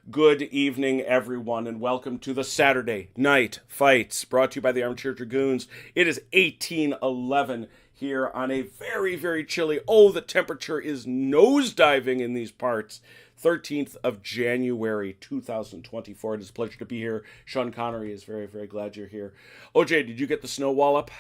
Good evening, everyone, and welcome to the Saturday Night Fights, brought to you by the Armchair Dragoons. It is 1811 here on a very, very chilly, the temperature is nosediving in these parts, 13th of January, 2024. It is a pleasure to be here. Sean Connery is very, very glad you're here. OJ, did you get the snow wallop?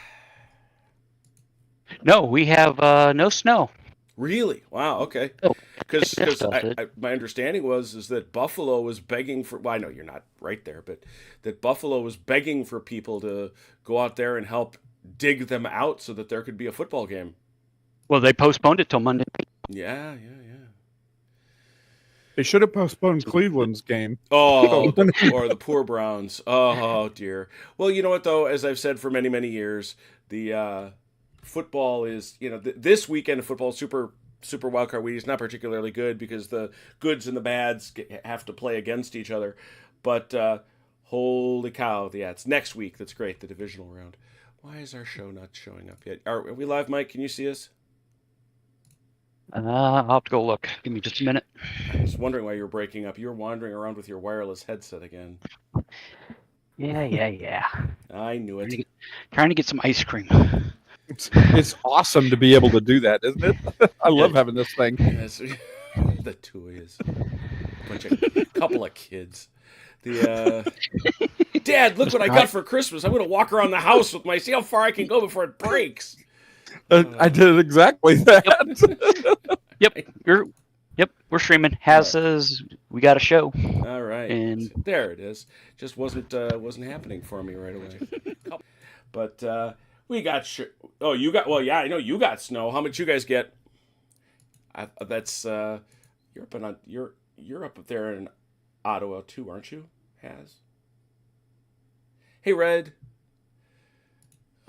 No, we have no snow. Really? Wow. Okay. Oh, Because it felt it. my understanding was that Buffalo was begging for. Well, I know you're not right there, but that Buffalo was begging for people to go out there and help dig them out so that there could be a football game. Well, they postponed it till Monday. Yeah. They should have postponed Cleveland's game. Oh, or the poor Browns. Oh dear. Well, you know what though? As I've said for many, many years, the football is this weekend of football super wildcard week is not particularly good because the goods and the bads have to play against each other. But holy cow, yeah, it's next week. That's great. The divisional round. Why is our show not showing up yet? Are we live, Mike? Can you see us? I'll have to go look. Give me just a minute. I was wondering why you were breaking up. You were wandering around with your wireless headset again. Yeah. I knew it. Trying to get some ice cream. It's awesome to be able to do that, isn't it? I love having this thing. Yes, the two is a couple of kids. The Dad, look what I got for Christmas. I'm gonna walk around the house with see how far I can go before it breaks. I did exactly that. Yep, we're streaming. We got a show. All right, and there it is. Just wasn't happening for me right away. But we got you got I know you got snow. How much you guys get? That's you're up there in Ottawa too, aren't you? Hey, Red.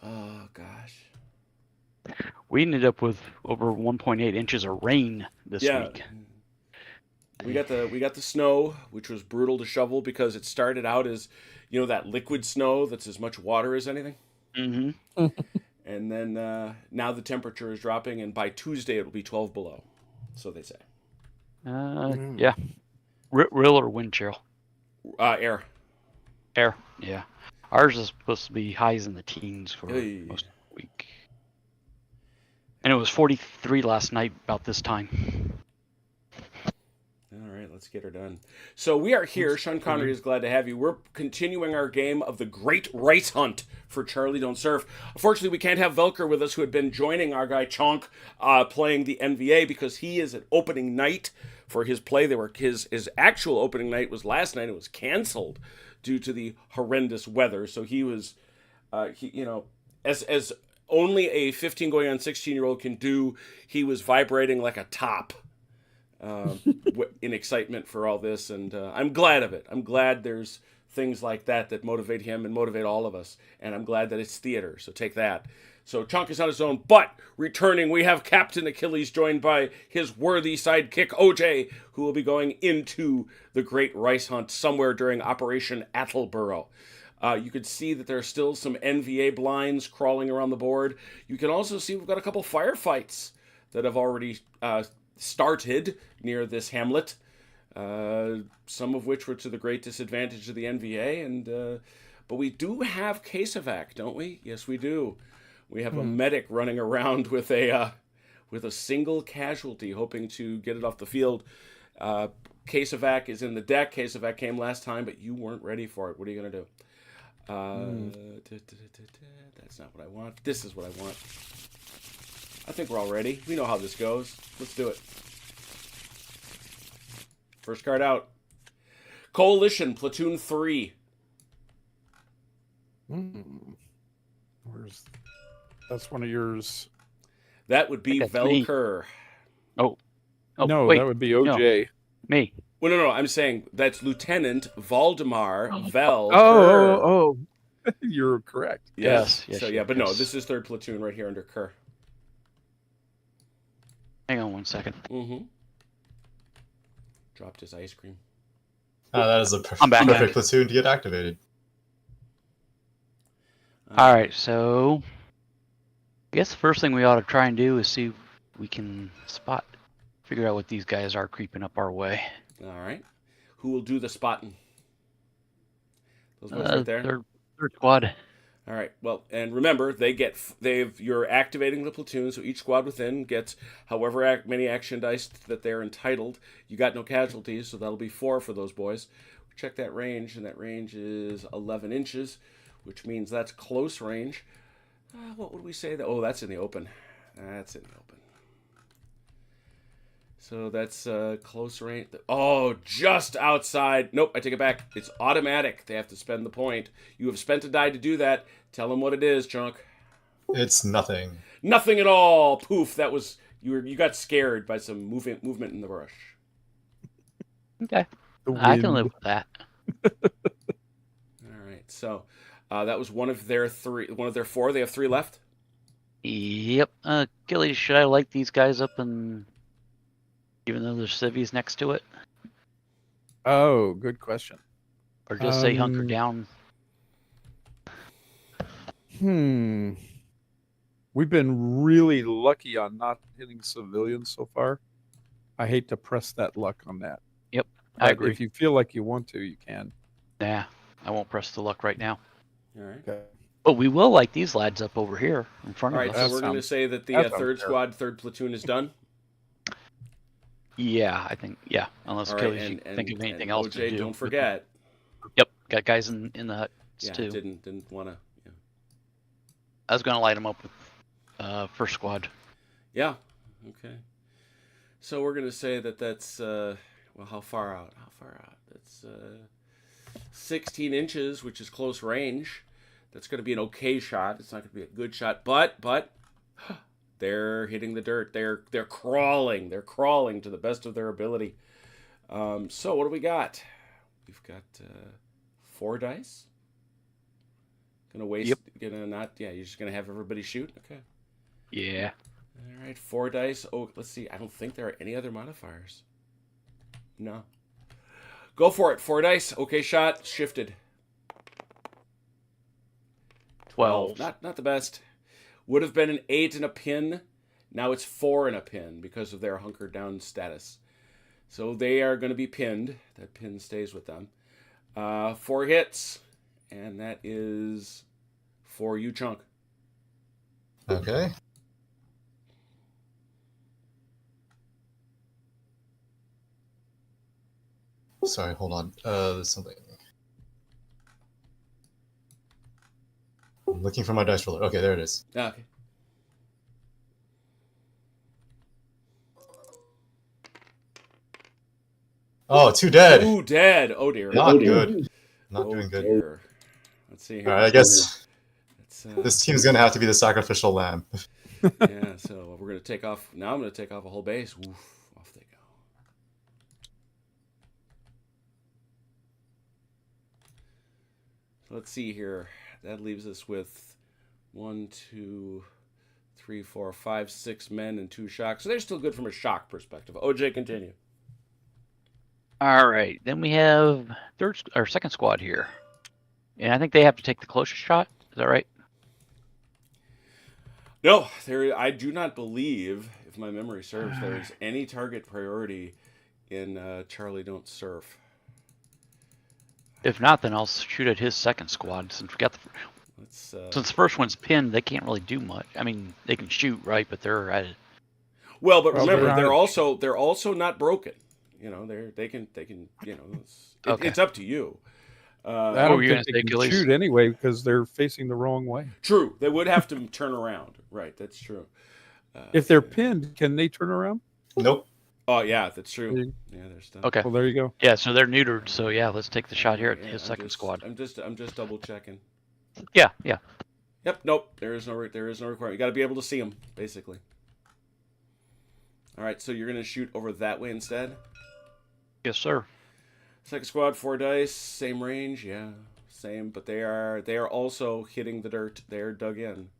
Oh gosh. We ended up with over 1.8 inches of rain this week. We got the snow, which was brutal to shovel because it started out as, that liquid snow that's as much water as anything. Mm-hmm. And then now the temperature is dropping, and by Tuesday it'll be 12 below. So they say. Yeah. Real or wind chill? Air. Air. Yeah. Ours is supposed to be highs in the teens for most of the week. And it was 43 last night about this time. All right, let's get her done. So we are here. Sean Connery is glad to have you. We're continuing our game of the Great Rice Hunt for Charlie Don't Surf. Unfortunately, we can't have Velker with us, who had been joining our guy Chonk playing the NVA because he is at opening night for his play. His actual opening night was last night. It was canceled due to the horrendous weather. So he was, as only a 15 going on 16-year-old can do, he was vibrating like a top in excitement for all this. And I'm glad of it. I'm glad there's things like that motivate him and motivate all of us. And I'm glad that it's theater. So take that. So Chunk is on his own, but returning, we have Captain Achilles joined by his worthy sidekick, OJ, who will be going into the Great Rice Hunt somewhere during Operation Attleboro. You could see that there are still some NVA blinds crawling around the board. You can also see we've got a couple firefights that have already started near this hamlet, some of which were to the great disadvantage of the NVA. But we do have Casevac, don't we? Yes, we do. We have a medic running around with a single casualty, hoping to get it off the field. Casevac is in the deck. Casevac came last time, but you weren't ready for it. What are you going to do? That's not what I want. This is what I want. I think we're all ready. We know how this goes. Let's do it. First card out. Coalition, Platoon 3. That's one of yours. That would be Velker. Oh, no, wait. That would be OJ. No. Me. Well, no. I'm saying that's Lieutenant Valdemar Velker. Oh. You're correct. Yes. But no, this is 3rd Platoon right here under Kerr. Hang on 1 second. Mm-hmm. Dropped his ice cream. That is a perfect platoon to get activated. All right, so I guess the first thing we ought to try and do is see if we can figure out what these guys are creeping up our way. All right. who will do the spotting? Those boys right there. Third squad. All right. Well, and remember, you're activating the platoon, so each squad within gets however many action dice that they're entitled. You got no casualties, so that'll be 4 for those boys. Check that range, and that range is 11 inches, which means that's close range. What would we say? That's in the open. That's in the open. So that's close range. Oh, just outside. Nope, I take it back. It's automatic. They have to spend the point. You have spent a die to do that. Tell them what it is, Chunk. It's nothing. Nothing at all. Poof. That was you got scared by some movement in the brush. Okay, I can live with that. All right. So that was one of their 4. They have 3 left. Yep. Gilly, should I light these guys up and even though there's civvies next to it? Oh, good question. Or just say hunker down? We've been really lucky on not hitting civilians so far. I hate to press that luck on that. Yep, I agree. If you feel like you want to, you can. Nah, I won't press the luck right now. All right. Okay. But we will light these lads up over here in front All of right, us. so we're going to say that the third squad, 3rd platoon is done? Yeah, I think, yeah. Unless Kelly, you think of anything else OJ, to do. don't forget. Yep, got guys in the huts too. Didn't want to. Yeah. I was going to light them up with first squad. Yeah, okay. So we're going to say that's, how far out? That's 16 inches, which is close range. That's going to be an okay shot. It's not going to be a good shot, but they're hitting the dirt. They're crawling. They're crawling to the best of their ability. So what do we got? We've got 4 dice. Gonna waste. Yep. Gonna not. Yeah, you're just gonna have everybody shoot. Okay. Yeah. All right, 4 dice. Oh, let's see. I don't think there are any other modifiers. No. Go for it. 4 dice. Okay, shot. Shifted. 12. Not the best. Would have been an 8 and a pin. Now it's 4 and a pin because of their hunkered down status. So they are going to be pinned. That pin stays with them. 4 hits. And that is for you, Chunk. Okay. Sorry, hold on. There's something. I'm looking for my dice roller. Okay, there it is. Okay. Oh, 2 dead. 2 dead. Oh, dear. Not good. Not doing good. Dear. Let's see here. All right, I guess this team's going to have to be the sacrificial lamb. Yeah, so we're going to take off. Now I'm going to take off a whole base. Oof, off they go. So let's see here. That leaves us with 1, 2, 3, 4, 5, 6 men and 2 shocks. So they're still good from a shock perspective. OJ, continue. All right, then we have second squad here, and I think they have to take the closest shot. Is that right? No, I do not believe, if my memory serves, there is any target priority in Charlie Don't Surf. If not, then I'll shoot at his second squad since we got since the first one's pinned, they can't really do much. I mean, they can shoot, right? But they're at it. Well, but remember, they're also not broken. You know, they can. You know, it's up to you. I don't think they can shoot anyway because they're facing the wrong way. True, they would have to turn around. Right, that's true. If they're pinned, can they turn around? Nope. Oh yeah, that's true. Yeah, they're stuck. Okay. Well, there you go. Yeah, so they're neutered. So yeah, let's take the shot here at his second squad. I'm just double checking. Yeah. Yep. Nope. There is no requirement. You got to be able to see them, basically. All right. So you're gonna shoot over that way instead. Yes, sir. Second squad, 4 dice, same range, yeah, same. But they are also hitting the dirt. They're dug in.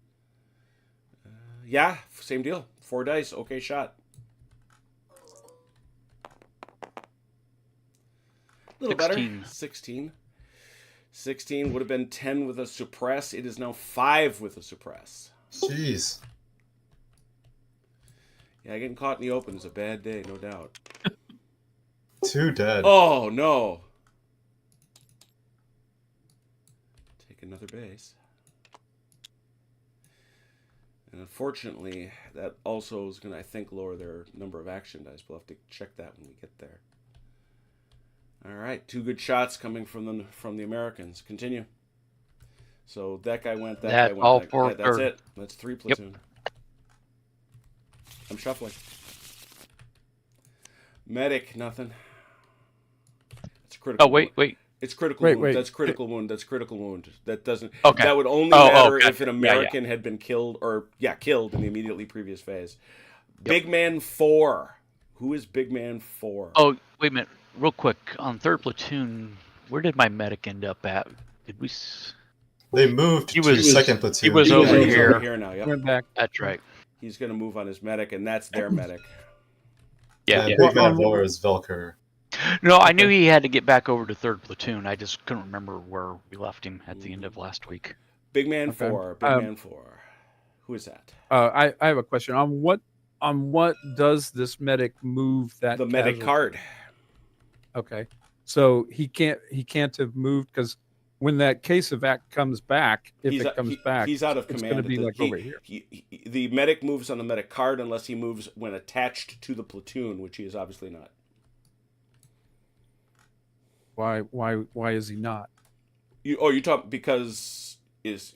Yeah, same deal. 4 dice, okay shot. A little 16. better. 16. 16 would have been 10 with a suppress. It is now 5 with a suppress. Jeez. Yeah, getting caught in the open is a bad day, no doubt. 2 dead. Oh, no. Take another base. And unfortunately, that also is going to, I think, lower their number of action dice. We'll have to check that when we get there. All right, 2 good shots coming from the Americans. Continue. So that guy went, that guy went. All that, four, that's it. That's 3 platoon. Yep. I'm shuffling. Medic, nothing. It's critical. Oh, wait. It's critical wound. Wait. That's critical wound. That's critical wound. That doesn't. Okay. That would only matter gotcha. if an American had been killed killed in the immediately previous phase. Yep. Big Man 4. Who is Big Man 4? Oh, wait a minute. Real quick. On 3rd platoon, where did my medic end up at? Did we... They moved to 2nd platoon. He was over here. Over here now, yep. Went back. That's right. He's going to move on his medic, and that's their medic. Yeah. Big Man 4 is Velker. No, I knew he had to get back over to 3rd platoon. I just couldn't remember where we left him at the end of last week. Big Man 4. Big Man 4. Who is that? I have a question. On what does this medic move that? The medic card. Okay, so he can't have moved because when that case of act comes back, if it comes back, he's out of command. It's going to be like over here. The medic moves on the medic card unless he moves when attached to the platoon, which he is obviously not. Why is he not? You talk because he has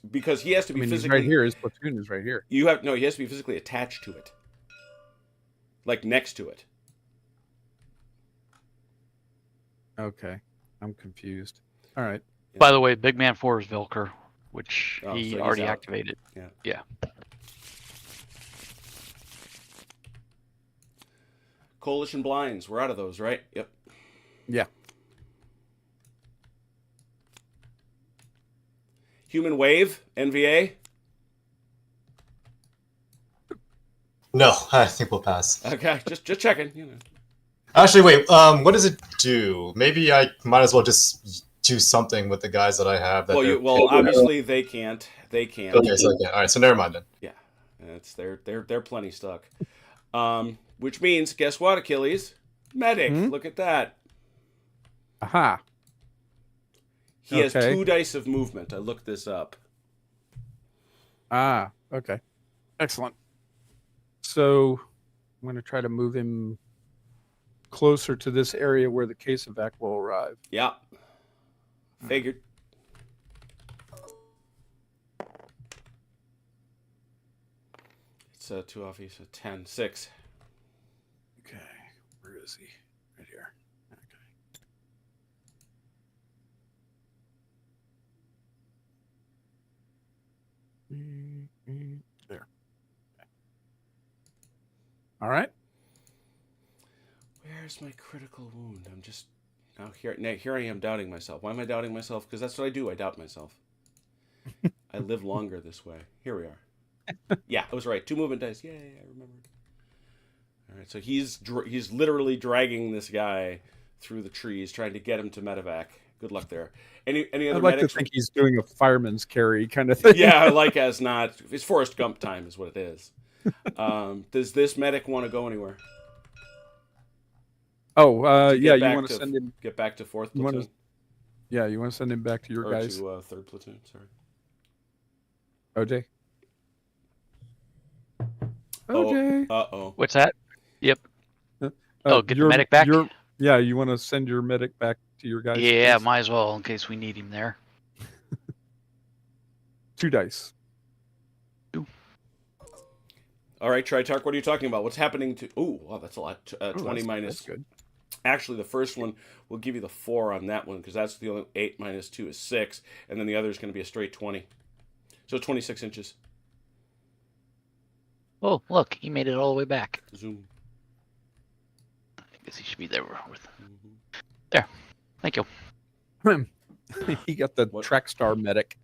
to be physically he's right here. His platoon is right here. He has to be physically attached to it, like next to it. Okay, I'm confused. All right. By the way, Big Man 4 is Vilker, which he so already out. activated. Yeah. Coalition blinds. We're out of those, right? Yep. Yeah. Human wave. NVA. No, I think we'll pass. Okay, just checking. Actually, wait. What does it do? Maybe I might as well just do something with the guys that I have. Obviously they can't. They can't. Okay, so all right. So never mind then. Yeah, they're plenty stuck. Which means, guess what, Achilles? Medic. Look at that. Aha. He has 2 dice of movement. I looked this up. Ah. Okay. Excellent. So I'm going to try to move him closer to this area where the case of vac will arrive. Yeah. Figured. It's 2 off. He's 10, 6. Okay. Where is he? Right here. Okay. There. All right. Where's my critical wound? I'm just now here I am doubting myself. Why am I doubting myself? Because that's what I do. I doubt myself. I live longer this way. Here we are. Yeah, I was right. 2 movement dice. Yay, I remembered. All right, so he's literally dragging this guy through the trees, trying to get him to medevac. Good luck there. Any other I'd like medics? to think he's doing a fireman's carry kind of thing. Yeah, like as not. It's Forrest Gump time is what it is. Does this medic want to go anywhere? Oh, yeah, you want to send him... Get back to 4th platoon? You want to send him back to your guys? To 3rd platoon, sorry. OJ? OJ? Uh-oh. What's that? Yep. Get the medic back? Yeah, you want to send your medic back to your guys? Yeah, might as well in case we need him there. 2 dice. 2. All right, Tritarch, what are you talking about? What's happening to... Ooh, wow, that's a lot. 20 minus... That's good. Actually, the first one will give you the 4 on that one, because that's the only 8 minus 2 is 6, and then the other is going to be a straight 20. So 26 inches. Oh, look, he made it all the way back. Zoom. I guess he should be there with... There. Thank you. He got the track star medic.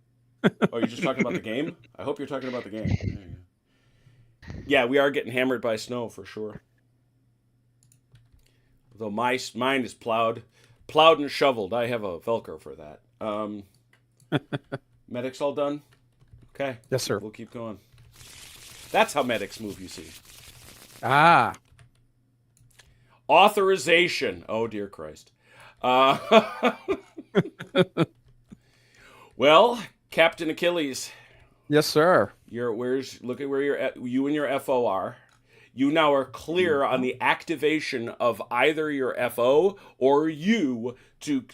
Oh, you're just talking about the game? I hope you're talking about the game. Yeah, we are getting hammered by snow for sure. Though mine is plowed and shoveled. I have a Velcro for that. Medics all done? Okay. Yes, sir. We'll keep going. That's how medics move, you see. Ah. Authorization. Oh, dear Christ. Well, Captain Achilles, Yes, sir. look at where you and your FO are. You now are clear on the activation of either your FO or you to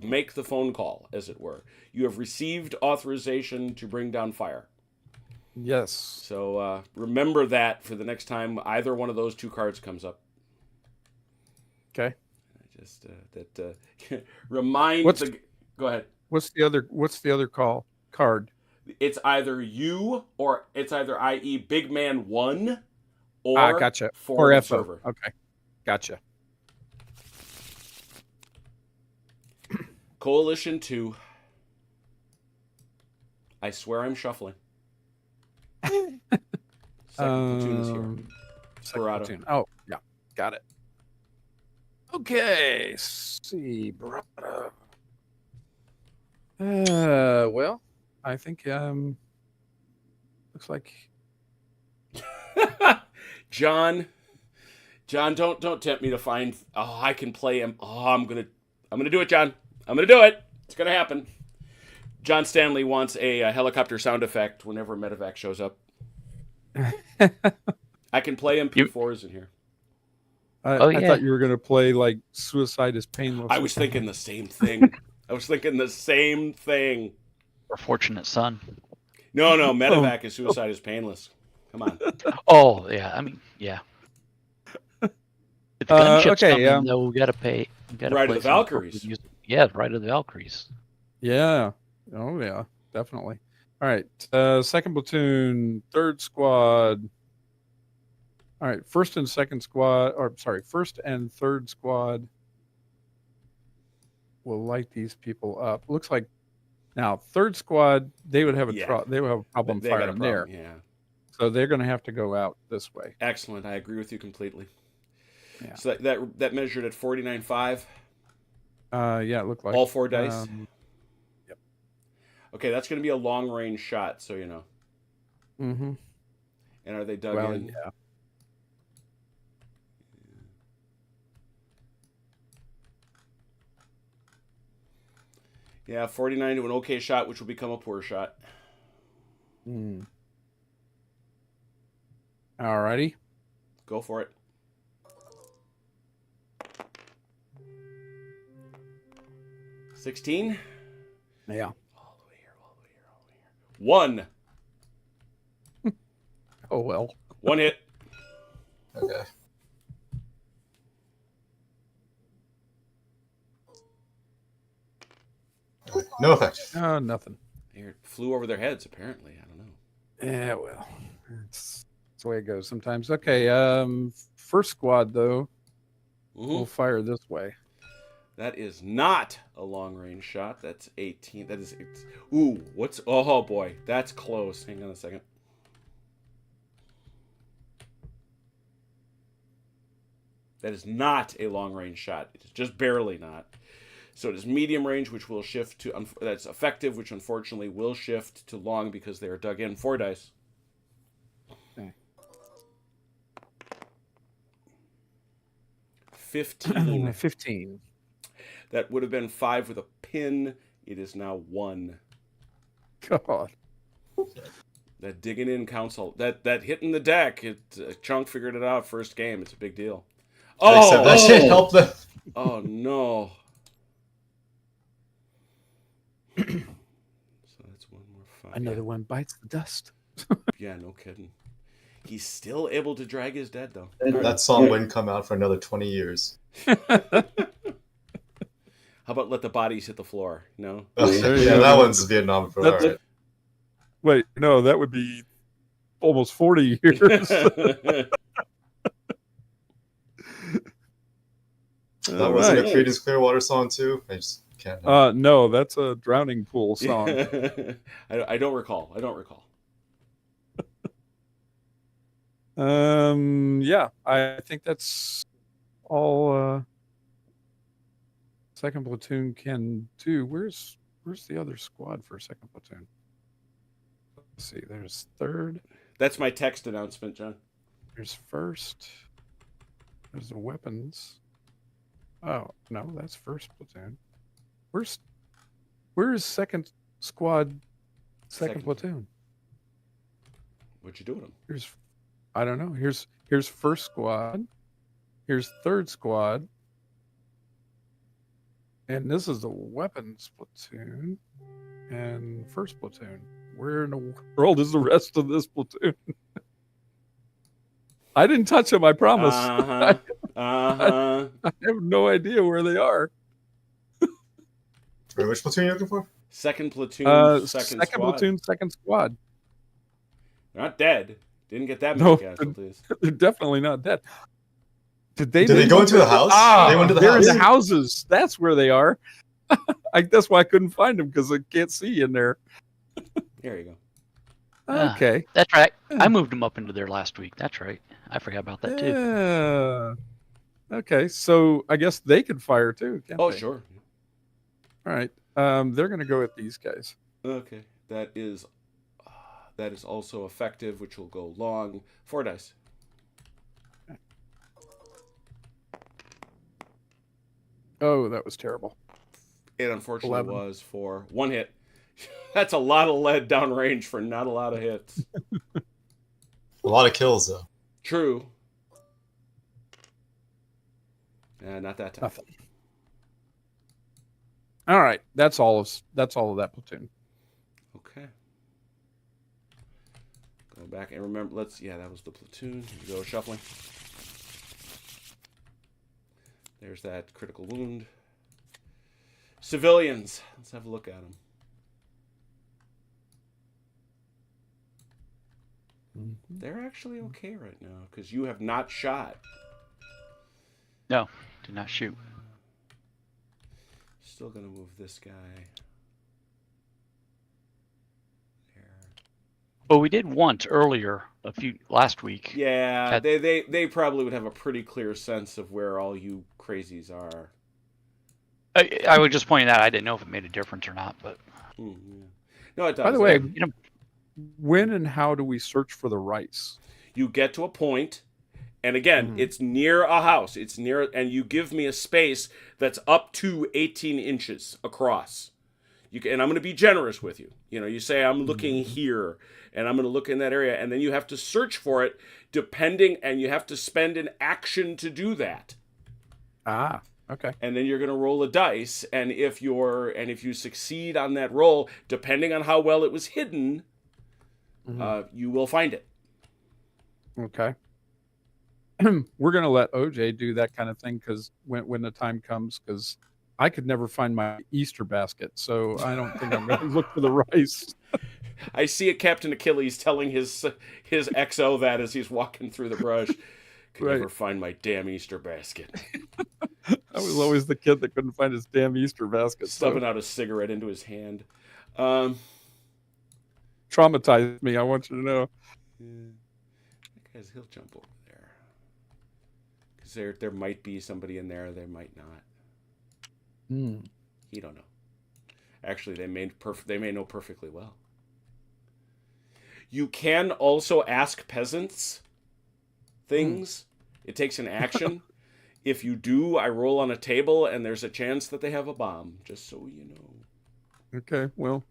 make the phone call, as it were. You have received authorization to bring down fire. Yes. So remember that for the next time either one of those two cards comes up. Okay. Just remind Go ahead. What's the other card? It's either you or it's either i.e. Big Man 1 or gotcha. Forward Or Observer. FO. Okay. Gotcha. Coalition 2. I swear I'm shuffling. Second platoon is here. Sperado. Platoon. Oh, yeah. Got it. Okay. See, Brado. Well, I think looks like John, don't tempt me to find. Oh, I can play him. Oh, I'm gonna do it, John. I'm gonna do it. It's gonna happen. John Stanley wants a helicopter sound effect whenever Medevac shows up. I can play MP4s in here. I thought you were going to play like Suicide is Painless. I was thinking the same thing. Our fortunate son. No, Medevac is Suicide is Painless. Come on. Oh, yeah. I mean, yeah. If the gunship's okay, coming, though, we gotta pay. Ride of the Valkyries. Yeah, Ride of the Valkyries. Yeah. Oh, yeah. Definitely. All right. Second platoon, third squad. All right. First and third squad will light these people up. Looks like now third squad, they would have a problem firing there. Yeah. So they're going to have to go out this way. Excellent. I agree with you completely. Yeah. So that measured at 49.5. Yeah, it looked like all 4 dice. Yep. Okay, that's going to be a long range shot, so you know. Mm-hmm. And are they dug in? Yeah. Yeah, 49 to an okay shot, which will become a poor shot. Alrighty. Go for it. $16. Yeah. All the way here. 1. Oh, well. 1 hit. Okay. No effect. Nothing. It flew over their heads, apparently. I don't know. Yeah, well, that's the way it goes sometimes. Okay, first squad, though, will fire this way. That is not a long-range shot. That's 18. That is... Ooh, what's... Oh, boy. That's close. Hang on a second. That is not a long-range shot. It is just barely not. So it is medium range, which will shift to... That's effective, which unfortunately will shift to long because they are dug in. 4 dice. Okay. 15. 15. That would have been 5 with a pin. It is now 1. God. That digging in counts. That hitting the deck. Chunk figured it out first game. It's a big deal. Except that should help them. Oh no. So that's 1 more 5. Another one bites the dust. Yeah, no kidding. He's still able to drag his dead though. That song wouldn't come out for another 20 years. How about let the bodies hit the floor? No. Yeah, that one's Vietnam for That's all right. Wait, no, that would be almost 40 years. That wasn't a Creedence Clearwater song too. I just can't. No, that's a Drowning Pool song. I don't recall. Yeah, I think that's all second platoon can do. Where's the other squad for second platoon? Let's see. There's third. That's my text announcement, John. There's first. There's the weapons. Oh no, that's first platoon. Where's second squad? Second platoon. What you doing? Here's, I don't know. Here's first squad. Here's third squad. And this is the weapons platoon and first platoon. Where in the world is the rest of this platoon? I didn't touch them, I promise. Uh-huh. Uh-huh. I have no idea where they are. Wait, which platoon are you looking for? Second platoon, second squad. platoon, second squad. They're not dead. Didn't get that many No, casualties. They're definitely not dead. Did Did they go into the house? Ah, They went to the they're house. in the houses. That's where they are. That's why I couldn't find them, because I can't see in there. There you go. Ah. Okay. That's right. I moved them up into there last week. That's right. I forgot about that too. Yeah. Okay, so I guess they could fire too. Can't Oh, they? sure. All right. They're going to go with these guys. Okay. That is also effective, which will go long. 4 dice. Oh, that was terrible. It unfortunately 11. was for 1 hit. That's a lot of lead downrange for not a lot of hits. A lot of kills though. True. Not that time. Nothing. All right. That's all of that platoon. Okay. Go back and remember. That was the platoon. Here we go, shuffling. There's that critical wound. Civilians. Let's have a look at them. They're actually okay right now because you have not shot. No, did not shoot. Still gonna move this guy. There. Well, we did once earlier, last week. Yeah, they probably would have a pretty clear sense of where all you crazies are. I was just pointing out I didn't know if it made a difference or not, but Yeah. No, it does. By the way, you know, when and how do we search for the rice? You get to a point, and again, it's near a house. It's near, and you give me a space that's up to 18 inches across. And I'm going to be generous with you. You say I'm looking here, and I'm going to look in that area, and then you have to search for it, and you have to spend an action to do that. Ah, okay. And then you're going to roll a dice, and if you succeed on that roll, depending on how well it was hidden, you will find it. Okay. We're going to let OJ do that kind of thing because when the time comes, because I could never find my Easter basket, so I don't think I'm going to look for the rice. I see a Captain Achilles telling his XO that as he's walking through the brush. Can never find my damn Easter basket. I was always the kid that couldn't find his damn Easter basket. Stubbing out a cigarette into his hand. Traumatized me, I want you to know. That guy's, he'll jump over there. Because there might be somebody in there, there might not. You don't know. Actually, they may know perfectly well. You can also ask peasants things. It takes an action. If you do, I roll on a table, and there's a chance that they have a bomb, just so you know. Okay, well,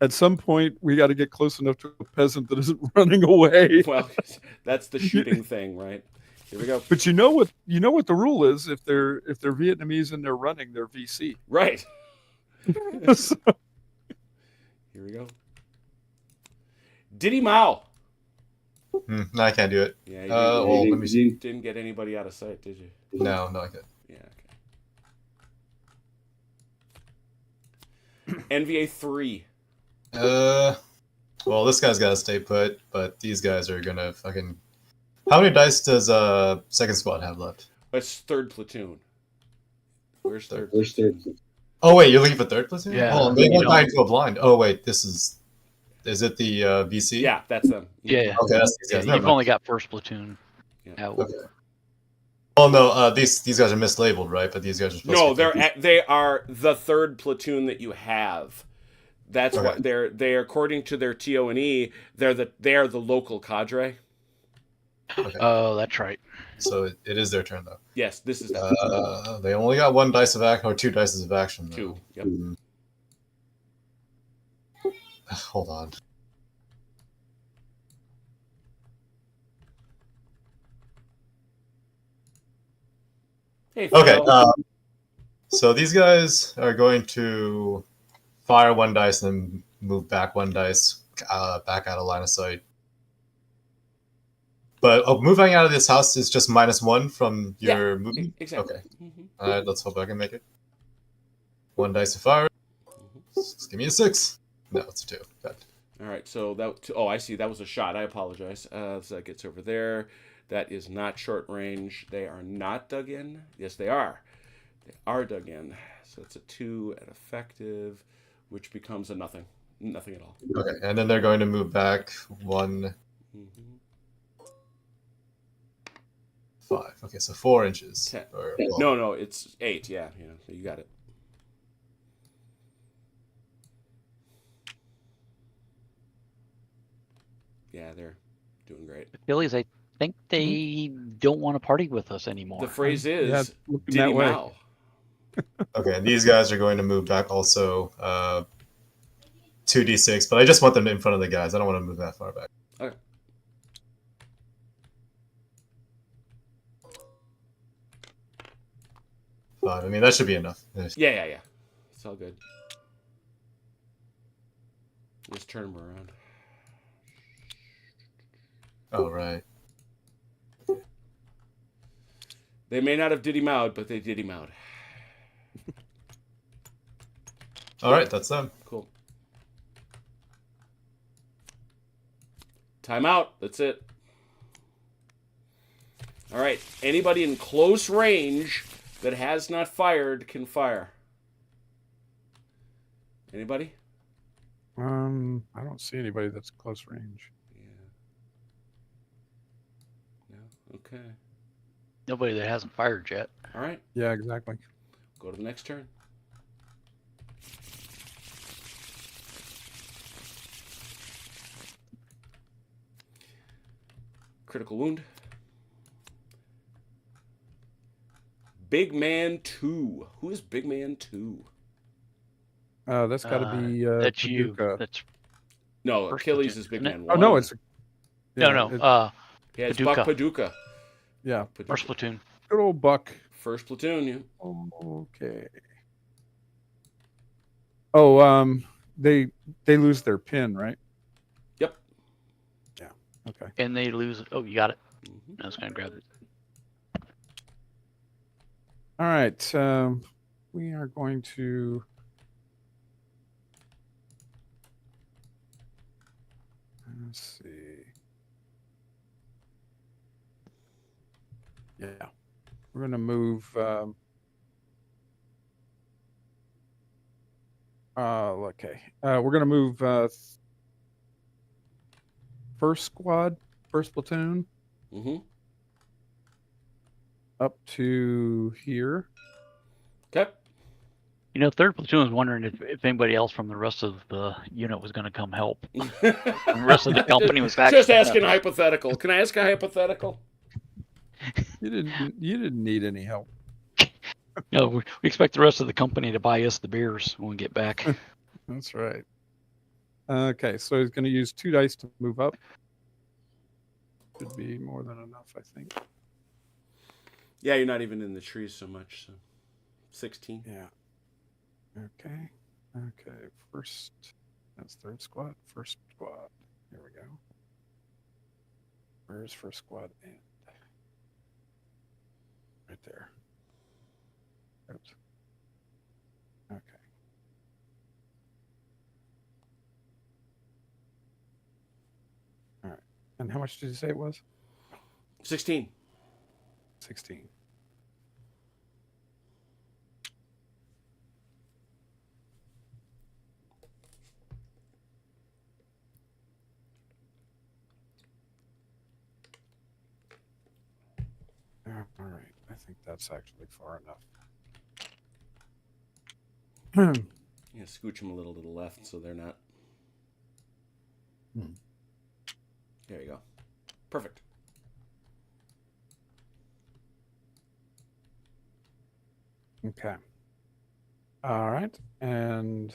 at some point, we got to get close enough to a peasant that isn't running away. Well, that's the shooting thing, right? Here we go. But you know what the rule is. If they're Vietnamese and they're running, they're VC. Right. So, here we go. Diddy Mao. No, I can't do it. Yeah, well, let me see. Didn't get anybody out of sight, did you? No, I can't. Yeah, okay. NVA 3. Well, this guy's got to stay put, but these guys are gonna fucking. How many dice does second squad have left? It's third platoon. Where's third? Oh wait, you're looking for third platoon? Yeah. Oh, they went back to a blind. Oh wait, is it the VC? Yeah, that's them. yeah. Okay, that's these guys. Never You've mind. only got first platoon. Yeah. Out. Okay. Oh no, these guys are mislabeled, right? But these guys are supposed No, to be they are the third platoon that you have. That's Okay. what they're according to their TO&E, they are the local cadre. Okay. Oh, that's right. So it is their turn though. Yes, this is They only got one dice of action or two dice of action. Though. 2. Yep. Hold on. Hey, Okay. Phil. So these guys are going to fire one dice and then move back one dice back out of line of sight. But moving out of this house is just -1 from your movement? Exactly. Okay. Mm-hmm. Alright, let's hope I can make it. One dice to fire. Just give me a 6. No, it's a 2. Good. All right, so that. Oh, I see. That was a shot. I apologize. So that gets over there. That is not short range. They are not dug in. Yes, they are. They are dug in. So it's a 2 at effective, which becomes a nothing. Nothing at all. Okay, and then they're going to move back 1, Mm-hmm. 5. Okay, so 4 inches. 10. Or, No, it's 8. Yeah, you got it. Yeah, they're doing great. Phillies, I think they don't want to party with us anymore. The phrase is Yeah, looking Diddy that way. Mao. Okay, and these guys are going to move back also 2d6, but I just want them in front of the guys. I don't want to move that far back. Okay. Five. I mean, that should be enough. Yeah. It's all good. Let's turn them around. Oh, right. They may not have Diddy Mao, but they Diddy Mao. All right, that's them. Cool. Timeout. That's it. All right. Anybody in close range that has not fired can fire. Anybody? I don't see anybody that's close range. Yeah. No? Okay. Nobody that hasn't fired yet. All right. Yeah, exactly. Go to the next turn. Critical wound. Big Man 2. Who is Big Man 2? That's got to be That's you. Paducah. That's No, First Achilles platoon, is Big isn't it? Man Oh 1. no, it's no. Yeah, it's Paducah. Buck Paducah. yeah, Paducah. First platoon. good old Buck. First platoon, yeah. Okay. Oh, they lose their pin, right? Yep. Yeah. Okay. And they lose. Oh, you got it. Mm-hmm. I was going to grab it. All right. We are going to. Let's see. Yeah, we're going to move. Okay. We're going to move first squad, first platoon, Mm-hmm. up to here. Okay. You know, third platoon was wondering if anybody else from the rest of the unit was going to come help. The rest of the company was back. Just asking a hypothetical. Can I ask a hypothetical? You didn't need any help. No, we expect the rest of the company to buy us the beers when we get back. That's right. Okay, so he's going to use 2 dice to move up. Should be more than enough, I think. Yeah, you're not even in the trees so much. So 16. Yeah. Okay. Okay. First, that's third squad. First squad. Here we go. Where's first squad end? Right there. Oops. Okay. All right. And how much did you say it was? 16. 16. All right. I think that's actually far enough. Yeah, scooch them a little to the left so they're not. Hmm. There you go. Perfect. Okay. All right. And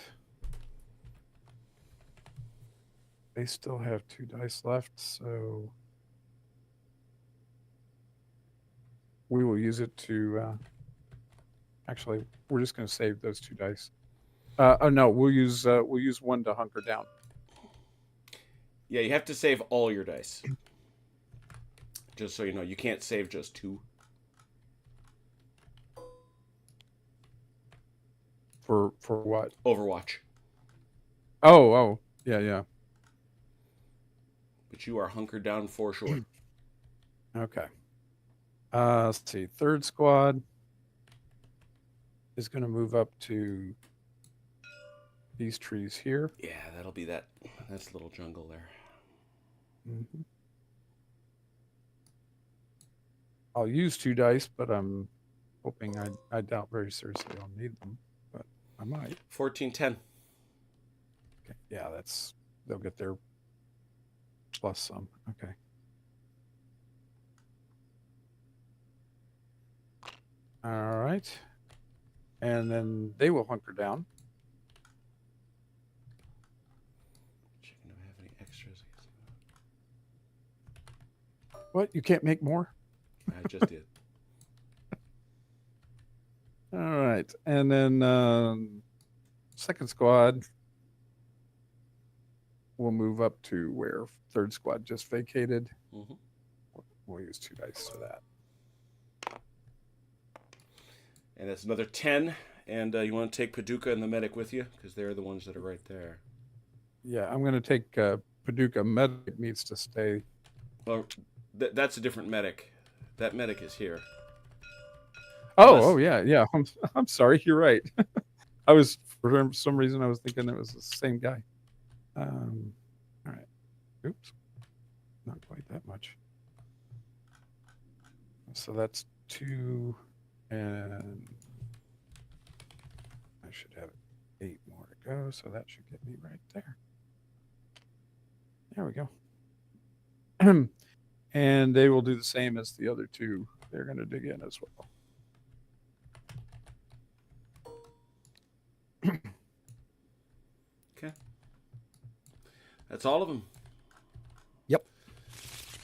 they still have 2 dice left, so we will use it to. Actually, we're just going to save those 2 dice. Oh no, we'll use 1 to hunker down. Yeah, you have to save all your dice. Just so you know, you can't save just 2. For what? Overwatch. Oh, yeah. But you are hunkered down for sure. Okay. Let's see. Third squad is going to move up to these trees here. Yeah, that'll be that. That's little jungle there. Mm-hmm. I'll use 2 dice, but I'm hoping I doubt very seriously I'll need them, but I might. 14-10. Okay. Yeah, they'll get their plus some. Okay. All right. And then they will hunker down. Checking if I have any extras. What? You can't make more? I just did. All right. And then second squad will move up to where third squad just vacated. Mm-hmm. We'll use 2 dice for that. And that's another 10. And you want to take Paducah and the medic with you? Because they're the ones that are right there. Yeah, I'm going to take Paducah. Medic needs to stay. Well, that's a different medic. That medic is here. Oh, yeah. I'm sorry. You're right. I was, for some reason, I was thinking it was the same guy. All right. Oops. Not quite that much. So that's 2, and I should have 8 more to go. So that should get me right there. There we go. And they will do the same as the other 2. They're going to dig in as well. Okay. That's all of them. Yep.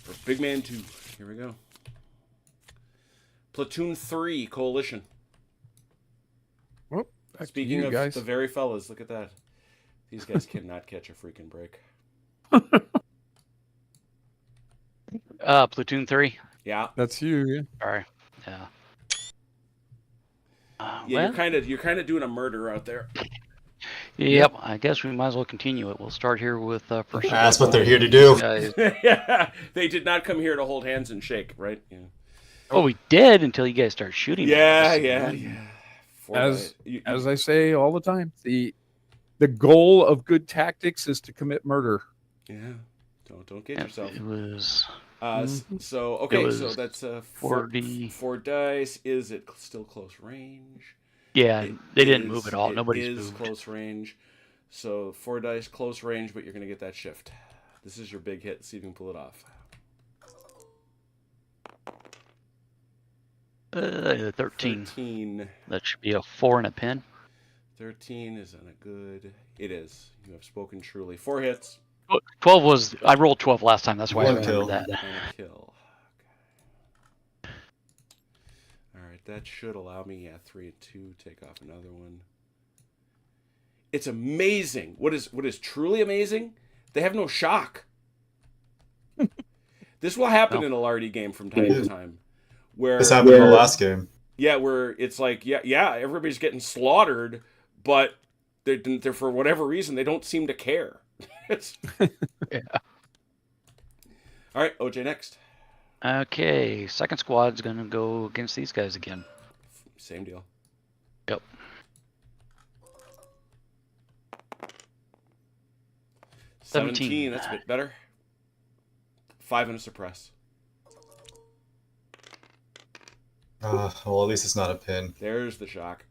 For Big Man 2. Here we go. Platoon 3, Coalition. Well, back Speaking to you of guys. the very fellas, look at that. These guys cannot catch a freaking break. Platoon 3. Yeah. That's you. Yeah. Sorry. Yeah. Yeah, Well, you're kind of doing a murder out there. yep. I guess we might as well continue it. We'll start here with first. That's what they're here to do. Guys. Yeah, they did not come here to hold hands and shake, right? Yeah. Oh, we did until you guys start shooting. Yeah, at us. yeah. As I say all the time, the goal of good tactics is to commit murder. Yeah. Don't get Yeah, yourself. It was So okay, was so that's 40. 4 dice. Is it still close range? Yeah, It they didn't is- move at all. it Nobody's is moved. close range. So 4 dice close range, but you're gonna get that shift. This is your big hit. See if you can pull it off. 13. 13. That should be a 4 and a pin. 13 isn't a good. It is. You have spoken truly. 4 hits 12 was. I rolled 12 last time. That's why I One kill. remember that. and a kill. Okay. All right, that should allow me. Yeah, 3 and 2. Take off another one. It's amazing. What is truly amazing? They have no shock. This will happen No. in a Lardy game from time to time, where This happened in the last game. yeah, where it's like yeah, everybody's getting slaughtered, but they're for whatever reason they don't seem to care. It's... Yeah. All right, OJ next. Okay, second squad's gonna go against these guys again. Same deal. Yep. 17. That's a bit better. 5 and a suppress. Well, at least it's not a pin. There's the shock.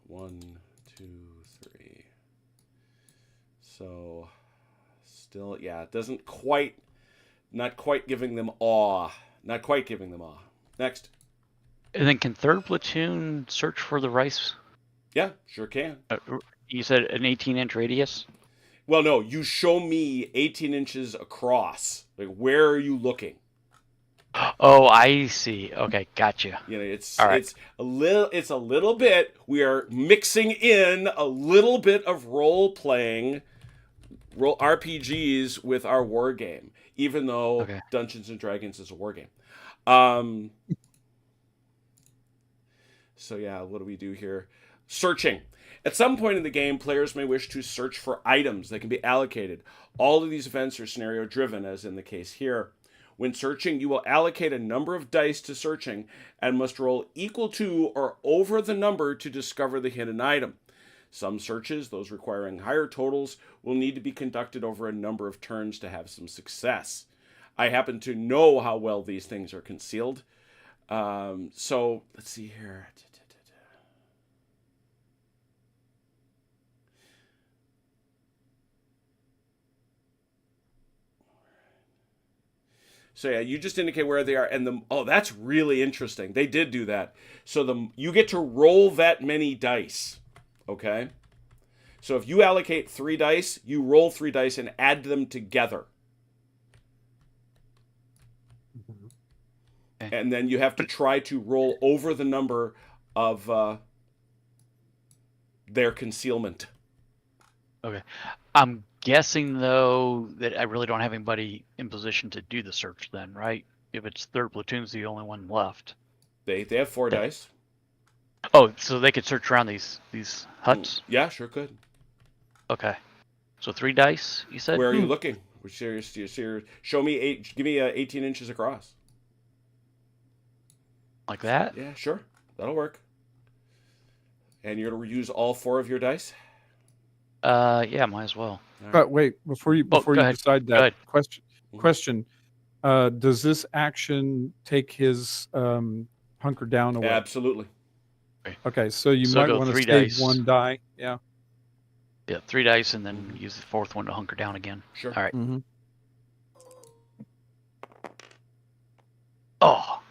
1, 2, 3. So, still, yeah, it doesn't quite, not quite giving them awe not quite giving them awe. Next. And then can 3rd platoon search for the rice? Yeah, sure can. You said an 18-inch radius? Well, no, you show me 18 inches across. Like, where are you looking? Oh, I see. Okay, gotcha. You know, it's All right. it's a little bit. We are mixing in a little bit of role RPGs with our war game, even though Okay. Dungeons and Dragons is a war game. So yeah, what do we do here? Searching. At some point in the game, players may wish to search for items that can be allocated. All of these events are scenario driven, as in the case here. When searching, you will allocate a number of dice to searching and must roll equal to or over the number to discover the hidden item. Some searches, those requiring higher totals, will need to be conducted over a number of turns to have some success. I happen to know how well these things are concealed. So let's see here. So yeah, you just indicate where they are, and that's really interesting. They did do that. So you get to roll that many dice, okay? So if you allocate 3 dice, you roll 3 dice and add them together, and then you have to try to roll over the number of their concealment. Okay. I'm guessing, though, that I really don't have anybody in position to do the search then, right? If it's 3rd platoon's the only one left. They have 4 dice. Oh, so they could search around these huts? Yeah, sure could. Okay. So 3 dice, you said? Where are you looking? Show me 8. Give me 18 inches across. Like that? Yeah, sure. That'll work. And you're going to use all 4 of your dice? Yeah, might as well. But wait, before you go ahead. decide Go that ahead. question, does this action take his hunker down away? Absolutely. Okay, so you So might go want to 3 save dice. 1 die. Yeah. Yeah, 3 dice and then use the 4th one to hunker down again. Sure. All right. Mm-hmm. Oh,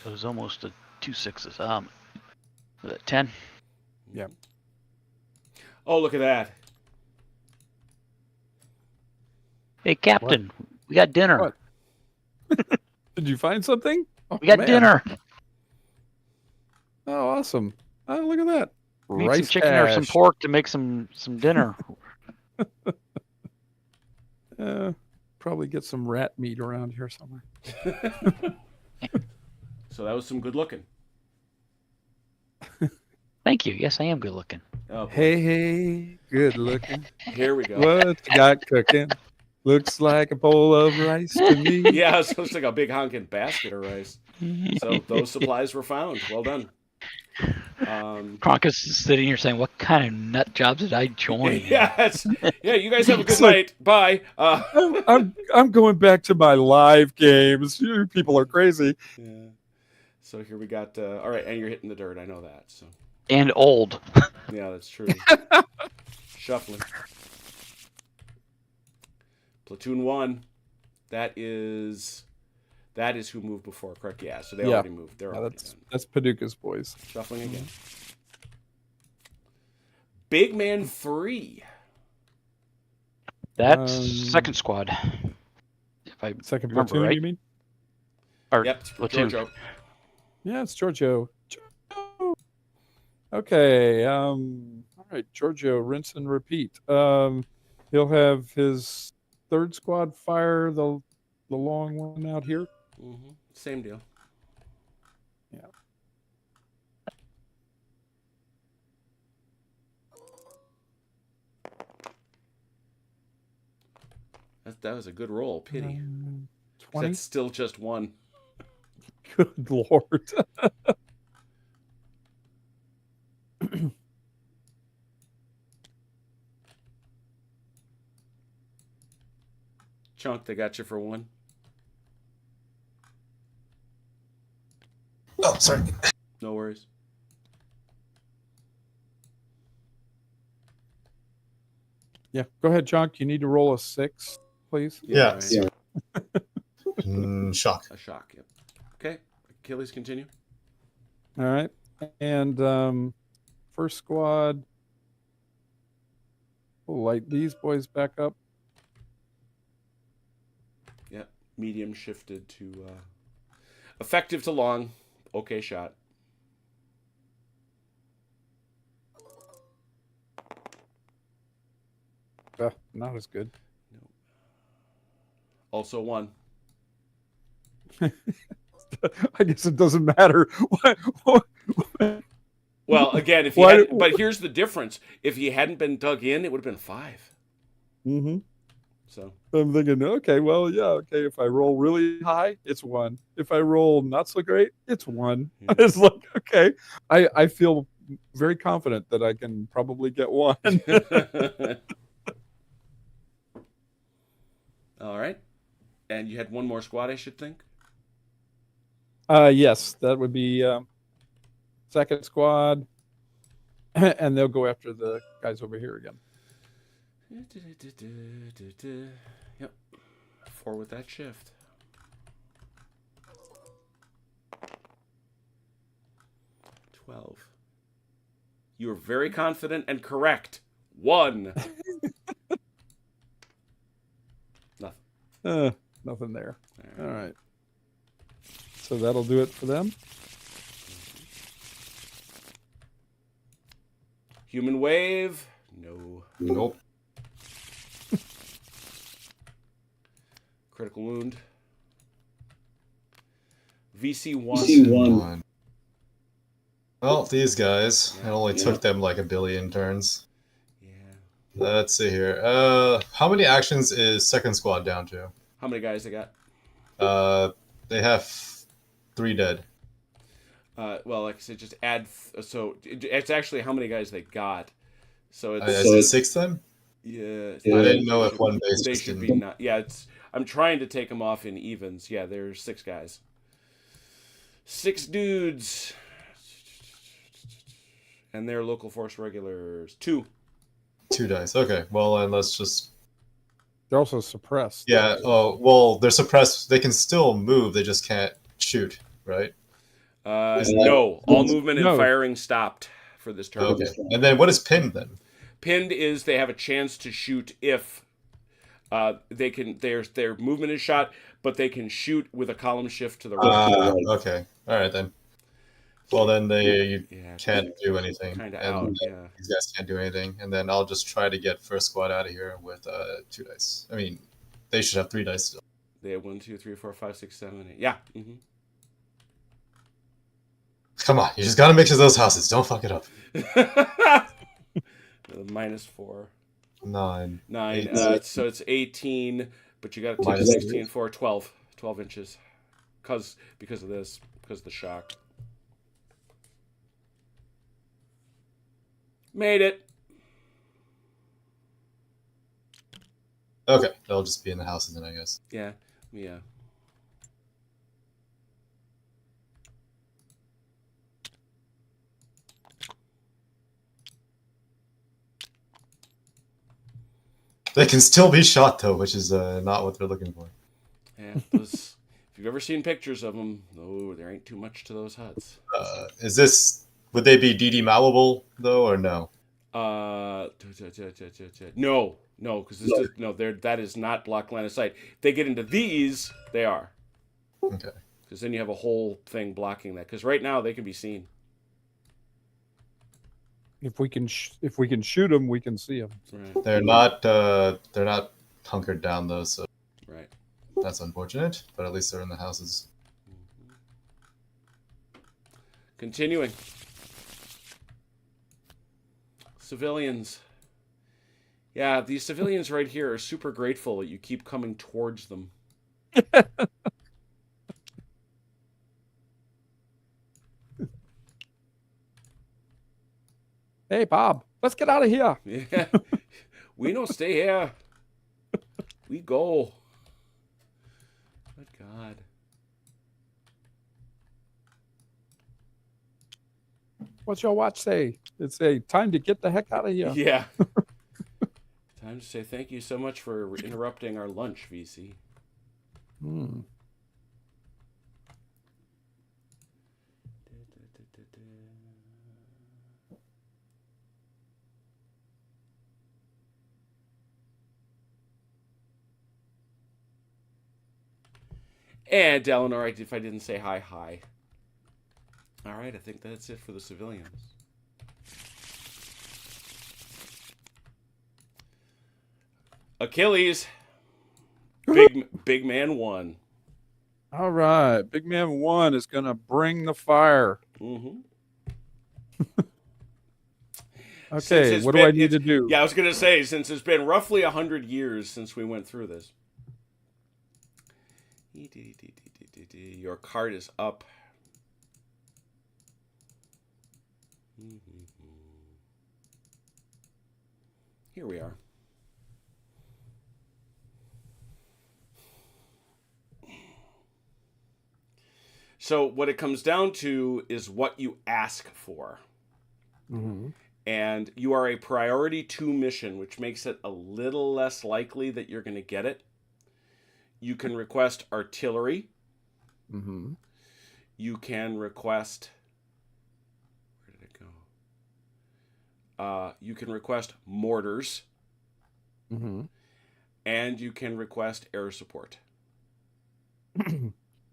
it was almost a 2 6s. Was it 10? Yeah. Oh, look at that. Hey, Captain, we got dinner. What? Did you find something? Oh, We got man. dinner. Oh, awesome. Oh, look at that. We need Rice some chicken or some hash. pork to make some dinner. Probably get some rat meat around here somewhere. So that was some good looking. Thank you. Yes, I am good looking. Oh, boy. Hey, good looking. Here we go. What you got cooking? Looks like a bowl of rice to me. Yeah, it looks like a big honking basket of rice. So those supplies were found. Well done. Kronkus is sitting here saying, "What kind of nut jobs did I join?" Yeah, you guys have a good It's like- night. Bye. I'm going back to my live games. You people are crazy. Yeah. So here we got. All right, and you're hitting the dirt. I know that. So And old. yeah, that's true. Shuffling. Platoon 1. That is who moved before, correct? Yeah. So they Yeah. already moved. They're Yeah, already that's done. Paducah's boys. Shuffling again. Big Man 3. That's Um, second squad. If I Second remember platoon, right. you mean? Or Yep. platoon. Giorgio. Yeah, it's Giorgio. Okay. All right, Giorgio, rinse and repeat. He'll have his 3rd squad fire the long one out here. Mm-hmm. Same deal. Yeah. That was a good roll. Pity. 20. That's still just 1. Good lord. Chunk, they got you for 1. Oh, sorry. No worries. Yeah, go ahead, Chunk. You need to roll a 6, please. Yeah. right. Shock. A shock. Yep. Okay. Achilles, continue. All right. And first squad, we'll light these boys back up. Yeah. Medium shifted to effective to long. Okay shot. Not as good. Also 1. I guess it doesn't matter. Well, again, if you Why- had, but here's the difference. If he hadn't been dug in, it would have been 5. Mm-hmm. So I'm thinking, okay, well, yeah, okay. If I roll really high, it's 1. If I roll not so great, it's 1. Yeah. It's like, okay, I feel very confident that I can probably get 1. All right. And you had one more squad, I should think. Yes, that would be second squad, and they'll go after the guys over here again. Yep. 4 with that shift. 12. You were very confident and correct. 1. Nothing. Nothing there. All All right. So that'll do it for them. Human wave. No. Nope. Critical wound. VC1. One. Well, these guys, it only took them like a billion turns. Yeah. Let's see here. How many actions is second squad down to? How many guys they got? They have 3 dead. Well, like I said, just add. So it's actually how many guys they got. So it's Is it 6 then? yeah. I didn't know if one base They just should didn't. be not. Yeah, it's. I'm trying to take them off in evens. Yeah, there's 6 guys. 6 dudes. And they're local force regulars. 2. 2 dice. Okay, well then let's just. They're also suppressed. Yeah. Oh well, they're suppressed. They can still move. They just can't shoot, right? No, all movement and No. firing stopped for this turn. Okay. And then what is pinned then? Pinned is they have a chance to shoot if they can. Their movement is shot, but they can shoot with a column shift to the right. Okay. All right then. Well then they Yeah, can't do anything. kind of And out. then Yeah. these guys can't do anything. And then I'll just try to get first squad out of here with 2 dice. I mean, they should have 3 dice still. They have 1, 2, 3, 4, 5, 6, 7, 8. Yeah. Mm-hmm. Come on, you just gotta mix those houses. Don't fuck it up. -4. 9. 9. 8. So it's 18, but you got to take Minus 16 for 12. 12 inches. Because of this. Because of the shock. Made it. Okay, they'll just be in the houses then, I guess. Yeah. Yeah. They can still be shot though, which is not what they're looking for. Yeah. Those, if you've ever seen pictures of them, oh, there ain't too much to those huts. Is this? Would they be DD malleable though, or no? No, because this is no. That is not block line of sight. If they get into these, they are. Okay. Because then you have a whole thing blocking that. Because right now they can be seen. If we can shoot them, we can see them. Right. They're not hunkered down though, so Right. that's unfortunate. But at least they're in the houses. Continuing. Civilians. Yeah, these civilians right here are super grateful that you keep coming towards them. Hey, Bob, let's get out of here. Yeah. We don't stay here. We go. Good God. What's your watch say? It's a time to get the heck out of here. Yeah. Time to say thank you so much for interrupting our lunch, VC. Hmm. And Eleanor, if I didn't say hi. All right, I think that's it for the civilians. Achilles, big man 1. All right, Big Man 1 is going to bring the fire. Mm-hmm. Okay, what do I need to do? Yeah, I was going to say, since it's been roughly 100 years since we went through this. Your card is up. Here we are. So what it comes down to is what you ask for. Mm-hmm. And you are a priority 2 mission, which makes it a little less likely that you're going to get it. You can request artillery. Mm-hmm. You can request... Where did it go? You can request mortars. Mm-hmm. And you can request air support.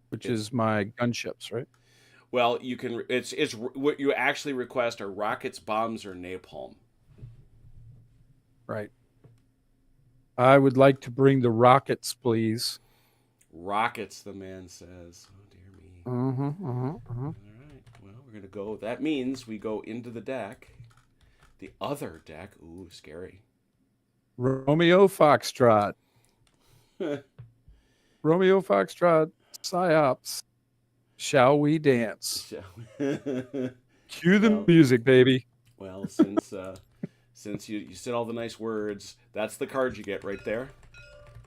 Which is my gunships, right? Well, you can. It's what you actually request are rockets, bombs, or napalm. Right. I would like to bring the rockets, please. Rockets, the man says. Oh dear me. All right. Well, we're gonna go. That means we go into the deck. The other deck. Ooh, scary. Romeo Foxtrot. Romeo Foxtrot. Psyops. Shall we dance? Cue the music, baby. Well, since you said all the nice words, that's the card you get right there.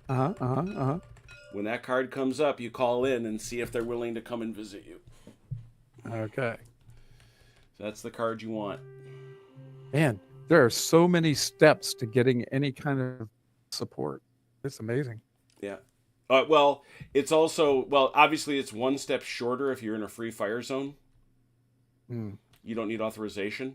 When that card comes up, you call in and see if they're willing to come and visit you. Okay. So that's the card you want. Man, there are so many steps to getting any kind of support. It's amazing. Yeah. Well, it's also, obviously it's 1 step shorter if you're in a free fire zone. Mm. You don't need authorization.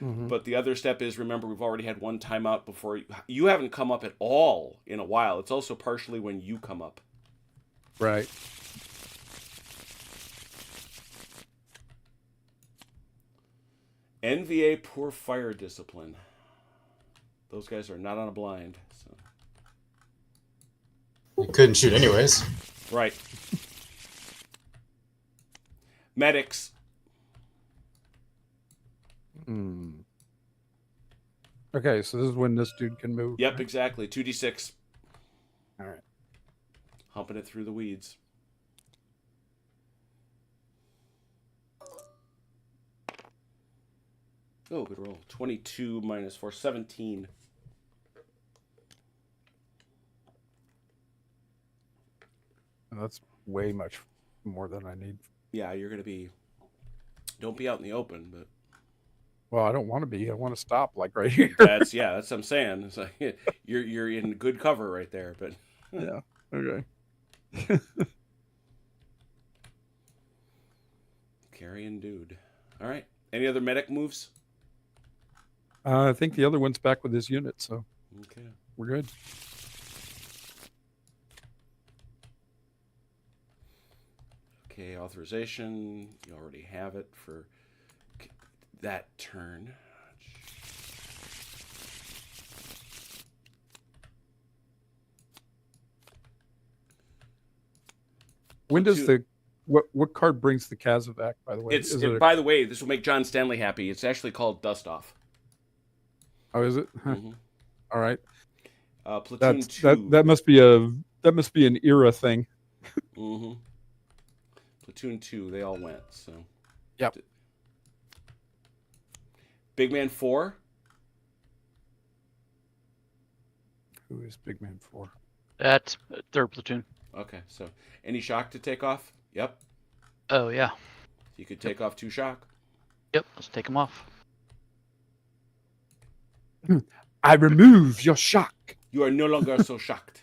Mm-hmm. But the other step is, remember, we've already had 1 timeout before. You haven't come up at all in a while. It's also partially when you come up. Right. NVA Poor Fire Discipline. Those guys are not on a blind. So. You couldn't shoot anyways. Right. Medics. Okay, so this is when this dude can move. Yep, exactly. 2d6. All right. Humping it through the weeds. Oh, good roll. 22 minus 4, 17. That's way much more than I need. Yeah, you're going to be... Don't be out in the open, but... Well, I don't want to be. I want to stop, like, right here. That's what I'm saying. It's like, you're in good cover right there, but... Yeah, okay. Carrying dude. All right. Any other medic moves? I think the other one's back with his unit, so Okay. we're good. Okay, authorization. You already have it for that turn. When does the what card brings the Kazovac, by the way? By the way, this will make John Stanley happy. It's actually called Dust Off. Oh, is it? Mm-hmm. All right. Platoon 2. That must be an era thing. Mm-hmm. Platoon 2, they all went, so. Yep. Big Man 4. Who is Big Man 4? That's 3rd platoon. Okay, so any shock to take off? Yep. Oh, yeah. You could take off 2 shock. Yep, let's take them off. I remove your shock. You are no longer so shocked.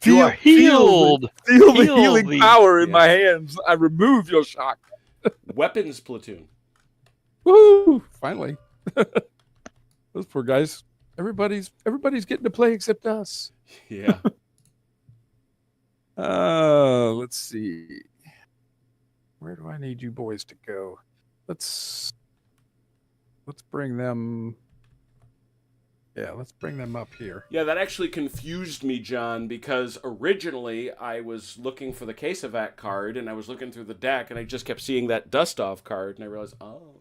You are healed. Feel the Heal healing me. power in my hands. I remove your shock. Weapons platoon. Woo! Finally. Those poor guys. Everybody's getting to play except us. Yeah. Let's see. Where do I need you boys to go? Let's bring them. Yeah, let's bring them up here. Yeah, that actually confused me, John, because originally I was looking for the Casevac card, and I was looking through the deck, and I just kept seeing that Dust-Off card, and I realized, oh,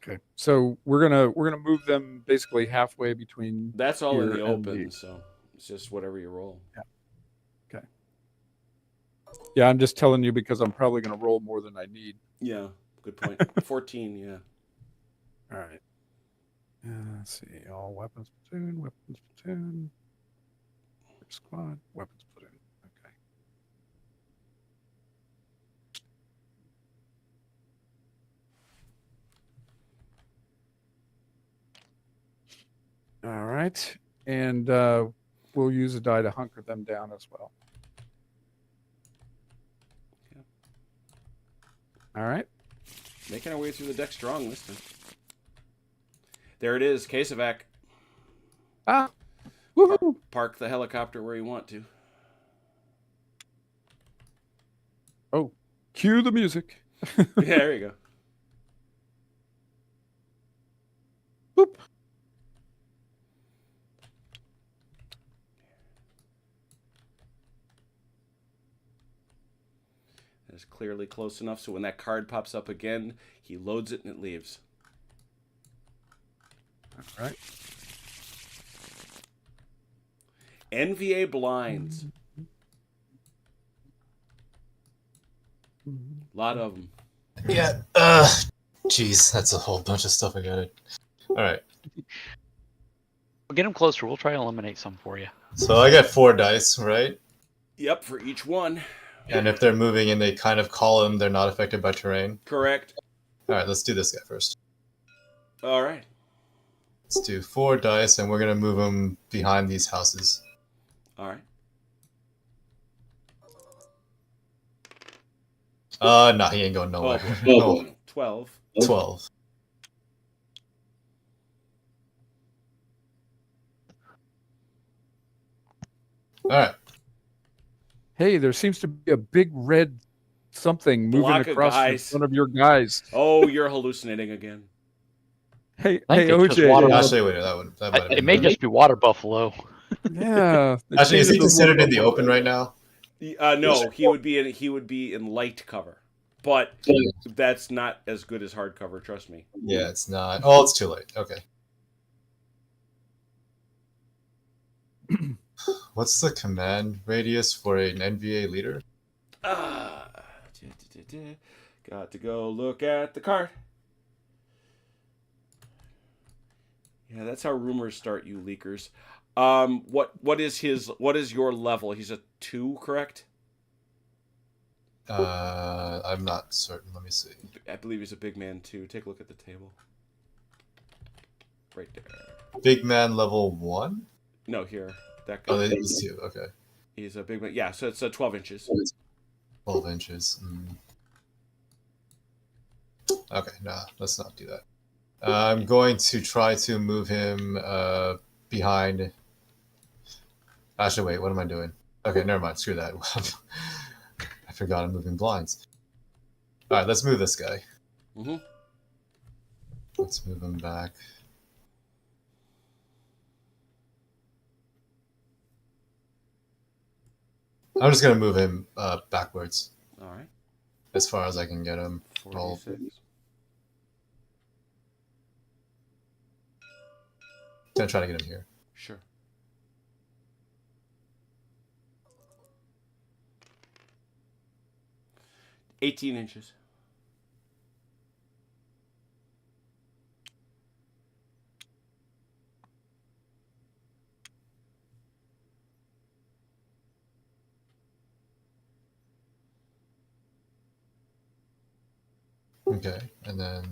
okay. Okay, so we're gonna move them basically halfway between. That's all in here the and open, so it's just whatever you roll. Okay. Yeah, I'm just telling you because I'm probably gonna roll more than I need. Yeah, good point. 14, yeah. All right. Let's see. All weapons platoon, squad, weapons platoon. Okay. All right, and we'll use a die to hunker them down as well. Yeah. All right. Making our way through the deck strong this time. There it is, Casevac. Ah, woohoo! Park the helicopter where you want to. Oh, cue the music. Yeah, there you go. Boop. That's clearly close enough so when that card pops up again, he loads it and it leaves. All right. NVA blinds. A lot of them. Yeah. Jeez, that's a whole bunch of stuff I got it. All right. We'll get them closer. We'll try to eliminate some for you. So I got 4 dice, right? Yep, for each one. And if they're moving and they kind of call them, they're not affected by terrain. Correct. All right, let's do this guy first. All right. Let's do 4 dice, and we're gonna move them behind these houses. All right. No, he ain't going Oh, nowhere. boy. Oh, 12. 12. All right. Hey, there seems to be a big red something moving Block of across in guys. front of your guys. Oh, you're hallucinating again. Hey, I think hey, it's just OJ. water. Actually, wait, that might have It been may better. just be water buffalo. Yeah. they Actually, is he changed the considered in the logo. open right now? No, he would be in light cover. But that's not as good as hardcover, trust me. Yeah, it's not. Oh, it's too late. Okay. What's the command radius for an NVA leader? Got to go look at the card. Yeah, that's how rumors start, you leakers. What is your level? He's a 2, correct? I'm not certain. Let me see. I believe he's a big man too. Take a look at the table. Right there. Big man level 1? No, here. That guy. Oh, he's 2. Okay. He's a big man. Yeah, so it's 12 inches. 12 inches. Okay, nah, let's not do that. I'm going to try to move him behind. Actually, wait, what am I doing? Okay, never mind. Screw that. I forgot I'm moving blinds. All right, let's move this guy. Mm-hmm. Let's move him back. I'm just going to move him backwards All right. as far as I can get him. Roll. 46. Gonna try to get him here. Sure. $18 inches. Okay, and then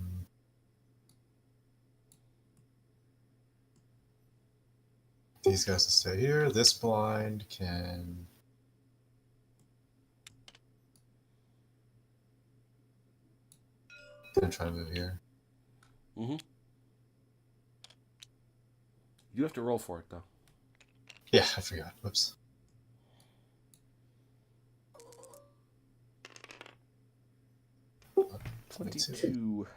these guys will stay here. This blind can. Gonna try to move here. Mm-hmm. You have to roll for it though. Yeah, I forgot. Whoops. 22.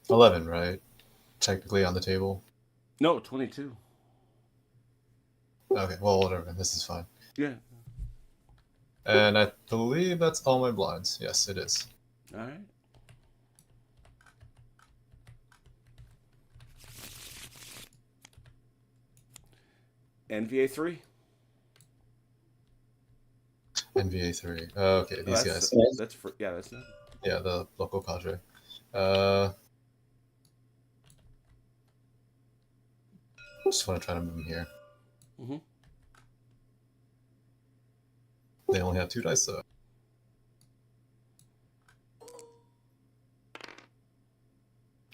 $11, right? Technically on the table. No, 22. Okay, well, whatever. This is fine. Yeah. And I believe that's all my blinds. Yes, it is. All right. NVA 3. NVA 3. Okay, these That's, guys. That's for, yeah, that's not. Yeah, the local cadre. Just want to try to move them here. Mm-hmm. They only have 2 dice, though.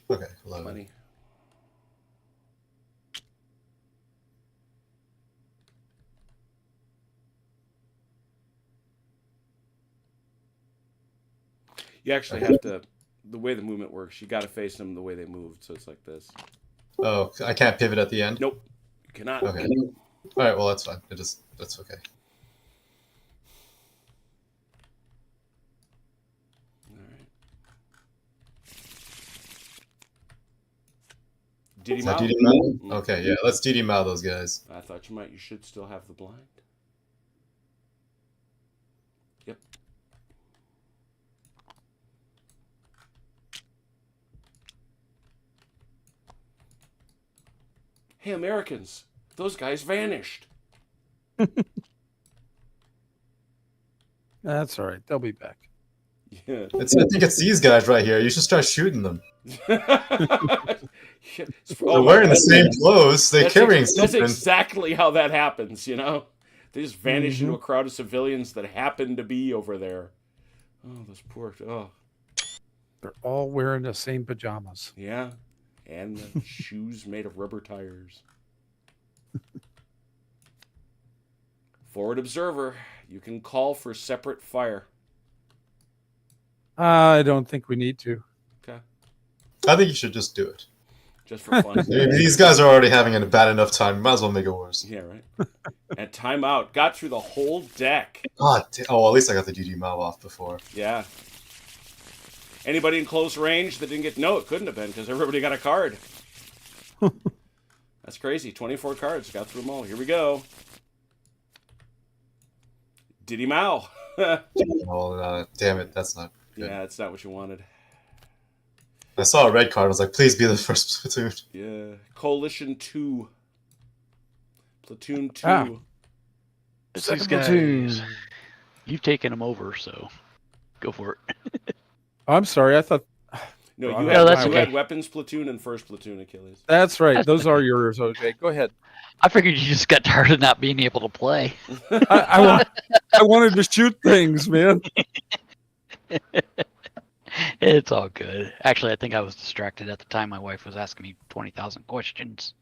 Okay, 11. Plenty. You actually have to, the way the movement works, you got to face them the way they moved. So it's like this. Oh, I can't pivot at the end? Nope. You cannot. Okay. All right, well, that's fine. That's okay. All right. Did he Is that mount? DD Mao? Mm. Okay, yeah, let's DD Mao those guys. I thought you might. You should still have the blind. Yep. Hey, Americans, those guys vanished. That's all right. They'll be back. Yeah. I think it's these guys right here. You should start shooting them. They're wearing the same clothes. They're carrying that's something. exactly how that happens, you know? They just vanish Mhm. into a crowd of civilians that happen to be over there. Oh, those poor... Oh, They're all wearing the same pajamas. yeah. And the shoes made of rubber tires. Forward observer, you can call for separate fire. I don't think we need to. Okay. I think you should just do it. Just for fun. These guys are already having a bad enough time. Might as well make it worse. Yeah, right. And timeout. Got through the whole deck. God, oh, at least I got the DD Mao off before. Yeah. Anybody in close range that didn't get... No, it couldn't have been because everybody got a card. That's crazy. 24 cards. Got through them all. Here we go. Diddy Mao. Oh, damn it. That's not good. Yeah, that's not what you wanted. I saw a red card. I was like, please be the first platoon. Yeah. Coalition 2. Platoon 2. Ah. It's Second these guys. platoon. You've taken them over, so go for it. I'm sorry. I thought No, Oh, you, no, that's you okay. had weapons platoon and first platoon, Achilles. that's right. Those are yours, OJ. Go ahead. I figured you just got tired of not being able to play. I wanted to shoot things, man. It's all good. Actually, I think I was distracted at the time. My wife was asking me 20,000 questions.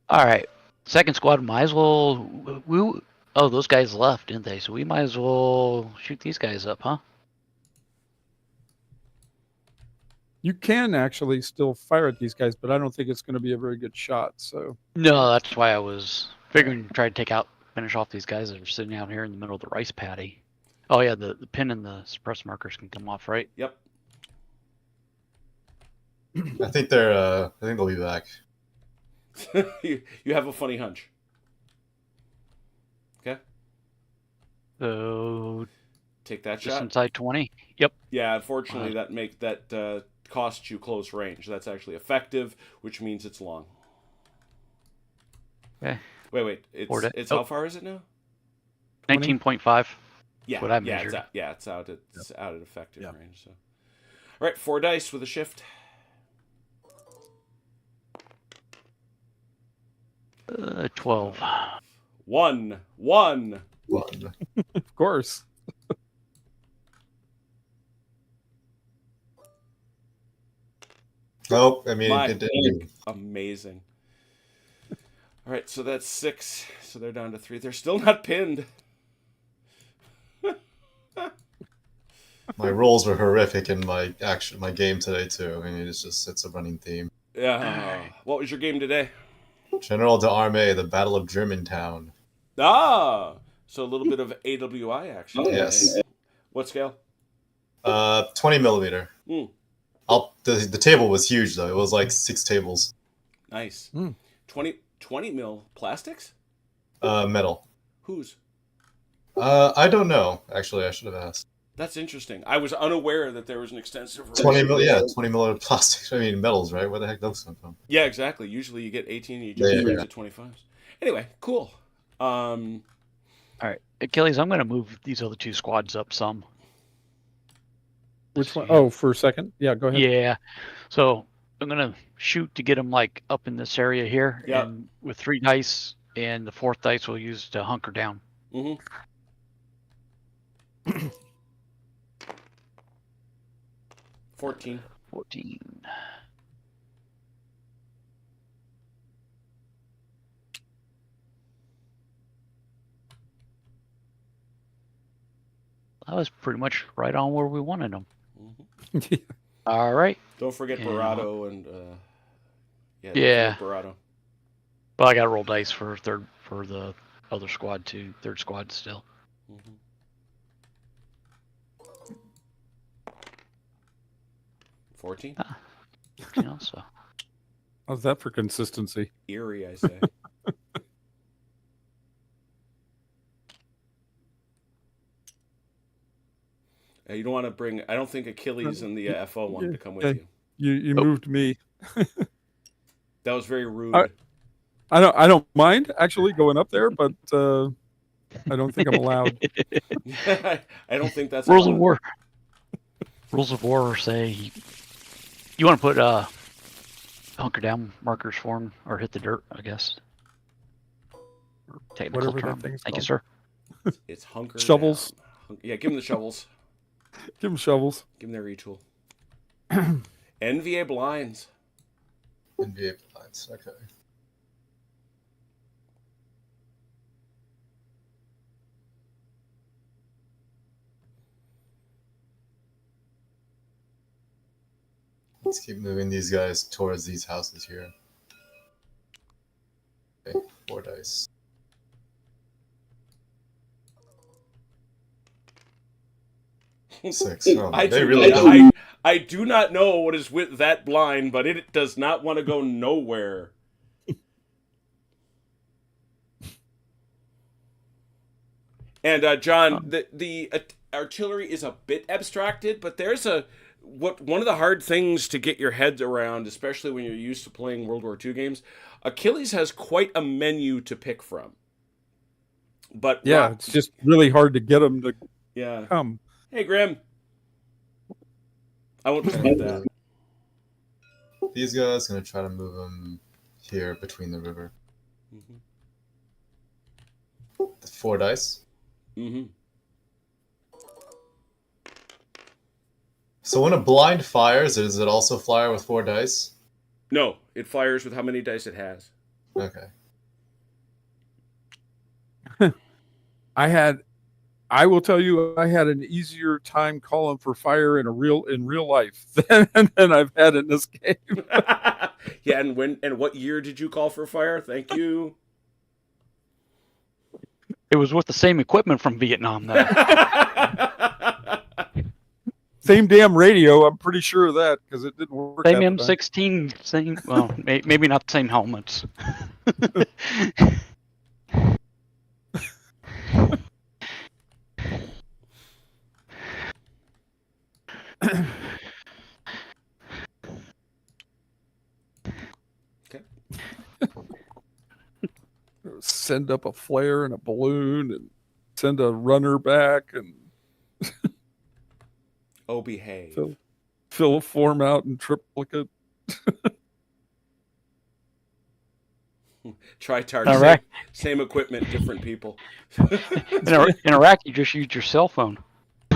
All right. Second squad might as well... Oh, those guys left, didn't they? So we might as well shoot these guys up, huh? You can actually still fire at these guys, but I don't think it's going to be a very good shot. So No, that's why I was figuring to try to finish off these guys that are sitting out here in the middle of the rice paddy. Oh yeah, the pin and the suppress markers can come off, right? Yep. I think they'll be back. you have a funny hunch. Okay. So Take that just shot. inside 20. Yep. Yeah, unfortunately, that costs you close range. That's actually effective, which means it's long. Okay. Wait. It's how far is it now? 19.5. Yeah, What I yeah, measured. it's out at effective Yep. range. So, all right, 4 dice with a shift. 12. 1. One. of course. Oh, I mean, My it didn't. Amazing. All right, so that's 6. So they're down to 3. They're still not pinned. My rolls were horrific in my game today too. I mean, it's a running theme. Yeah. What was your game today? General d'Armée, the Battle of Germantown. Ah, so a little bit of AWI action. Oh, yes. Eh? What scale? 20 millimeter. Mm. The table was huge though. It was like 6 tables. Nice. Mm. 20 mil plastics? Metal. Whose? I don't know. Actually, I should have asked. That's interesting. I was unaware that there was an extensive. 20 millimeter plastic. I mean, metals, right? Where the heck those come from? Yeah, exactly. Usually you get 18 and you just use it 25s. Anyway, cool. All right, Achilles, I'm going to move these other 2 squads up some. Which one? Oh, for a second. Yeah, go ahead. Yeah. So I'm going to shoot to get them like up in this area here. Yep. And with 3 dice, and the 4th dice we'll use to hunker down. Mm-hmm. 14. 14. That was pretty much right on where we wanted them. Mm-hmm. All right. Don't forget And- Barato and don't Yeah. forget Barato. Well, I got to roll dice for the other squad too. 3rd squad still. Mm-hmm. 14. You know, so How's that for consistency? Eerie, I say. You don't want to bring. I don't think Achilles and the FO wanted to come with Yeah. you. You Oh. moved me. That was very rude. I don't mind actually going up there, but I don't think I'm allowed. I don't think that's rules of allowed. war. Rules of war say you want to put hunker down markers for him or hit the dirt, I guess. Technical Whatever that term. thing's Thank you, called. sir. It's hunker Shovels. down. Yeah, give them the shovels. Give them shovels. Give them their retool. NVA blinds. NBA lines. Okay. Let's keep moving these guys towards these houses here. Okay, 4 dice. 6. Oh, they really don't. I do not know what is with that blind, but it does not want to go nowhere. And John, the artillery is a bit abstracted, but there's one of the hard things to get your head around, especially when you're used to playing World War II games. Achilles has quite a menu to pick from. But Yeah, it's just really hard to get them to yeah. come. Hey, Grim. I won't dispute that. These guys gonna try to move them here between the river. Mm-hmm. 4 dice. Mm-hmm. So when a blind fires, does it also fire with 4 dice? No, it fires with how many dice it has. Okay. I will tell you, I had an easier time calling for fire in real life than I've had in this game. Yeah, and what year did you call for fire? Thank you. It was with the same equipment from Vietnam, though. Same damn radio. I'm pretty sure of that because it didn't work. Same half the time. M16, same. Well, maybe not the same helmets. Send up a flare and a balloon and send a runner back and Oh, behave. fill a form out in triplicate. Tritard. All right. Same equipment, different people. In Iraq, you just used your cell phone.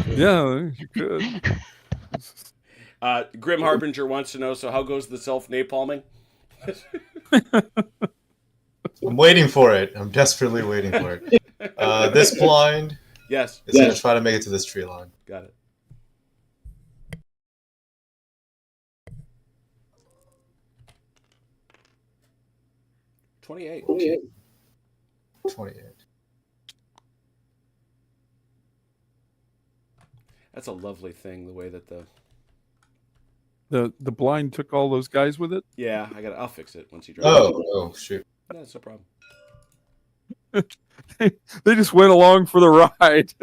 Yeah, you could. Grim Harbinger wants to know, so how goes the self-napalming? I'm waiting for it. I'm desperately waiting for it. This blind Yes, is going to try to make it to this tree line. got it. 28. 28. That's a lovely thing, the way that The blind took all those guys with it. Yeah, I'll fix it once you drive. Oh, shoot. No, that's no problem. They just went along for the ride.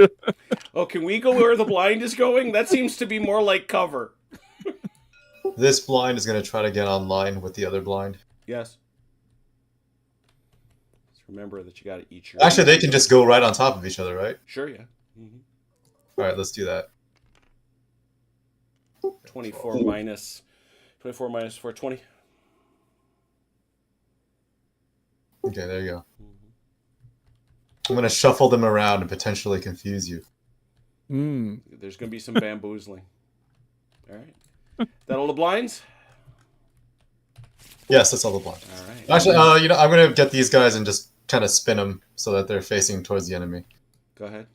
Oh, can we go where the blind is going? That seems to be more like cover. This blind is going to try to get online with the other blind. Yes. Just remember that you got to eat your... Actually, they can just go right on top of each other, right? Sure, yeah. Mm-hmm. All right, let's do that. 24 minus 420. Okay, there you go. I'm going to shuffle them around and potentially confuse you. There's going to be some bamboozling. All right. That all the blinds? Yes, that's all the blinds. All right. Actually, I'm going to get these guys and just kind of spin them so that they're facing towards the enemy. Go ahead.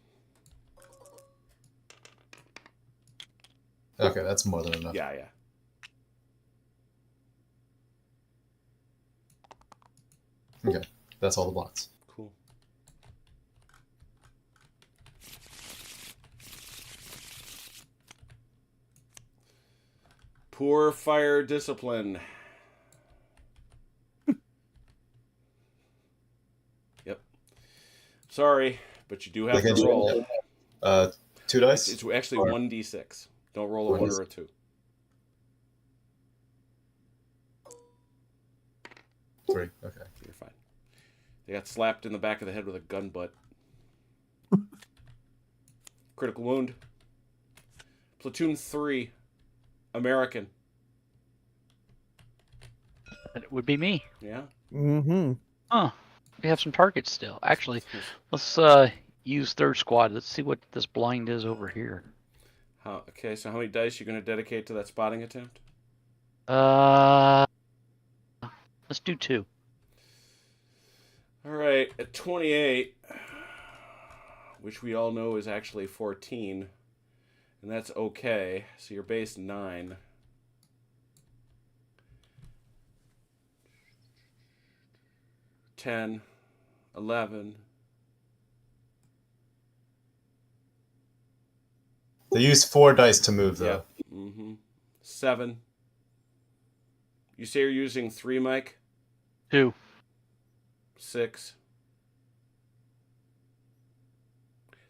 Okay, that's more than enough. Yeah, yeah. Okay, that's all the blocks. Cool. Poor fire discipline. Yep. Sorry, but you do have to roll. 2 dice? It's actually 1d6. Don't roll a 1 or a 2. 3, okay. You're fine. They got slapped in the back of the head with a gun butt. Critical wound. Platoon 3. American. It would be me. Yeah. Mm-hmm. Huh. We have some targets still. Actually, let's use third squad. Let's see what this blind is over here. Okay, so how many dice you going to dedicate to that spotting attempt? Let's do 2. All right, at 28, which we all know is actually 14, and that's okay. So your base 9. $10, 11. They use 4 dice to move, though. Yep. 7. You say you're using 3, Mike? 2. 6.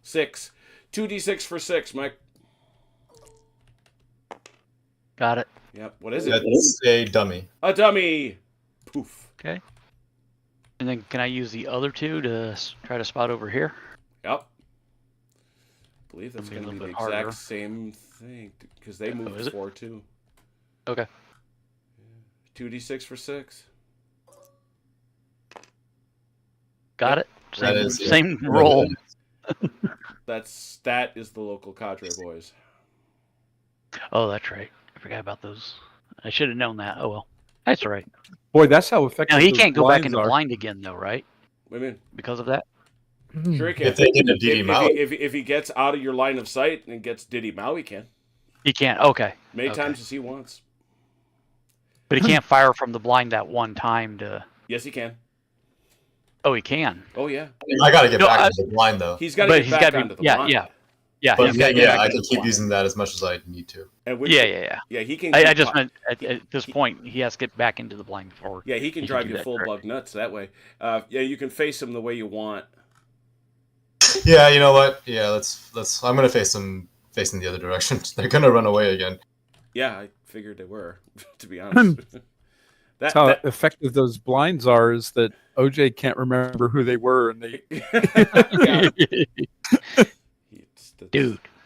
6. 2d6 for 6, Mike. Got it. Yep. What is it? That's a dummy. A dummy. Poof. Okay. And then can I use the other 2 to try to spot over here? Yep. I believe that's It'll going be to a be the little bit exact harder. same thing because they moved is it? 4 too. Okay. 2d6 for 6. Got it. That Same, is- same roll. That is the local cadre boys. Oh, that's right. I forgot about those. I should have known that. Oh well. That's all right. Boy, that's how effective. Now he those can't go back blinds into are. blind again though, right? What do you mean? Because of that? Sure he can. If they get a DD Mao. If he gets out of your line of sight and gets Diddy Mao, he can. He can't. Okay. Many Okay. times as he wants. But he can't fire from the blind that one time to. Yes, he can. Oh, he can. Oh, yeah. I got to get No, back to the blind, though. He's got to But get he's back gotta be- onto the yeah, line. yeah. Yeah. But he's gotta then, get yeah, back I into can the keep blind. using that as much as I need to. And which, Yeah. Yeah, he can. I keep- just meant at this point he has to get back into the blind before. Yeah, he can he drive do you that, full correct? bug nuts that way. Yeah, you can face him the way you want. Yeah, you know what? Yeah, let's. I'm gonna face them facing the other direction. They're gonna run away again. Yeah, I figured they were, to be honest. That's how effective those blinds are. Is that OJ can't remember who they were, and they Yeah.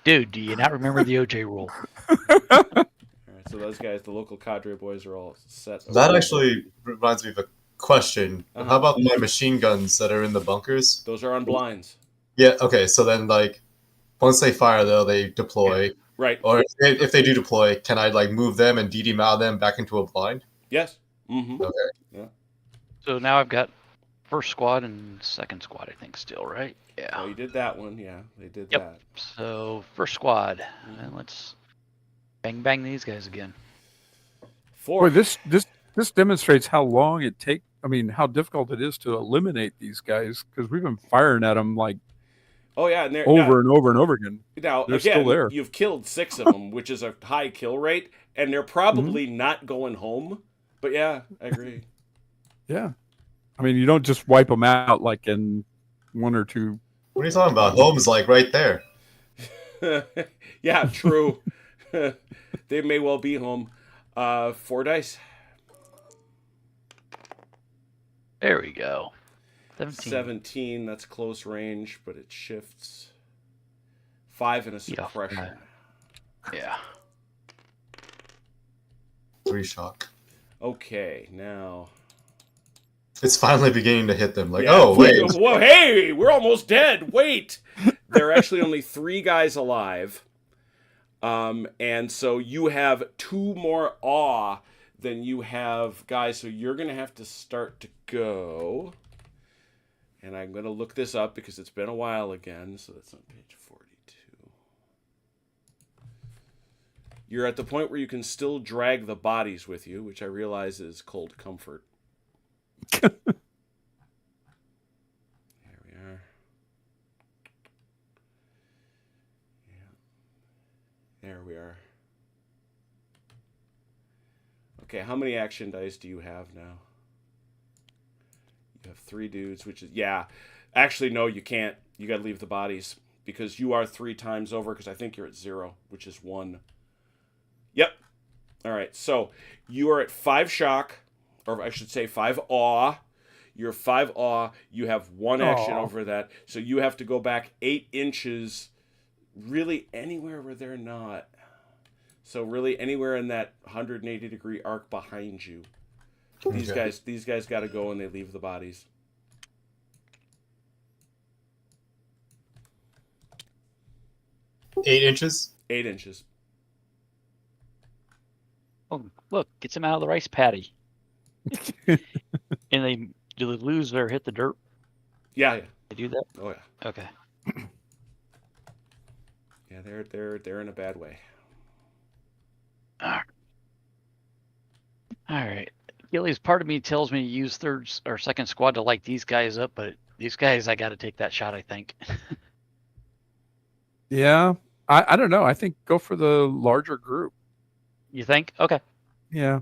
Dude, do you not remember the OJ rule? All right, so those guys, the local cadre boys, are all set. That actually reminds me of a question. Uh-huh. How about my machine guns that are in the bunkers? Those are on blinds. Yeah. Okay. So then, like, once they fire, though, they deploy. Right. Or if they do deploy, can I like move them and DD Mao them back into a blind? Yes. Mm-hmm. Okay. So now I've got first squad and second squad, I think, still, right? Yeah. Oh, you did that one. Yeah, they did Yep. that. So first squad, and let's bang these guys again. 4. boy, this demonstrates how long it take. I mean, how difficult it is to eliminate these guys because we've been firing at them like Oh yeah, and they're over and over and over again. now They're again, still there. you've killed 6 of them, which is a high kill rate, and they're probably not going home. But yeah, I agree. Yeah. I mean, you don't just wipe them out like in 1 or 2. What are you talking about? Home's like right there. Yeah, true. They may well be home. 4 dice. There we go. 17. 17, that's close range, but it shifts. 5 and a Yeah, suppression. Yeah. 3 shock. Okay, now. It's finally beginning to hit them. Like, Yeah, oh, wait. Whoa, hey, we're almost dead. Wait. There are actually only 3 guys alive. And so you have 2 more awe than you have guys. So you're going to have to start to go. And I'm going to look this up because it's been a while again. So that's on page 42. You're at the point where you can still drag the bodies with you, which I realize is cold comfort. There we are. Yeah. There we are. Okay, how many action dice do you have now? You have 3 dudes, which is... Yeah. Actually, no, you can't. You got to leave the bodies. Because you are 3 times over, because I think you're at 0, which is 1. Yep. All right, so you are at 5 shock, or I should say 5 awe. You're 5 awe. You have 1 action over that. So you have to go back 8 inches, really anywhere where they're not. So really anywhere in that 180-degree arc behind you. These guys got to go and they leave the bodies. Eight inches? 8 inches. Oh, look, gets him out of the rice paddy. And do they lose or hit the dirt? Yeah. They do that? Oh yeah. Okay. Yeah, they're in a bad way. All right. Gillies, part of me tells me to use third or second squad to light these guys up, but these guys, I got to take that shot, I think. Yeah. I don't know. I think go for the larger group. You think? Okay, Yeah.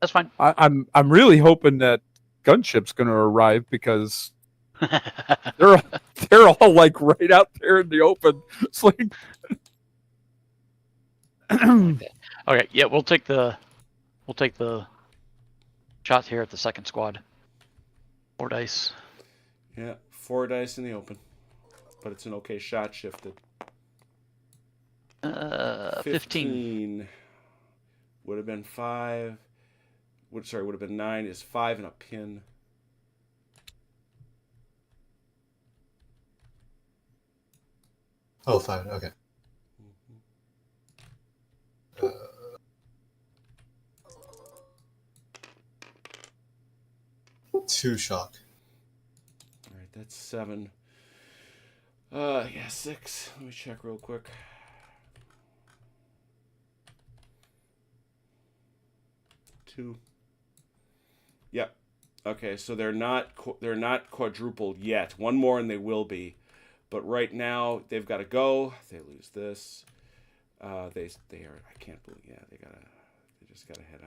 that's fine. I'm really hoping that gunship's going to arrive because they're all like right out there in the open. It's like Okay, yeah, we'll take the shots here at the second squad. 4 dice. Yeah, 4 dice in the open. But it's an okay shot shifted. 15. Would have been 5. Would have been 9 is 5 and a pin. Oh, 5. Okay. 2 shock. All right, that's 7. Yeah, 6. Let me check real quick. Two. Yep. Okay, so they're not quadrupled yet. 1 more and they will be, but right now they've got to go. They lose this. They are. I can't believe. Yeah, they just gotta head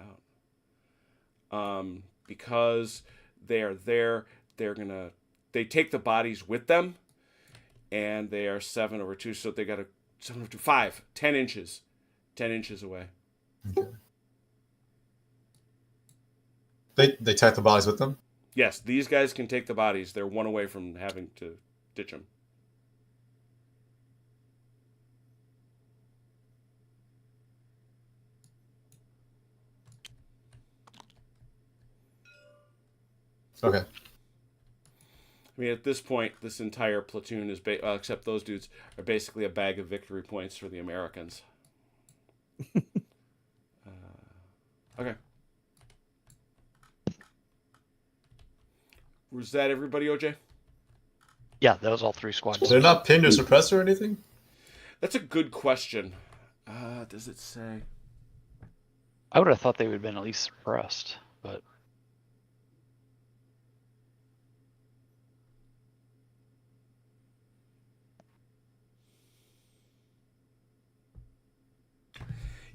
out. Because they are there. They take the bodies with them, and they are 7 over 2. So they got to 7 over 2, 5, 10 inches, 10 inches away. Okay. They take the bodies with them? Yes, these guys can take the bodies. They're 1 away from having to ditch them. Okay. I mean, at this point, this entire platoon is, except those dudes, are basically a bag of victory points for the Americans. Okay. Was that everybody, OJ? Yeah, that was all 3 squads. They're not pinned or suppressed or anything? That's a good question. Does it say? I would have thought they would have been at least suppressed, but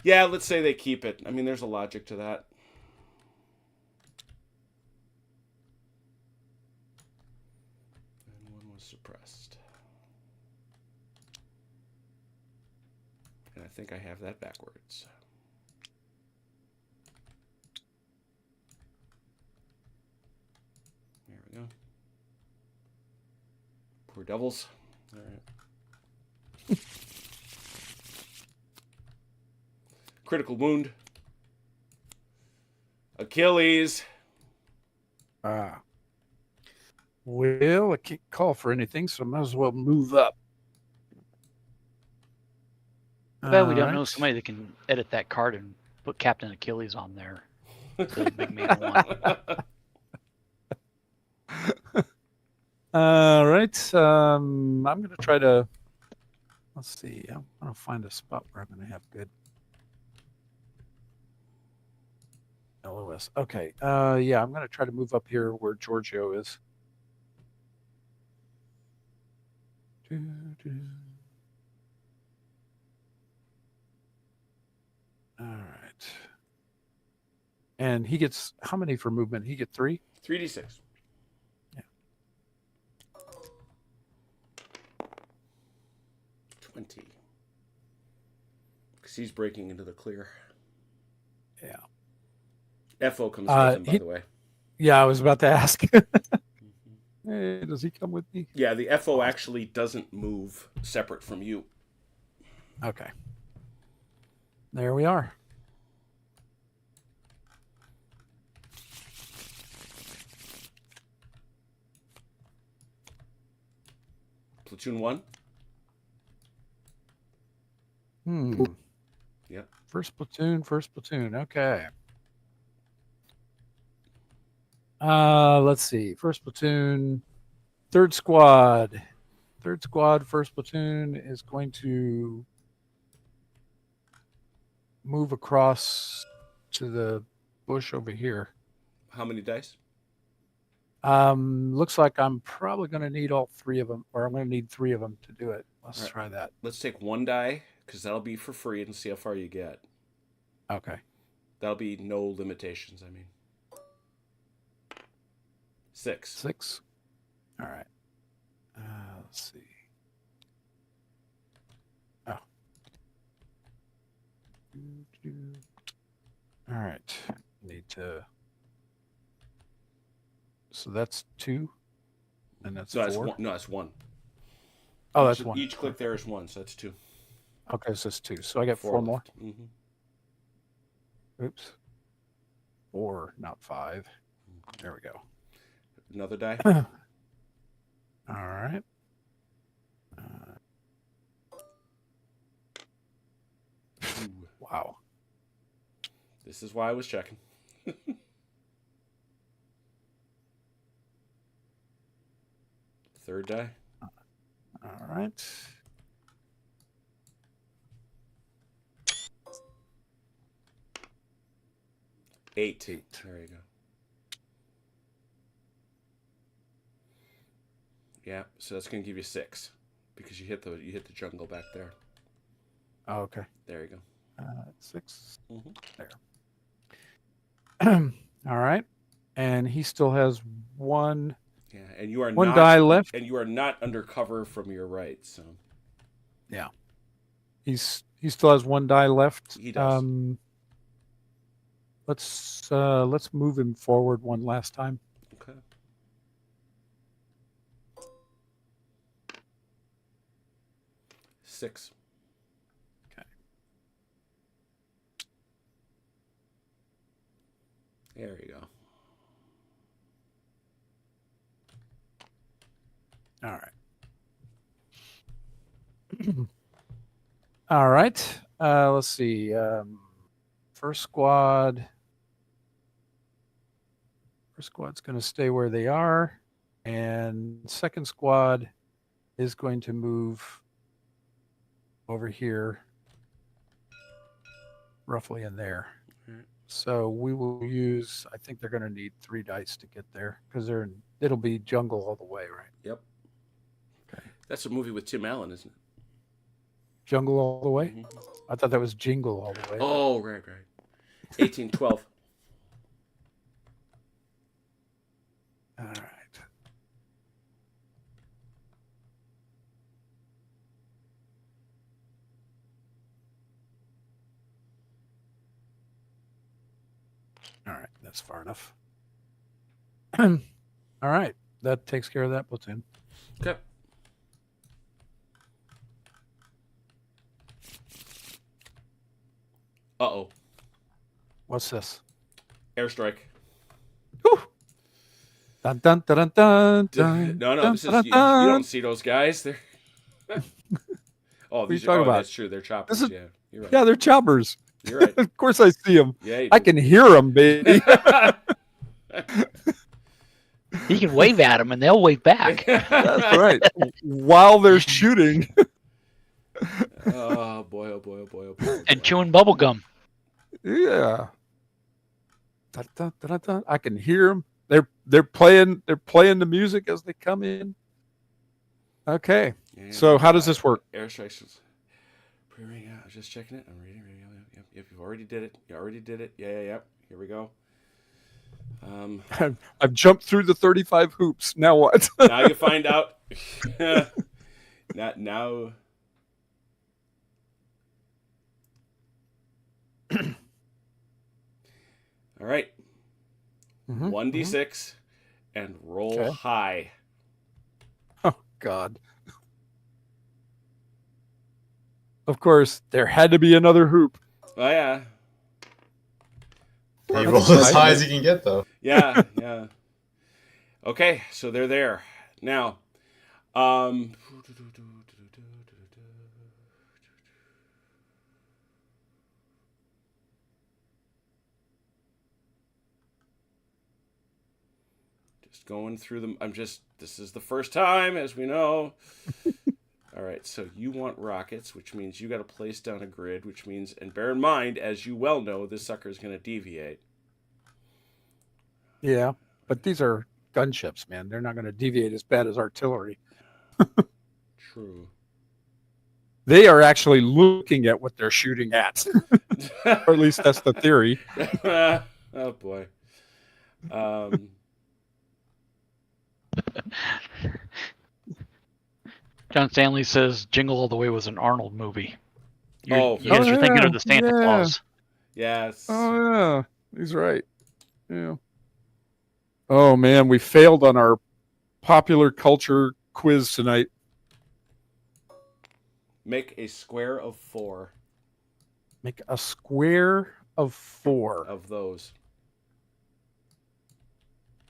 Yeah, let's say they keep it. I mean, there's a logic to that. And one was suppressed. And I think I have that backwards. There we go. Poor devils. All right. Critical wound. Achilles. Well, I can't call for anything, so I might as well move up. I bet we don't know Alright. somebody that can edit that card and put Captain Achilles on there. The big man one. All right. I'm going to try to. Let's see. I'm going to find a spot where I'm going to have good LOS. Okay. Yeah, I'm going to try to move up here where Giorgio is. All right. And he gets how many for movement? He get 3? 3d6. Yeah. 20. Because he's breaking into the clear. Yeah. FO comes with him, by the way. Yeah, I was about to ask. Hey, does he come with me? Yeah, the FO actually doesn't move separate from you. Okay. There we are. Platoon 1. Yep. First platoon. Okay. Let's see. First platoon, third squad. First platoon is going to move across to the bush over here. How many dice? Looks like I'm probably going to need all 3 of them, or I'm going to need 3 of them to do it. Let's try that. Let's take 1 die, because that'll be for free, and see how far you get. Okay. That'll be no limitations, I mean. 6. 6. All right. Let's see. Oh. All right. Need to. So that's 2, and that's 4. That's 1. No, that's 1. Oh, that's 1. Each click there is 1, so that's 2. Okay, so it's 2. So I get 4 more. Mm-hmm. Oops. 4, not 5. There we go. Another die. All right. Wow. This is why I was checking. Third die. All right. Eight. There you go. Yeah, so that's gonna give you 6 because you hit the jungle back there. Oh, okay. There you go. 6. Mm-hmm. There. All right. And he still has 1. Yeah, and you are one not, die left. and you are not under cover from your right. So yeah, he still has 1 die left. He does. Let's move him forward one last time. Okay. Six. Okay. There you go. All right. All right. Let's see. First squad's going to stay where they are, and second squad is going to move over here, roughly in there. Right. So we will use. I think they're going to need 3 dice to get there because it'll be jungle all the way, right? Yep. Okay. That's a movie with Tim Allen, isn't it? Jungle all the way. Mhm. I thought that was Jingle all the way. Oh, right. 1812. All right. All right, that's far enough. All right, that takes care of that platoon. Okay. Uh-oh. What's this? Airstrike. Dun, dun, dun, dun, dun, dun, No, dun, this is dun, you dun. don't see those guys. They're oh, you these talking are about? that's true. They're choppers. This is- Yeah, you're right. Yeah, they're choppers. You're right. Of course, I see them. Yeah, you I do. can hear them, baby. You can wave at them and they'll wave back. That's right. While they're shooting. Oh boy! Oh boy! Oh boy! Oh boy! Oh boy. And chewing bubble gum. Yeah. Dun, dun, dun, dun, dun. I can hear them. They're playing the music as they come in. Okay. Yeah, So how does this work? Airstrikes. Pre-ring out. I was just checking it. I'm reading. Yep. You already did it. Yeah. Here we go. I've jumped through the 35 hoops. Now what? Now you find out. now. All right. Mhm, 1d6 and roll Okay. high. Oh God. Of course, there had to be another hoop. Oh yeah. You Perfect. roll as high as you can get, though. Yeah. Okay, so they're there now. Just going through them. This is the first time, as we know. All right, so you want rockets, which means you got to place down a grid, which means, and bear in mind, as you well know, this sucker is going to deviate. Yeah, but these are gunships, man. They're not going to deviate as bad as artillery. True. They are actually looking at what they're shooting at, or at least that's the theory. Oh boy. John Stanley says Jingle All the Way was an Arnold movie. You Oh, guys are thinking of the Santa yeah. Claus. Yes. Oh yeah, he's right. Yeah. Oh man, we failed on our popular culture quiz tonight. Make a square of 4 Make a square of 4. of those.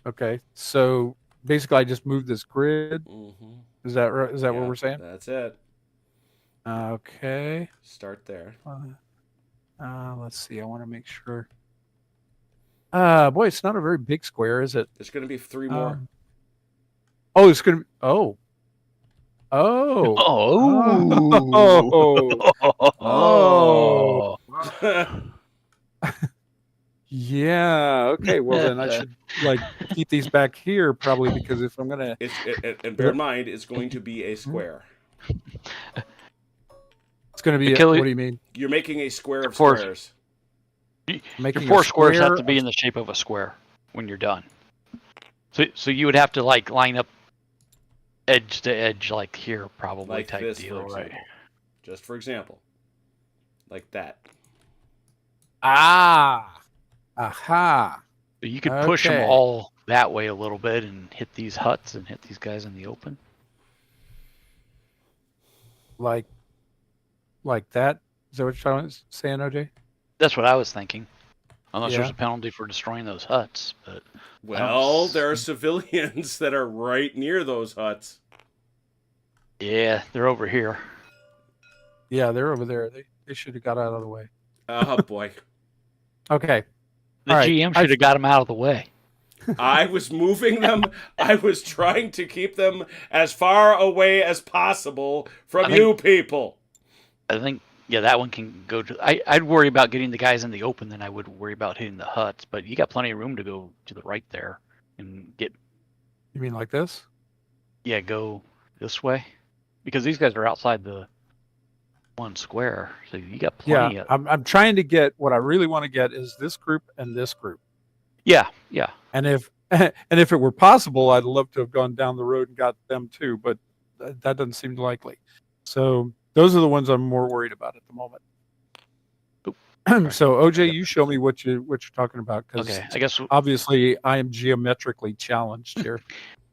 Okay, so basically, I just moved this grid. Mm-hmm. Is that right? Is that what we're saying? That's it. Okay. Start there. Let's see. I want to make sure. Boy, it's not a very big square, is it? There's going to be 3 more. Oh, it's gonna be. Oh. Oh. Oh. Oh. Yeah. Okay. Well, then I should keep these back here probably because if I'm gonna. And bear in mind, it's going to be a square. It's gonna be. Achilles- What do you mean? You're making a square of Four. squares. Making Your 4 a squares have square to be in the shape of a square when you're done. So you would have to line up edge to edge like here probably Like type this, deal, for right? example. Just for example. Like that. Ah. Aha. But you could push them Okay. all that way a little bit and hit these huts and hit these guys in the open. Like that. Is that what you're saying, OJ? That's what I was thinking. Unless Yeah. there's a penalty for destroying those huts, but Well, there are civilians that are right near those huts. yeah, they're over here. Yeah, they're over there. They should have got out of the way. Oh, boy. Okay. The All right, GM should have got them out of the way. I was moving them. I was trying to keep them as far away as possible from I think- you people. I think, yeah, that one can go to. I'd worry about getting the guys in the open than I would worry about hitting the huts. But you got plenty of room to go to the right there and get. You mean like this? Yeah, go this way because these guys are outside the one square, so you got Yeah, plenty of. I'm trying to get what I really want to get is this group and this group. Yeah, yeah. And if and if it were possible, I'd love to have gone down the road and got them too, but that doesn't seem likely. So those are the ones I'm more worried about at the moment. Oop. So OJ, you show me what you're talking about, because Okay, I guess obviously I am geometrically challenged here.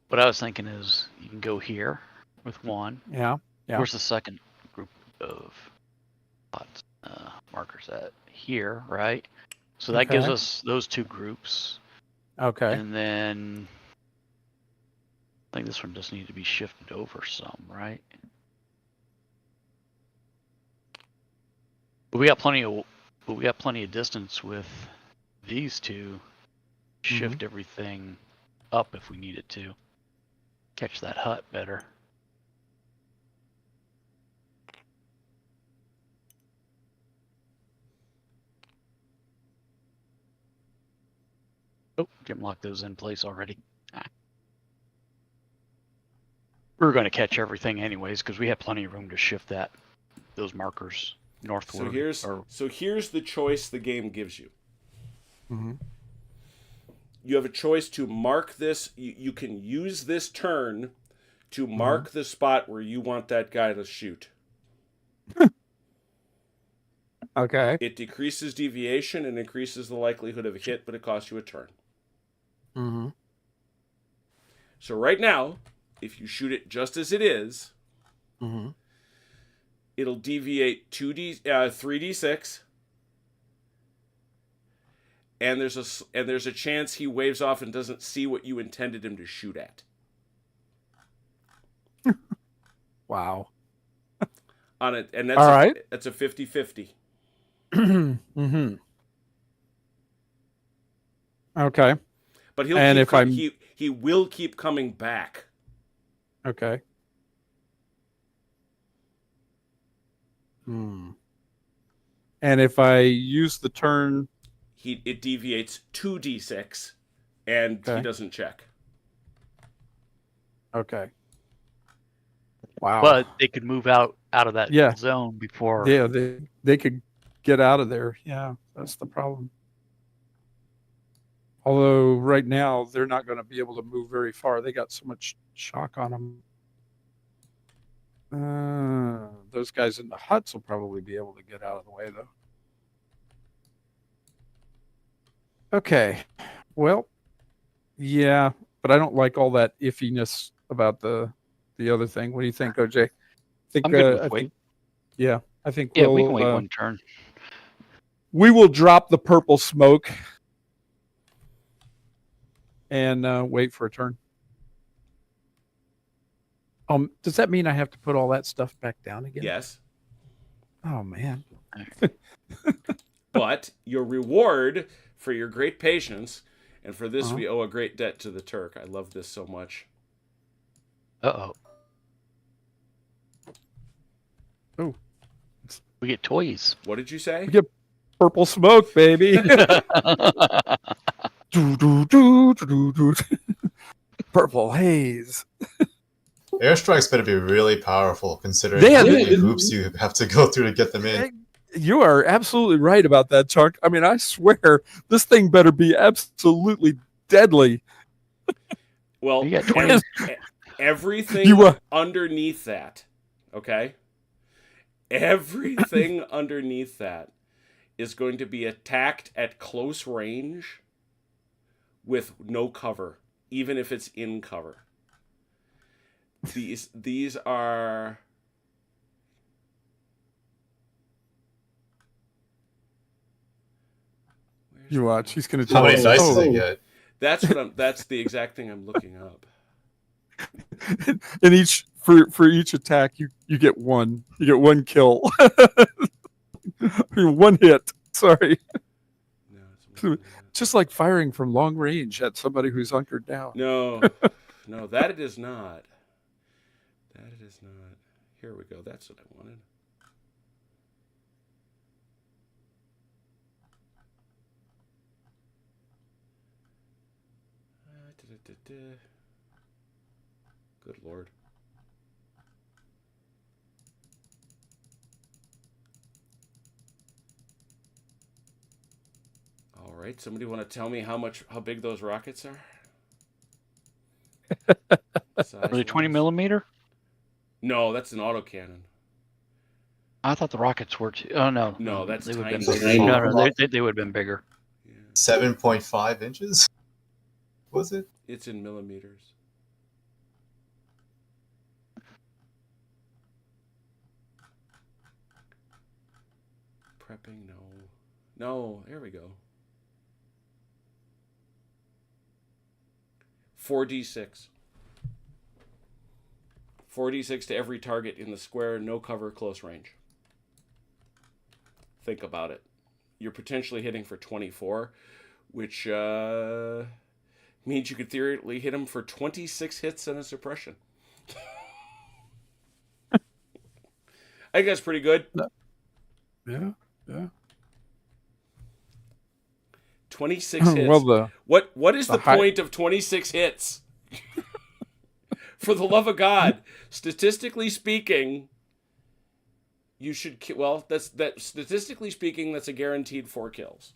what I was thinking is you can go here with one. Yeah. Yeah. Where's the second group of spots, markers at? Here, right? So that gives Okay. us those two groups. Okay. And then I think this one just needs to be shifted over some, right? But we got plenty of distance with these two. Shift everything up if we needed to. Catch that hut better. Oh, Jim locked those in place already. We were going to catch everything anyways because we have plenty of room to shift those markers northward. So here's the choice the game gives you. Mm-hmm. You have a choice to mark this. You can use this turn to mark the spot where you want that guy to shoot. Okay. It decreases deviation and increases the likelihood of a hit, but it costs you a turn. Mm-hmm. So right now, if you shoot it just as it is, it'll deviate 3d6, and there's a chance he waves off and doesn't see what you intended him to shoot at. Wow. On it, and that's all right. That's a 50-50. Mm-hmm. Okay. But he will keep coming back. Okay. And if I use the turn, It deviates 2d6, and he Okay. doesn't check. okay. Wow. But they could move out of that Yeah. zone before. Yeah, they could get out of there. Yeah, that's the problem. Although right now they're not going to be able to move very far. They got so much shock on them. Those guys in the huts will probably be able to get out of the way, though. Okay. Well, yeah, but I don't like all that iffiness about the other thing. What do you think, OJ? I'm good with wait. Yeah, I think Yeah, we can wait one turn. we will drop the purple smoke and wait for a turn. Does that mean I have to put all that stuff back down again? Yes. Oh man. But your reward for your great patience, and for this we owe a great debt to the Turk. I love this so much. Uh-oh. Oh. We get toys. What did you say? We get purple smoke, baby. Do, do, do, do, do. Purple haze. Airstrikes better be really powerful, considering Yeah, how many they- hoops you have to go through to get them in. You are absolutely right about that, Chuck. I mean, I swear this thing better be absolutely deadly. Well, You got 20. everything underneath that, okay? Everything underneath that is going to be attacked at close range with no cover, even if it's in cover. These are... You watch. He's going to How tell many us. dice do they get? That's the exact thing I'm looking up. In each for each attack, you get one. You get one kill. One hit. Sorry. No, it's more than that. Just like firing from long range at somebody who's hunkered down. No, no, that it is not. That it is not. Here we go. That's what I wanted. Good Lord. All right. Somebody want to tell me how big those rockets are? Are they 20 Size-wise? millimeter? No, that's an autocannon. I thought the rockets were too. Oh no, No, that's they would have tiny. been Tiny. no, no, they would have been bigger. Yeah. 7.5 inches. Was it? It's in millimeters. Prepping, no. No, there we go. 4d6. 4d6 to every target in the square, no cover, close range. Think about it. You're potentially hitting for 24, which means you could theoretically hit him for 26 hits and a suppression. I think that's pretty good. Yeah. Yeah. 26 hits. Well, What is the point of 26 hits? For the love of God, statistically speaking, you should statistically speaking, that's a guaranteed 4 kills.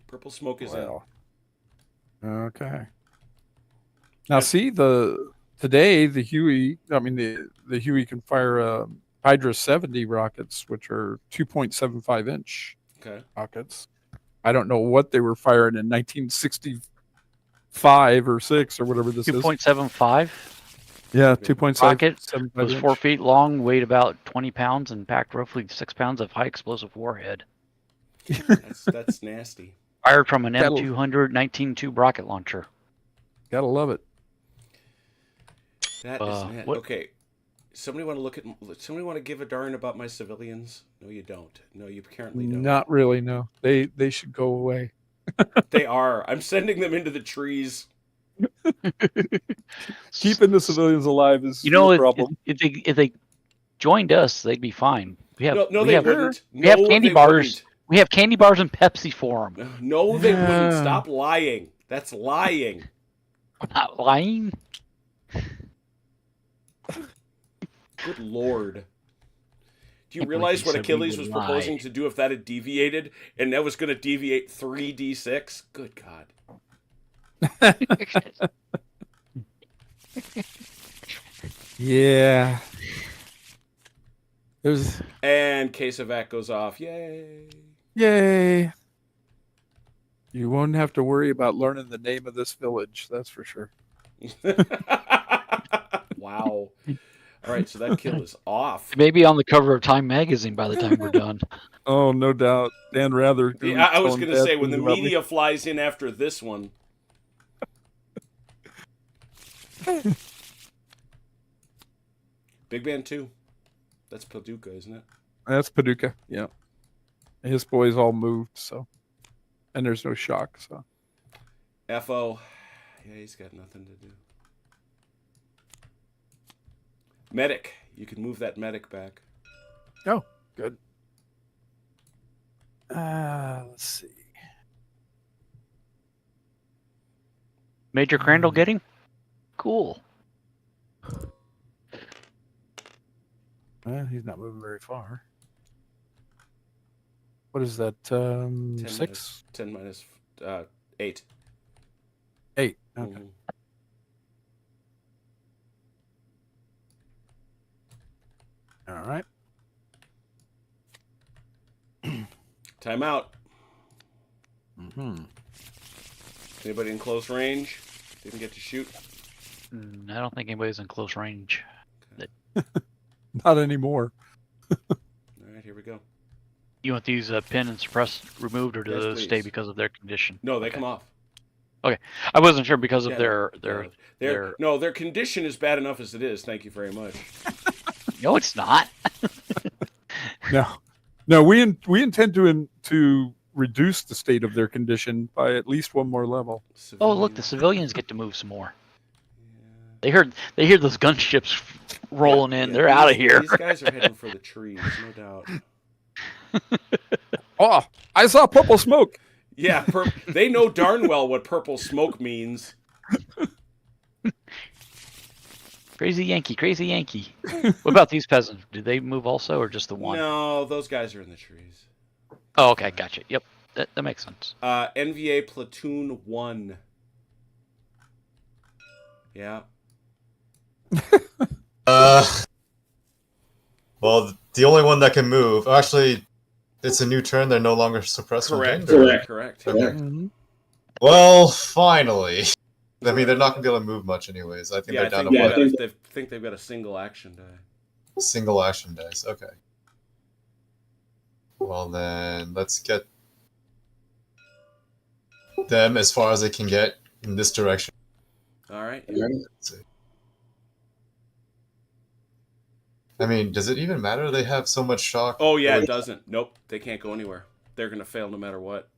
Purple smoke is okay. Now see today the Huey. I mean the Huey can fire Hydra 70 rockets, which are 2.75 inch Okay. rockets. I don't know what they were firing in 1965 or 6 or whatever this is. 2.75. Yeah, 2.7 Rocket 75 was inch. 4 feet long, weighed about 20 pounds, and packed roughly 6 pounds of high explosive warhead. That's nasty. Fired from an That'll- M200 19-tube rocket launcher. Gotta love it. That is what- okay. Somebody want to give a darn about my civilians? No, you don't. No, you currently don't. Not really. No, they should go away. They are. I'm sending them into the trees. Keeping the civilians alive is You know, the problem. if they joined us, they'd be fine. We have No, we they have, wouldn't. we have No, candy they bars. We have candy bars and Pepsi for them. wouldn't. No, they wouldn't. Yeah. Stop lying. That's lying. I'm not lying. Good Lord. Do you Can't believe realize you what said we Achilles would was lie. proposing to do if that had deviated, and that was going to deviate 3d6? Good God. Yeah. There's And Casevac goes off. Yay. yay. You won't have to worry about learning the name of this village. That's for sure. Wow. All right, so that kill is off. Maybe on the cover of Time magazine by the time we're done. Oh, no doubt. Dan Rather. Yeah, I was telling going to bad say, when the things about me. media flies in after this one. Big Band 2. That's Paducah, isn't it? That's Paducah. Yeah. His boys all moved, so. And there's no shock, so. FO. Yeah, he's got nothing to do. Medic. You can move that medic back. Oh, good. Let's see. Major Crandall getting? Cool. Well, he's not moving very far. What is that? 6? 10 minus 8. 8. Okay. Mhm. All right. Time out. Mm-hmm. Anybody in close range? Didn't get to shoot? I don't think anybody's in close range. Not anymore. All right, here we go. You want these pin and suppress removed, or do Yes, those stay please. because of their condition? No, they Okay. come off. I wasn't sure because of Yeah, their their condition is bad enough as it is. Thank you very much. No, it's not. No. We intend to reduce the state of their condition by at least one more level. Oh, look, the civilians get to move some more. Yeah. They hear those gunships rolling in. Yeah, They're out of these- here. These guys are heading for the trees, no doubt. Oh, I saw purple smoke. Yeah, they know darn well what purple smoke means. Crazy Yankee, crazy Yankee. What about these peasants? Do they move also, or just the one? No, those guys are in the trees. Oh, okay, gotcha. Yep, that makes sense. NVA Platoon 1. Yeah. Well, the only one that can move. Actually, it's a new turn. They're no longer suppressed. from Correct. danger. Correct. Okay. Mhm. Well, finally. I mean, they're not gonna be able to move much, anyways. I think Yeah, they're I down think, to what? they think they've got a single action die. Single action dice. Okay. Well, then let's get them as far as they can get in this direction. All right. Let's see. I mean, does it even matter? They have so much shock. Oh, yeah, it doesn't. Nope, they can't go anywhere. They're going to fail no matter what.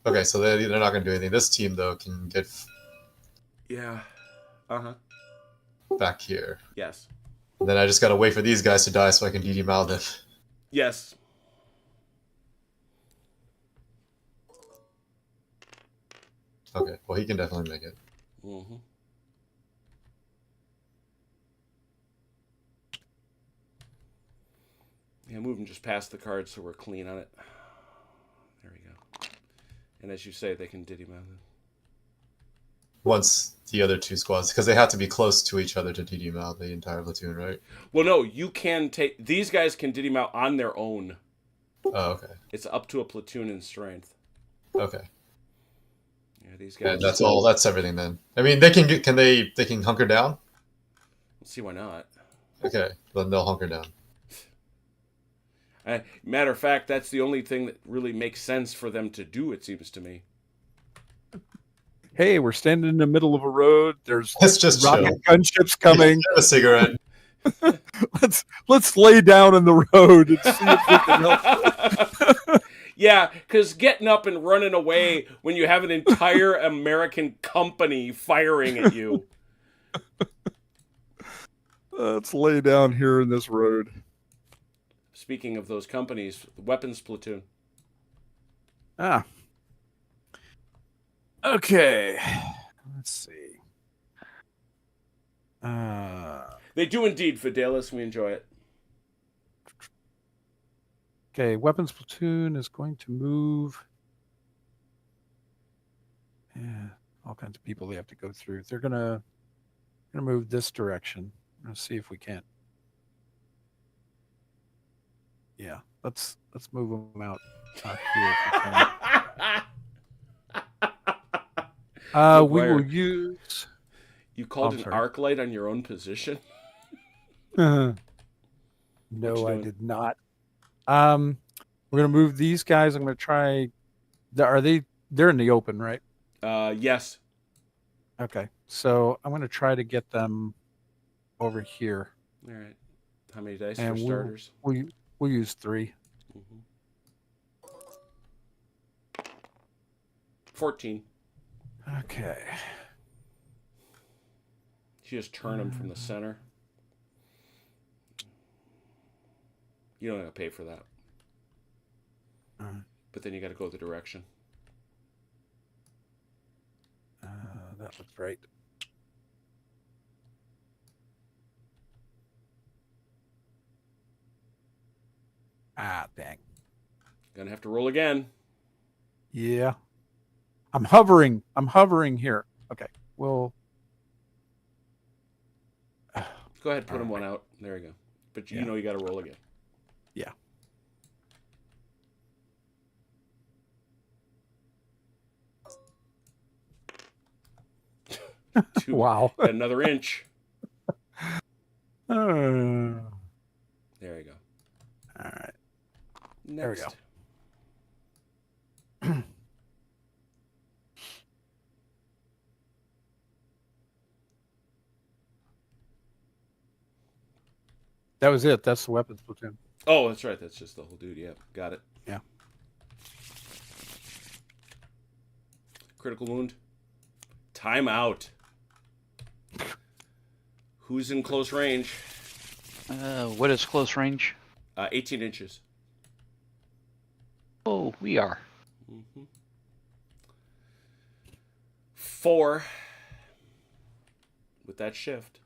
Okay, so they're not going to do anything. This team, though, can get Yeah. Uh-huh. back here. Yes. And then I just got to wait for these guys to die so I can DD Mal them. Yes. Okay, well, he can definitely make it. Mm-hmm. Yeah, move them just past the card so we're clean on it. There we go. And as you say, they can diddy mouth it. Once the other two squads, because they have to be close to each other to DD Mal the entire platoon, right? Well, no, you can take... These guys can diddy mouth on their own. Oh, okay. It's up to a platoon in strength. Okay. Yeah, these guys... And that's all. That's everything then. I mean, they can get. Can they can hunker down? Let's see why not. Okay, then they'll hunker down. Matter of fact, that's the only thing that really makes sense for them to do, it seems to me. Hey, we're standing in the middle of a road. There's Let's just chill. rocket gunships coming. Have a cigarette. let's lay down in the road and see if we can help. Yeah, because getting up and running away when you have an entire American company firing at you. Let's lay down here in this road. Speaking of those companies, the weapons platoon. Ah. Okay. Let's see. They do indeed, Fidelis. We enjoy it. Okay, weapons platoon is going to move. Yeah, all kinds of people they have to go through. They're gonna move this direction. Let's see if we can't. Yeah, let's move them out here if we can. We will use. You called I'm an sorry. arc light on your own position? No, you I doing? did not. We're gonna move these guys. I'm gonna try. Are they? They're in the open, right? Yes. Okay, so I'm gonna try to get them over here. All right. How many dice And for starters? We'll use 3. Mm-hmm. 14. Okay. You just turn them from the center. You don't have to pay for that. But then you got to go the direction. That looks right. Ah, dang. Gonna have to roll again. Yeah. I'm hovering here. Okay. Well. Go ahead, put them one out. There you go. But you know you got to roll again. Yeah. Wow. Another inch. There There you go. All right. Next. There we go. That was it. That's the weapons platoon. Oh, that's right. That's just the whole dude. Yeah, got it. Yeah. Critical wound. Time out. Who's in close range? What is close range? 18 inches. Oh, we are. Mm-hmm. 4. With that shift.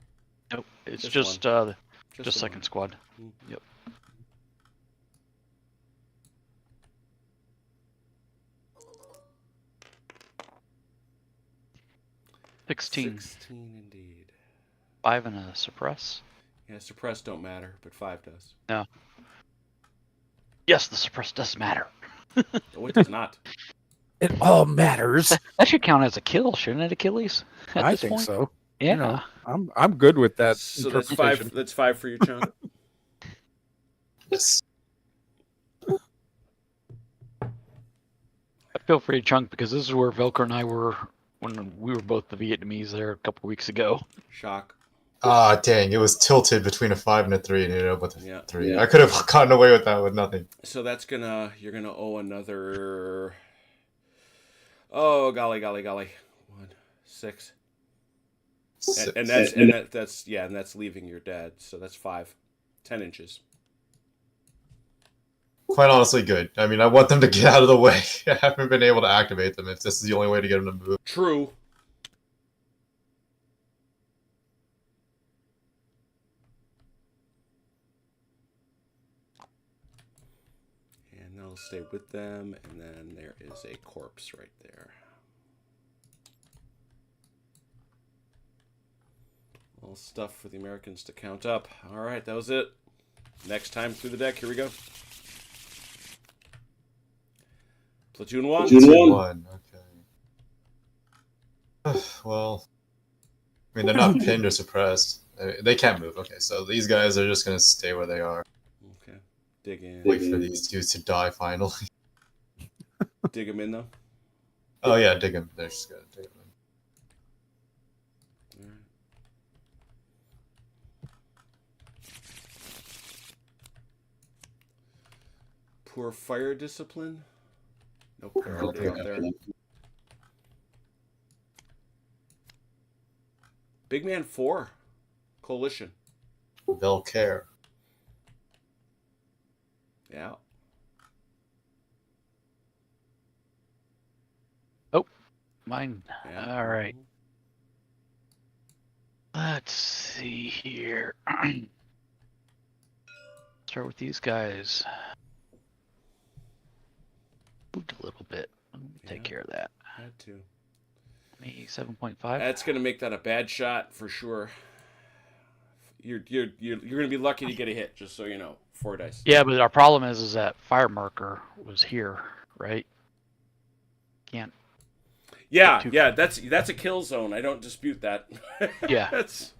Nope. It's Just just Just just the second one. squad. Mhm. Yep. $16. 16 indeed. 5 and a suppress. Yeah, suppress don't matter, but 5 does. No. Yes, the suppress does matter. Oh, it does not. It all matters. That should count as a kill, shouldn't it, Achilles? At I this think point? so. Yeah. You know, I'm good with that So that's interpretation. 5. That's 5 for you, Chunk. Yes. Feel free to chunk because this is where Velcro and I were when we were both the Vietnamese there a couple weeks ago. Shock. Ah, dang! It was tilted between a 5 and a 3, and ended up with a Yeah. 3. I could have gotten away with that with nothing. So that's you're gonna owe another. Oh golly. 1, 6. And that's leaving your dad. So that's 5. 10 inches. Quite honestly, good. I mean, I want them to get out of the way. I haven't been able to activate them. If this is the only way to get them to move. True. And they'll stay with them, and then there is a corpse right there. All stuff for the Americans to count up. All right, that was it. Next time through the deck, here we go. Platoon 1. Platoon 1. Okay. Well, I mean, they're not pinned or suppressed. They can't move. Okay, so these guys are just gonna stay where they are. Okay. Dig in. Wait for these dudes to die finally. Dig them in, though. Oh yeah, dig them. They're just gonna dig them. All right. Poor fire discipline. Nope, they're already out there. Big Man 4. Coalition. They'll care. Yeah. Mine. Yeah. All right. Let's see here. Start with these guys. Moved a little bit. Take Yeah. care of that. Had to. Me 7.5. That's gonna make that a bad shot for sure. You're gonna be lucky to get a hit, just so you know. 4 dice. Yeah, but our problem is that fire marker was here, right? Can't. Yeah, Two. yeah, that's a kill zone. I don't dispute that. Yeah. That's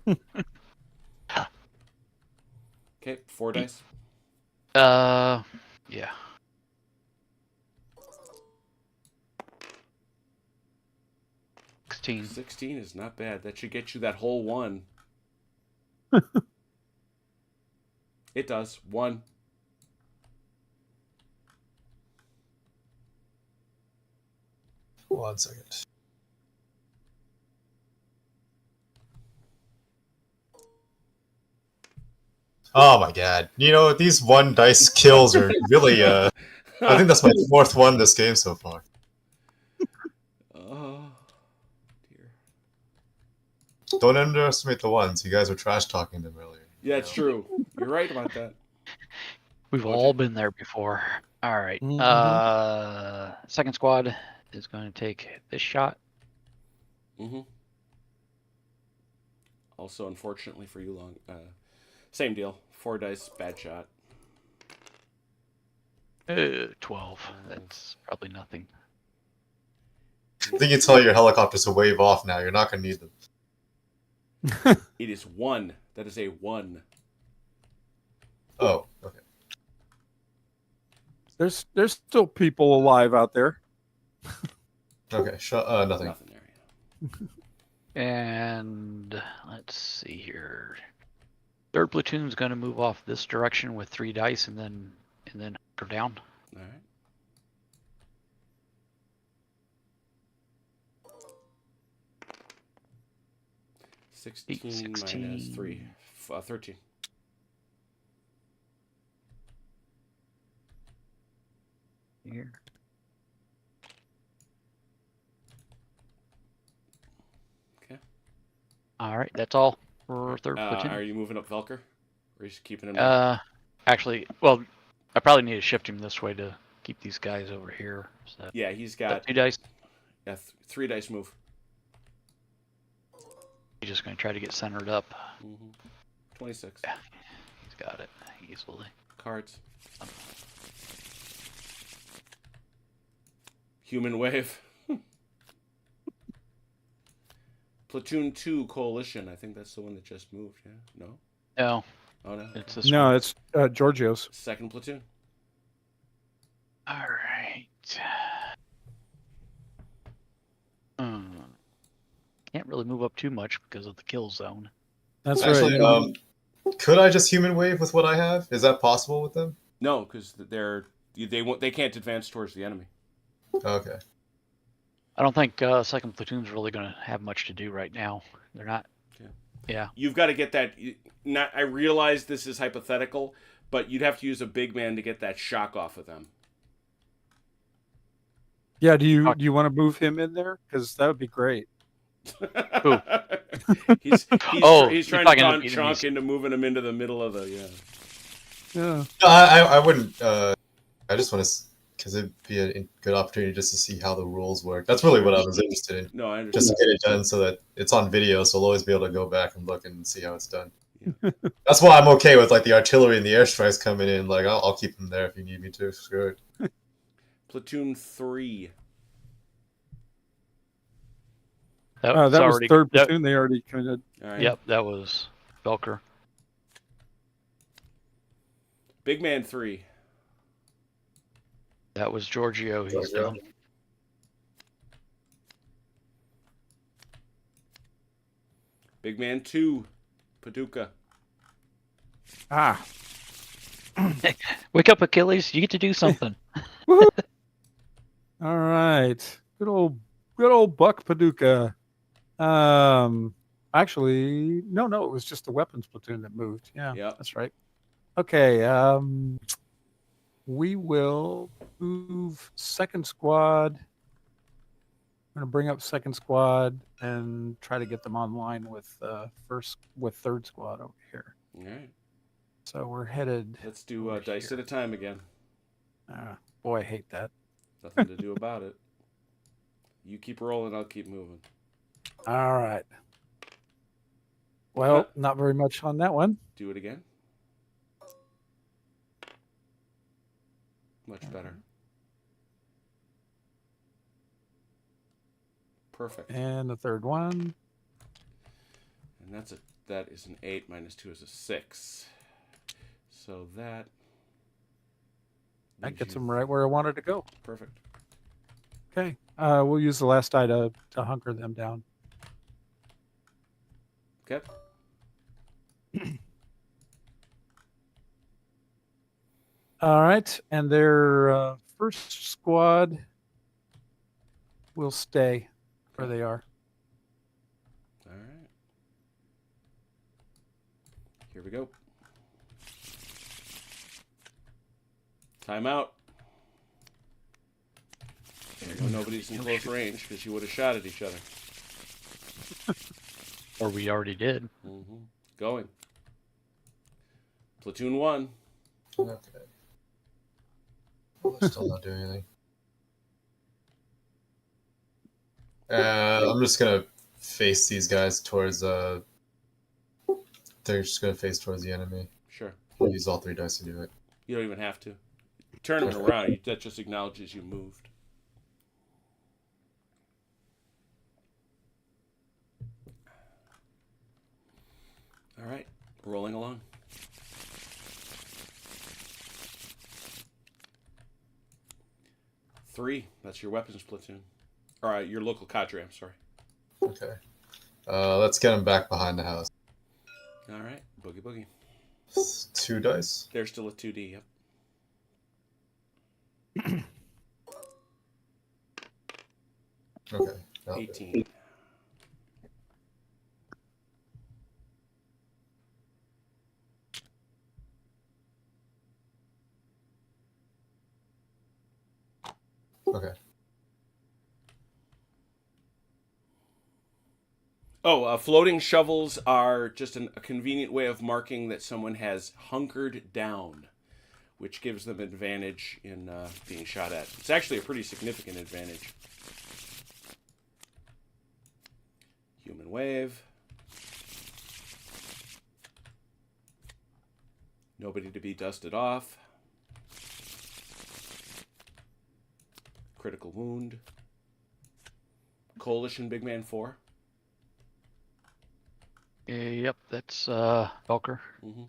okay. 4 dice. Yeah. $16. 16 is not bad. That should get you that whole 1. It does. 1. One second. Oh my god. You know, these 1 dice kills are really, I think that's my 4th one this game so far. Oh dear. Don't underestimate the 1s. You guys were trash talking them earlier. Yeah, it's true. You're right about that. We've Okay. all been there before. All right. Mhm. Second squad is going to take this shot. Mm-hmm. Also, unfortunately for you, same deal. 4 dice, bad shot. 12. That's probably nothing. I think you tell your helicopters to wave off now. You're not going to need them. It is 1. That is a 1. Oh, okay. There's still people alive out there. Okay, nothing. Nothing there. Yeah. And let's see here. Third platoon's going to move off this direction with 3 dice and then go down. All right. Eight, 16 minus 3. 13. Here. Okay. All right, that's all. for third platoon. Are you moving up Velker? Or are you just keeping him there? Actually, well, I probably need to shift him this way to keep these guys over here. So Yeah, he's is that got 2 dice. yeah, 3 dice move. He's just going to try to get centered up. 26. Yeah, he's got it easily. Cards. Human wave. Platoon 2 coalition. I think that's the one that just moved. Yeah. No. No, Oh no. it's this No, one. it's Giorgio's. Second platoon. All right. Can't really move up too much because of the kill zone. That's Actually, right. could I just human wave with what I have? Is that possible with them? No, because they can't advance towards the enemy. Okay. I don't think second platoon's really going to have much to do right now. They're not. Yeah. You've got to get that. I realize this is hypothetical, but you'd have to use a big man to get that shock off of them. Yeah, do you want to move him in there? Because that would be great. Who? he's Oh, trying you're to talking taunt to Chunk enemies. into moving him into the middle of the Yeah. No, I wouldn't. I just want to, because it'd be a good opportunity just to see how the rules work. That's really what I was interested in. No, I understand. Just to get it done so that it's on video, so I'll always be able to go back and look and see how it's done. Yeah. That's why I'm okay with like the artillery and the airstrikes coming in. Like I'll keep them there if you need me to. Screw it. Platoon 3. That That's was already, third platoon. They already kind of. All right. Yep, that was Velker. Big man 3. That was Giorgio. He's Giorgio. done. Big man 2. Paducah. Ah. Wake up, Achilles! You get to do something. Woohoo. All right. Good old Buck Paducah. Actually, no, it was just the weapons platoon that moved. Yeah, Yep. that's right. Okay. We will move second squad. I'm gonna bring up second squad and try to get them online with third squad over here. All right. So we're headed. Let's do over dice here. at a time again. Boy, I hate that. Nothing to do about it. You keep rolling, I'll keep moving. All right. Well, not very much on that one. Do it again. Much better. Perfect. And the third one. And that is an 8 minus 2 is a 6. So that That leaves gets you- them right where I wanted to go. Perfect. Okay. We'll use the last die to hunker them down. Okay. All right. And their first squad will stay where they are. All right. Here we go. Time out. There you go. Nobody's in close range because you would have shot at each other. Or we already did. Going. Platoon 1. Okay. Well, they're still not doing anything. I'm just gonna face these guys towards. They're just gonna face towards the enemy. Sure. I'll use all 3 dice to do it. You don't even have to. Turn them around. That just acknowledges you moved. All right. Rolling along. Three. That's your weapons platoon. All right, your local cadre. I'm sorry. Okay. Let's get them back behind the house. All right. Boogie boogie. 2 dice. They're still a 2D. Yep. Okay. that'll do. 18. Okay. Oh, floating shovels are just a convenient way of marking that someone has hunkered down, which gives them advantage in being shot at. It's actually a pretty significant advantage. Human wave. Nobody to be dusted off. Critical wound. Coalition Big Man 4. Yep, that's Velker. Mm-hmm.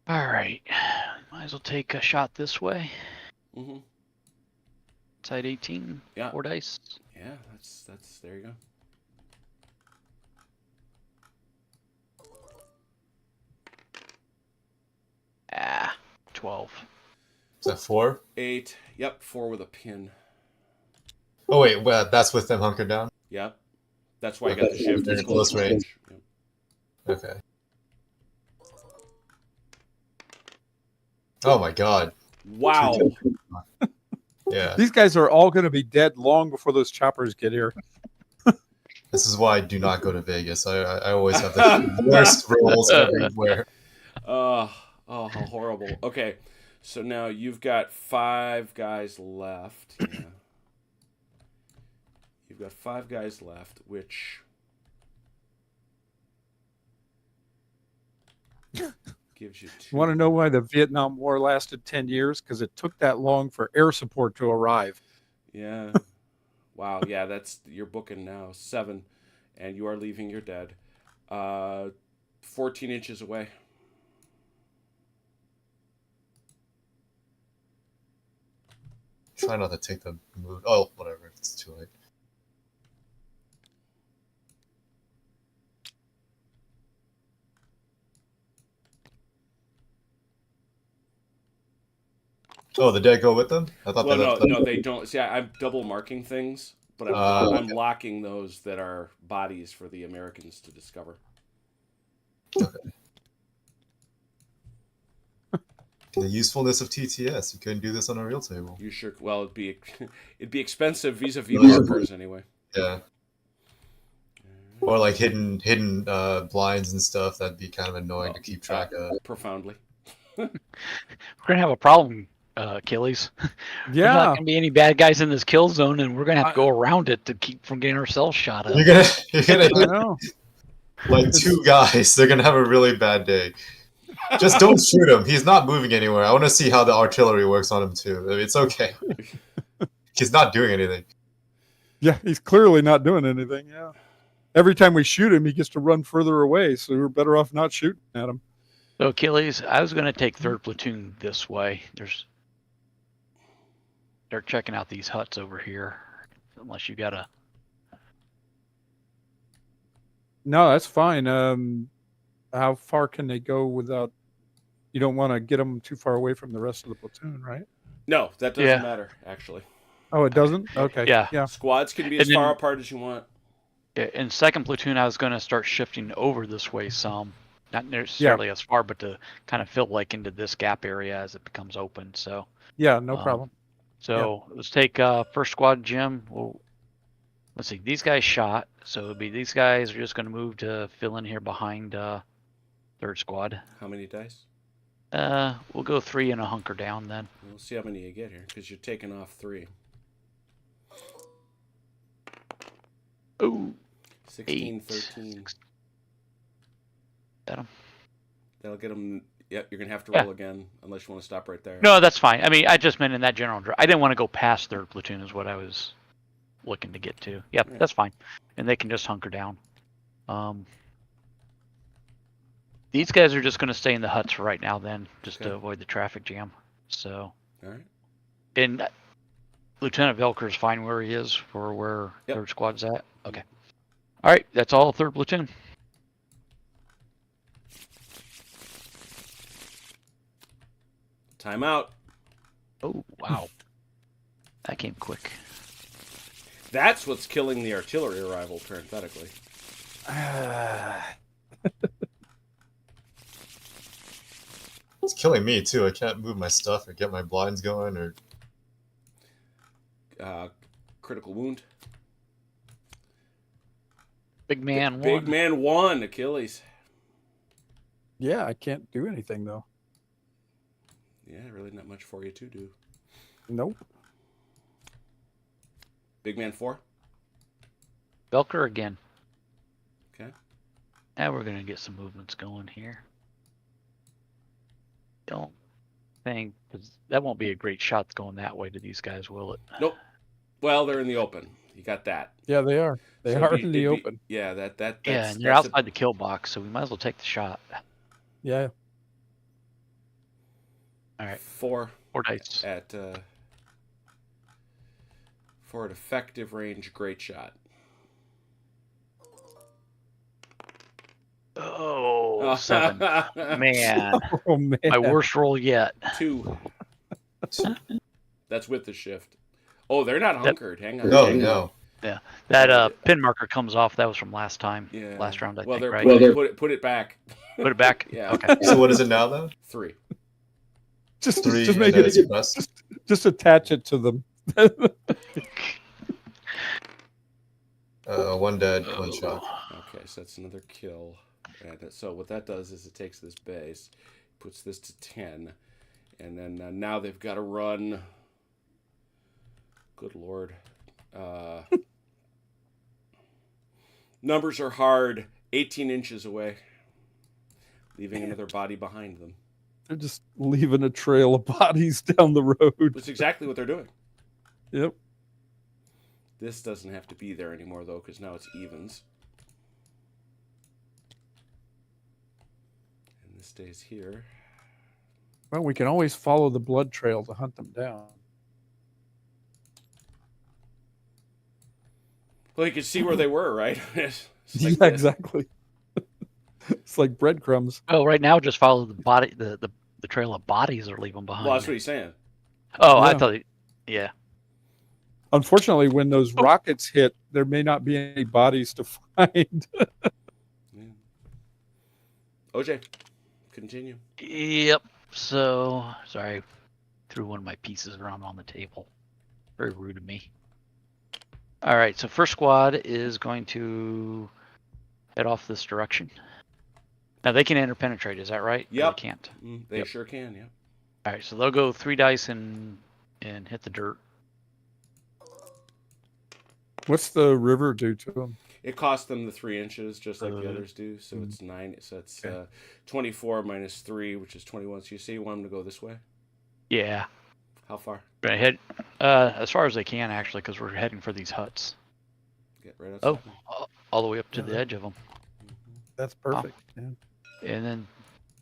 All right, might as well take a shot this way. Mm-hmm. Side 18. Yeah. 4 dice. Yeah, that's there you go. Ah, 12. Is that 4? 8. Yep, 4 with a pin. Oh wait, well, that's with them hunkered down. Yep. That's why I got the shift. They're It's in close range. Yep. Okay. Oh my god. Wow. Yeah. These guys are all going to be dead long before those choppers get here. This is why I do not go to Vegas. I always have the worst rolls everywhere. Oh, how horrible. Okay, so now you've got 5 guys left. Yeah. You've got 5 guys left, which gives you 2. You want to know why the Vietnam War lasted 10 years? Because it took that long for air support to arrive. Yeah. Wow. Yeah, that's you're booking now. 7, and you are leaving your dead. 14 inches away. Try not to take the move. Oh, whatever. It's too late. Oh, the dead go with them? I thought Well, they no, left them. no, they don't. See, I'm double marking things, but I'm locking those that are bodies for the Americans to discover. The usefulness of TTS. You couldn't do this on a real table. You sure? Well, it'd be expensive vis-a-vis Yeah. markers anyway. Yeah. Or like hidden blinds and stuff. That'd be kind of annoying to keep track of. Profoundly. We're gonna have a problem, Achilles. There's not Yeah. gonna be any bad guys in this kill zone, and we're gonna have to go around it to keep from getting ourselves shot at. You're gonna I hit know. like 2 guys. They're gonna have a really bad day. Just don't shoot him. He's not moving anywhere. I want to see how the artillery works on him too. I mean, it's okay. He's not doing anything. Yeah, he's clearly not doing anything. Yeah. Every time we shoot him, he gets to run further away. So we're better off not shooting at him. So Achilles, I was gonna take 3rd platoon this way. Start checking out these huts over here, unless you got a. No, that's fine. How far can they go without? You don't want to get them too far away from the rest of the platoon, right? No, that doesn't Yeah. matter. Actually, Oh, it doesn't. Okay. Yeah. Yeah. squads can be as And then- far apart as you want. In 2nd platoon, I was gonna start shifting over this way some, not necessarily as far, but to kind of fill like into this gap area as it becomes open. So. Yeah. No Um, problem. So let's take 1st squad, Jim. Well, let's see. These guys shot, so it'll be these guys are just going to move to fill in here behind 3rd squad. How many dice? We'll go 3 and a hunker down then. We'll see how many you get here, because you're taking off 3. Ooh, 16, 8. 13. Got 'em. That'll get them. Yep, you're gonna have to Yeah. roll again, unless you want to stop right there. No, that's fine. I mean, I just meant in that general. I didn't want to go past 3rd platoon, is what I was looking to get to. Yep, Yeah. that's fine. And they can just hunker down. These guys are just going to stay in the huts for right now, then, just to Okay. avoid the traffic jam. So. All right. And Lieutenant Velker is fine where he is for where Yep. 3rd squad's at? Okay. All right, that's all 3rd platoon. Time out. Oh, wow. That came quick. That's what's killing the artillery arrival, parenthetically. It's killing me too. I can't move my stuff or get my blinds going or. Critical wound. Big man Big one. man 1, Achilles. Yeah, I can't do anything though. Yeah, really not much for you to do. Nope. Big man 4. Belker again. Okay. Now we're gonna get some movements going here. Don't think, 'cause that won't be a great shot going that way to these guys, will it? Nope. Well, they're in the open. You got that. Yeah, they are. They So are it'd in be- the it'd be- open. Yeah, that's Yeah, and you're that's outside the kill box, so we might as well take the shot. Yeah. All right, 4 4 dice. at for an effective range. Great shot. Oh, 7. Man, Oh man. my worst roll yet. 2. That's with the shift. Oh, they're not hunkered. Hang on. No, Hang on. no. That pin marker comes off. That was from last time. Yeah. Last round, I well, think, they're right? put it back. Put it back. Yeah. Okay. So what is it now then? 3. Just 3 just and make then it it's plus. just attach it to them. 1 dead, 1 shot. Okay, so that's another kill. And so what that does is it takes this base, puts this to 10, and then now they've got to run. Good Lord. Numbers are hard. 18 inches away, leaving another body behind them. They're just leaving a trail of bodies down the road. That's exactly what they're doing. Yep. This doesn't have to be there anymore, though, because now it's evens. And this stays here. Well, we can always follow the blood trail to hunt them down. Well, you could see where they were, right? It's Yeah, like this. exactly. It's like breadcrumbs. Oh, right now just follow the body, the trail of bodies they're leaving behind. Well, that's what he's saying. Oh, I Yeah. thought. Yeah. Unfortunately, when those rockets hit, there may not be any bodies to find. Yeah. OJ, continue. Yep. So sorry, threw one of my pieces around on the table. Very rude of me. All right. So first squad is going to head off this direction. Now they can interpenetrate. Is that right? Or Yep. They can't. They Yep. sure can, yeah. All right. So they'll go 3 dice and hit the dirt. What's the river do to them? It cost them the 3 inches, just like the Uh, others do. So it's 9. So it's Okay. 24 minus 3, which is 21. So you say you want them to go this way? Yeah. How far? Gonna head as far as they can actually, because we're heading for these huts. Get right outside. All the way up to Yeah. the edge of them. That's perfect. Yeah. And then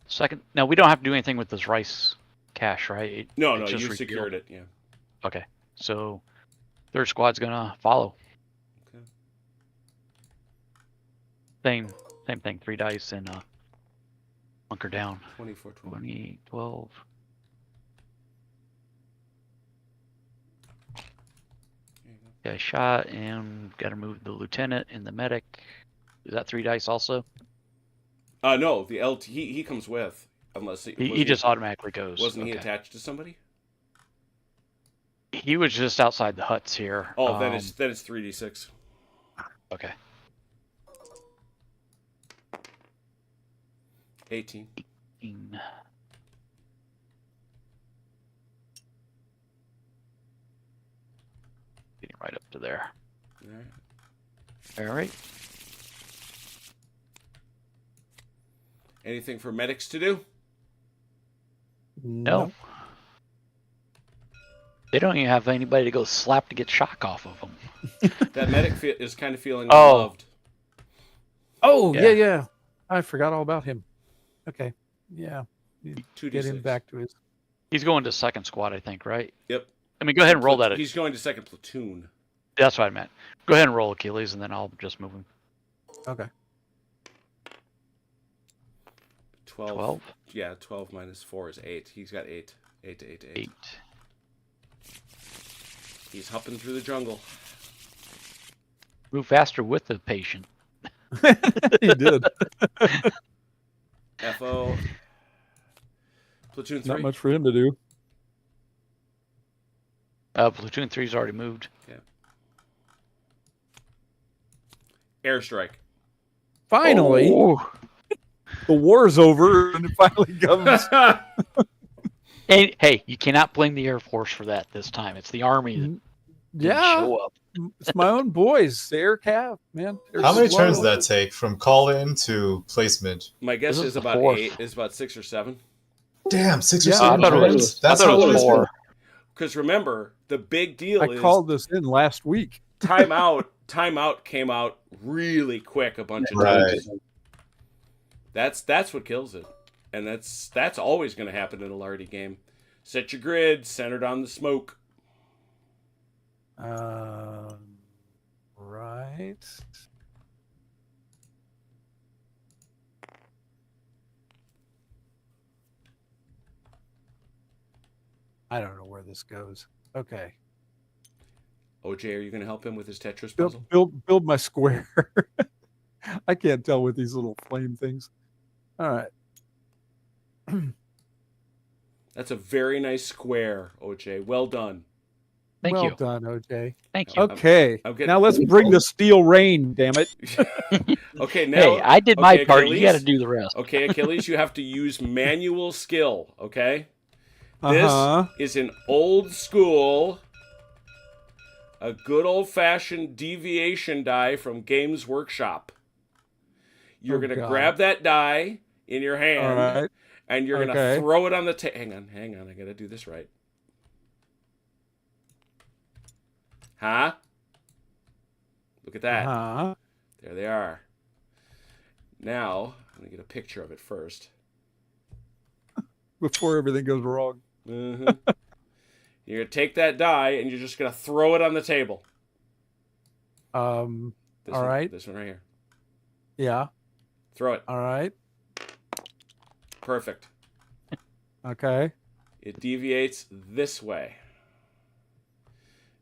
second, now we don't have to do anything with this rice cache, right? No, It's no, just you revealed. secured it. Yeah. Okay, so third squad's gonna follow. Okay. Same thing. 3 dice and bunker down. 24, 20. 20, 12. There you go. Okay, shot and got to move the lieutenant and the medic. Is that 3 dice also? No, the LT he comes with, unless He wasn't just automatically goes. wasn't he Okay. attached to somebody? He was just outside the huts here. Oh, then it's 3d6. Okay. 18. Getting right up to there. All right. All right. Anything for medics to do? No. They don't even have anybody to go slap to get shock off of them. That medic is kind of feeling Oh. unloved. Oh, Yeah. yeah. I forgot all about him. Okay. Yeah. 2d6. Get him back to his. He's going to second squad, I think, right? Yep. I mean, go ahead and roll that. He's going to second platoon. That's what I meant. Go ahead and roll Achilles, and then I'll just move him. Okay. 12. 12, Yeah, 12 minus 4 is 8. He's got 8. 8 to 8 to 8. 8. He's hopping through the jungle. Move faster with the patient. He did. FO. Platoon 3. Not much for him to do. Platoon 3's already moved. Airstrike. finally, Oh. the war's over, and it finally comes. Hey, you cannot blame the Air Force for that this time. It's the Army that didn't Yeah, show up. it's my own boys, the air cav, man. They're How many slow. turns does that take from call in to placement? My guess This is is the about fourth. 8. Is about 6 or 7. Damn, 6 or Yeah, 7 I thought it turns? was, That's I thought how it long was it's been? 4. Because remember, the big deal I is called this in last week. timeout came out really quick a bunch of Right. times. That's what kills it, and that's always going to happen in a Lardy game. Set your grid centered on the smoke. Right. I don't know where this goes. Okay. OJ, are you going to help him with his Tetris Build puzzle? build my square. I can't tell with these little flame things. All right. That's a very nice square, OJ. Well done. Thank well you. done, OJ. Thank you. Okay. I'm getting- Now let's bring the steel rain, damn it. Okay, now Hey, I did my okay, part. You got to Achilles. do the rest. Okay, Achilles, you have to use manual skill, okay? Uh-huh. This is an old school, a good old-fashioned deviation die from Games Workshop. You're Oh, going to God. grab that die in your hand, All right. and you're going Okay. to throw it on the table. Hang on, I got to do this right. Huh? Look at that. Uh-huh. There they are. Now, I'm going to get a picture of it first. Before everything goes wrong. Mm-hmm. You're going to take that die, and you're just going to throw it on the table. This All one, right. This one right here. Yeah. Throw it. All right. Perfect. Okay. It deviates this way.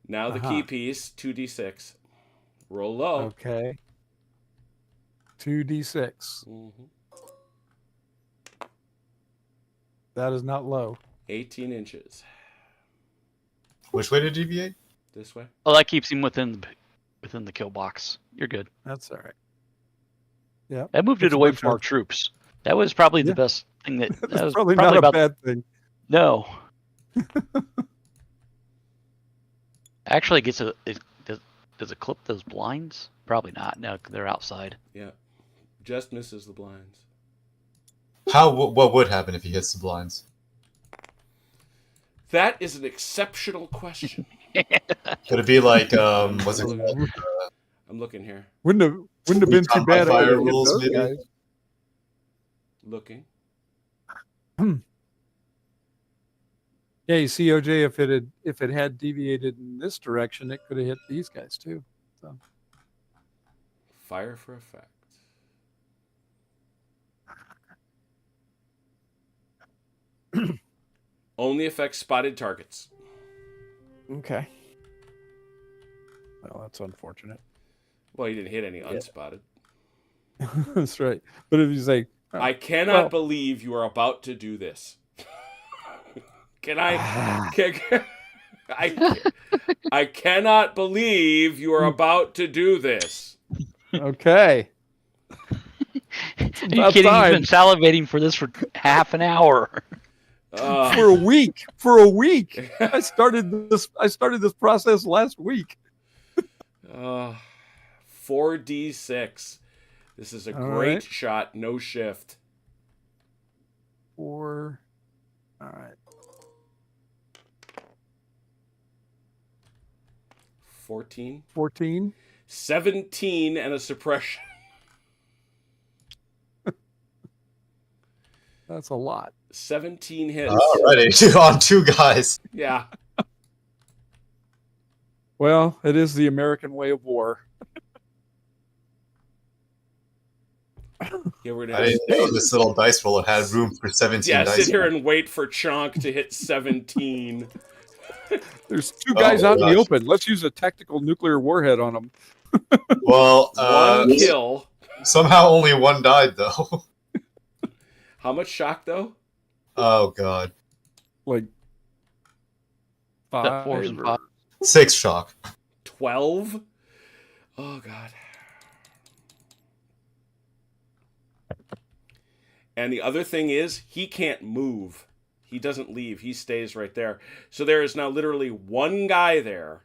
Now the key Uh-huh. piece, 2d6. Roll low. Okay. 2d6. Mhm. That is not low. 18 inches. Which way to deviate? This way. Oh, that keeps him within the kill box. You're good. That's all right. Yeah. I moved It's it a away bunch from our of- troops. That was probably Yeah. the best thing that That's was probably not a about bad thing. no. Actually, does it clip those blinds? Probably not. No, they're outside. Yeah. Just misses the blinds. What would happen if he hits the blinds? That is an exceptional question. Could it be like what's it called? I'm looking here. Wouldn't have been too Recon by bad if I fire had hit rules, those maybe? guys. Looking. Yeah, you see, OJ, if it had deviated in this direction, it could have hit these guys too. So Fire for effect. Only affects spotted targets. okay. Well, that's unfortunate. Well, you didn't hit any unspotted. That's right. But if you say, I cannot Well- believe you are about to do this. Can I cannot believe you are about to do this. okay, Are you about kidding? time. He's been salivating for this for half an hour. for a week, I started this process last week. 4d6. This is a All great right. shot. No shift. 4. All right. 14. 14. 17 and a suppression. That's a lot. 17 hits. Alrighty, on 2 guys. Yeah. Well, it is the American way of war. Yeah, we're I gonna didn't know this little dice roller had room for 17 dice. sit here and wait for Chonk to hit 17. There's 2 guys out in the gosh. open. Let's use a tactical nuclear warhead on them. Well, One kill. somehow only 1 died though. How much shock though? Oh god, Like That 5 4s and or- 5. 6 shock. 12? Oh god. And the other thing is, he can't move. He doesn't leave. He stays right there. So there is now literally one guy there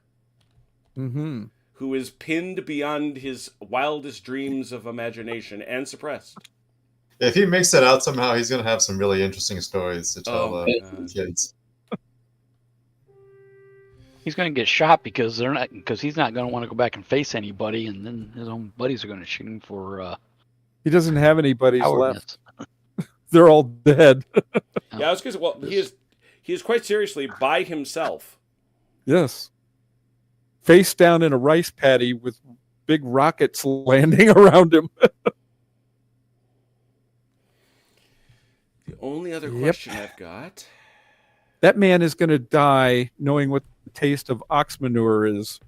Mm-hmm. who is pinned beyond his wildest dreams of imagination and suppressed. If he makes it out somehow, he's gonna have some really interesting stories to tell Oh my God. kids. He's going to get shot because he's not going to want to go back and face anybody, and then his own buddies are going to shoot him for He doesn't have any buddies cowardness. left. They're all dead. Yeah, I was going to say, well, he is quite seriously by himself. Yes. Face down in a rice paddy with big rockets landing around him. The only other Yep. question I've got. That man is going to die knowing what the taste of ox manure is.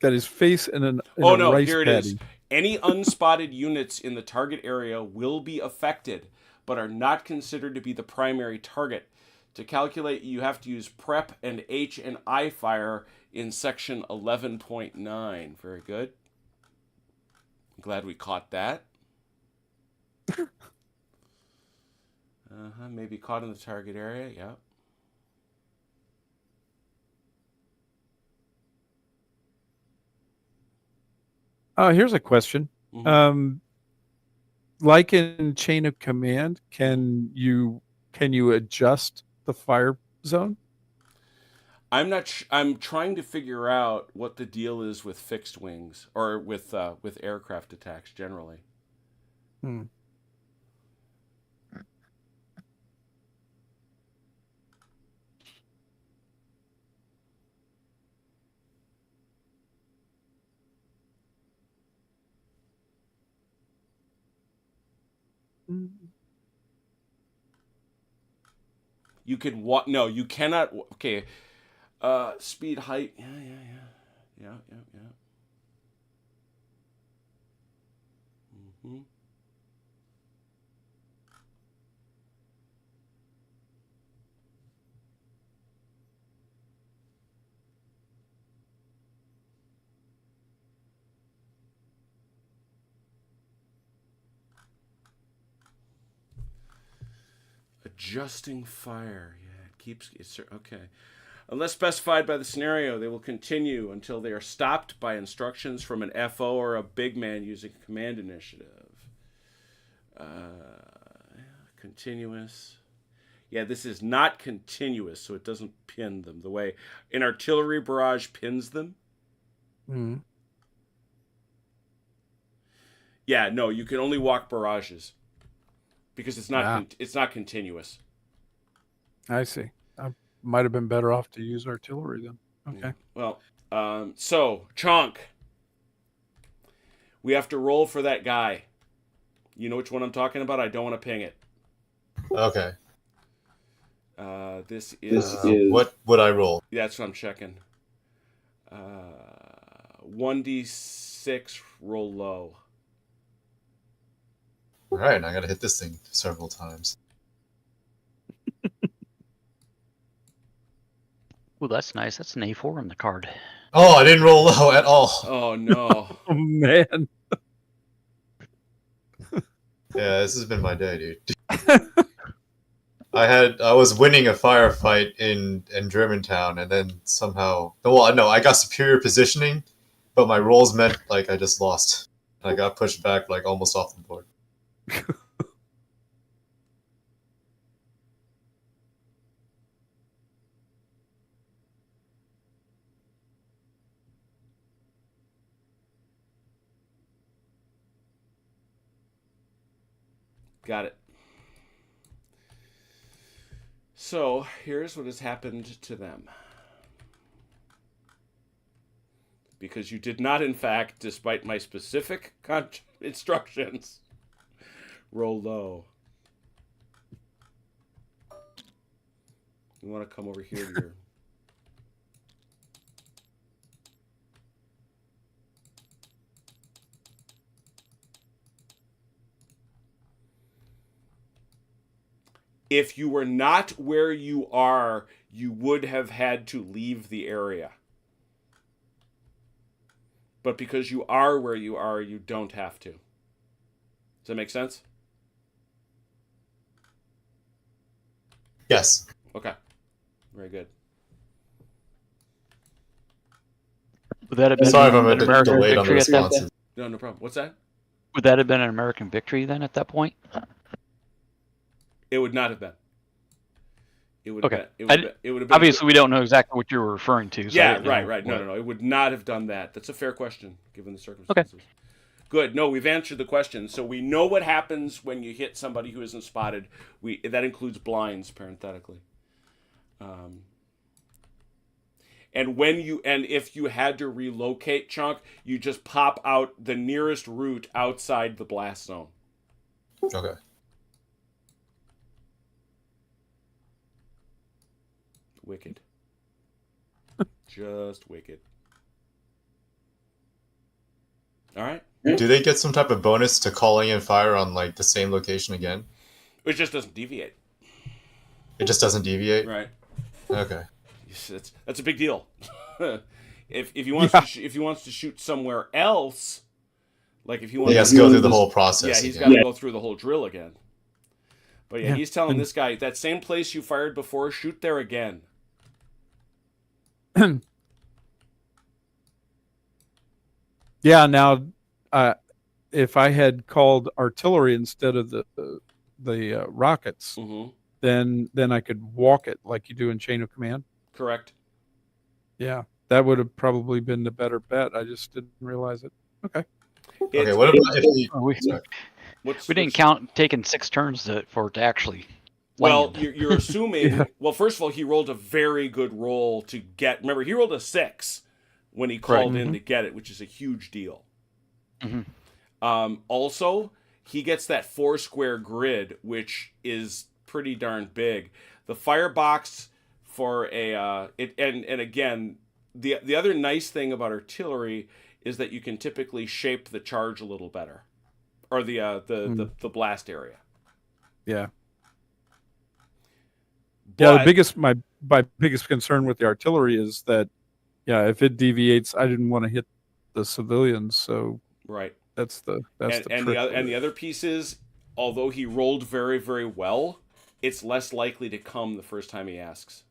Got his face in a rice Here it paddy. is. Any unspotted units in the target area will be affected, but are not considered to be the primary target. To calculate, you have to use prep and H and I fire in section 11.9. Very good. I'm glad we caught that. Maybe caught in the target area. Yeah. Here's a question. Mhm. Like in Chain of Command, can you adjust the fire zone? I'm not. I'm trying to figure out what the deal is with fixed wings or with aircraft attacks generally. Hmm. You can walk. No, you cannot. Okay. Speed, height. Yeah. Mm-hmm. Adjusting fire. Yeah, it keeps. Okay. Unless specified by the scenario, they will continue until they are stopped by instructions from an FO or a big man using command initiative. Continuous. Yeah, this is not continuous, so it doesn't pin them the way an artillery barrage pins them. Hmm. Yeah, no, you can only walk barrages because it's not Ah. it's not continuous. I see. I might have been better off to use artillery then. Okay. Well, so Chonk, we have to roll for that guy. You know which one I'm talking about? I don't want to ping it. Okay. This is What would I roll? that's what I'm checking. 1d6 roll low. All right, I gotta hit this thing several times. Ooh, that's nice. That's an A4 on the card. Oh, I didn't roll low at all. Oh no. Oh man. Yeah, this has been my day, dude. I was winning a firefight in Germantown, and then somehow, well, no, I got superior positioning, but my rolls meant like I just lost. I got pushed back like almost off the board. Got it. So here's what has happened to them. Because you did not, in fact, despite my specific instructions, roll low. You want to come over here to your... If you were not where you are, you would have had to leave the area. But because you are where you are, you don't have to. Does that make sense? Yes. Okay. Very good. Would that have been Sorry if I'm an American delayed on the victory at that? responses. No, no problem. What's that? Would that have been an American victory then at that point? It would not have been. It would Okay. have been. It would have been. Obviously, we don't know exactly what you were referring to. So I Yeah, didn't know right. No, what- no, no. It would not have done that. That's a fair question, given the circumstances. Good. No, we've answered the question. So we know what happens when you hit somebody who isn't spotted. That includes blinds, parenthetically. And if you had to relocate, Chunk, you just pop out the nearest route outside the blast zone. Okay. Wicked. Just wicked. All right. Do they get some type of bonus to calling in fire on like the same location again? It just doesn't deviate. It just doesn't deviate. Right. Okay. That's a big deal. if he wants to shoot somewhere else, like if he wants He has to go through the whole process. yeah, he's again. got to go through the whole drill again. But yeah, he's telling this guy that same place you fired before, shoot there again. Yeah. Now, if I had called artillery instead of the rockets, Mm-hmm. then I could walk it like you do in Chain of Command. Correct. Yeah, that would have probably been the better bet. I just didn't realize it. Okay. Okay. What about if he? Oh, we Sorry. we didn't count taking 6 turns for it to actually. Well, land. you're assuming. Yeah. Well, first of all, he rolled a very good roll to get. Remember, he rolled a 6 when he called in to get it, which is a huge deal. Mhm. Also, he gets that 4 square grid, which is pretty darn big. The firebox for and again, the other nice thing about artillery is that you can typically shape the charge a little better, or the blast area. Yeah. But, My biggest concern with the artillery is that, yeah, if it deviates, I didn't want to hit the civilians. So right. that's the and trick with the it. other piece is, although he rolled very, very well, it's less likely to come the first time he asks.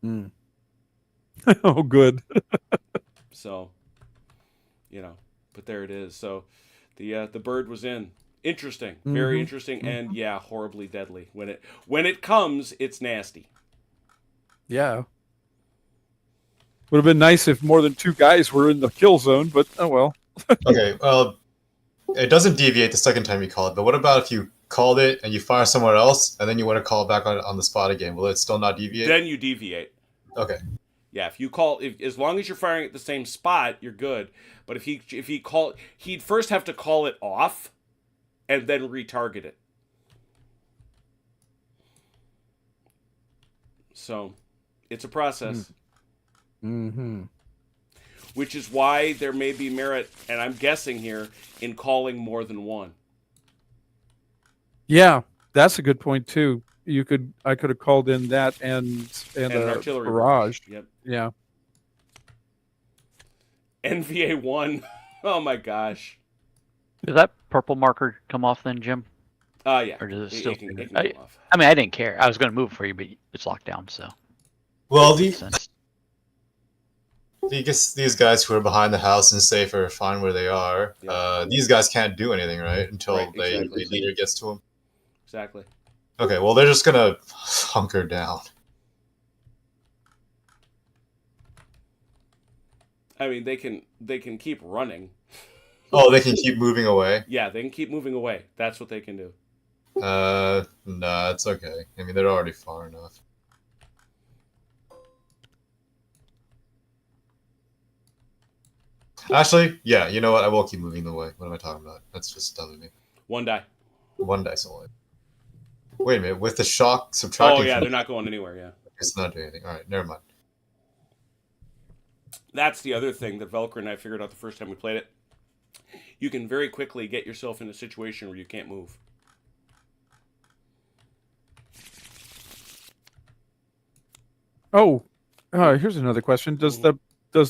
Mm. Oh, good. So, but there it is. So, the bird was in. Interesting, very interesting, and yeah, horribly deadly. When it comes, it's nasty. Yeah. Would have been nice if more than 2 guys were in the kill zone, but oh well. Okay. Well, it doesn't deviate the second time you call it. But what about if you called it and you fire somewhere else, and then you want to call it back on the spot again? Will it still not deviate? Then you deviate. Okay. Yeah, as long as you're firing at the same spot, you're good. But if he'd first have to call it off, and then retarget it. So, it's a process. Mm-hmm. Which is why there may be merit, and I'm guessing here, in calling more than one. Yeah, that's a good point too. I could have called in that and an a artillery barrage. Yep. Yeah. NVA 1. Oh my gosh. Does that purple marker come off then, Jim? Yeah. Or does it still? It can come off. I mean, I didn't care. I was going to move it for you, but it's locked down, so. Well, Makes sense. these guys who are behind the house and safe are fine where they are. Yeah. These guys can't do anything, right? Until Right, the exactly. leader gets to them. Exactly. Okay, well, they're just gonna hunker down. I mean, they can keep running. Oh, they can keep moving away? Yeah, they can keep moving away. That's what they can do. Nah, it's okay. I mean, they're already far enough. Actually, yeah, you know what? I will keep moving away. What am I talking about? That's just dumb of me. 1 die. 1 dice only. Wait a minute, with the shock subtracting Oh yeah, from they're not going anywhere. Yeah. it's not doing anything. Alright, never mind. That's the other thing that Velcro and I figured out the first time we played it. You can very quickly get yourself in a situation where you can't move. Oh, here's another question. Does the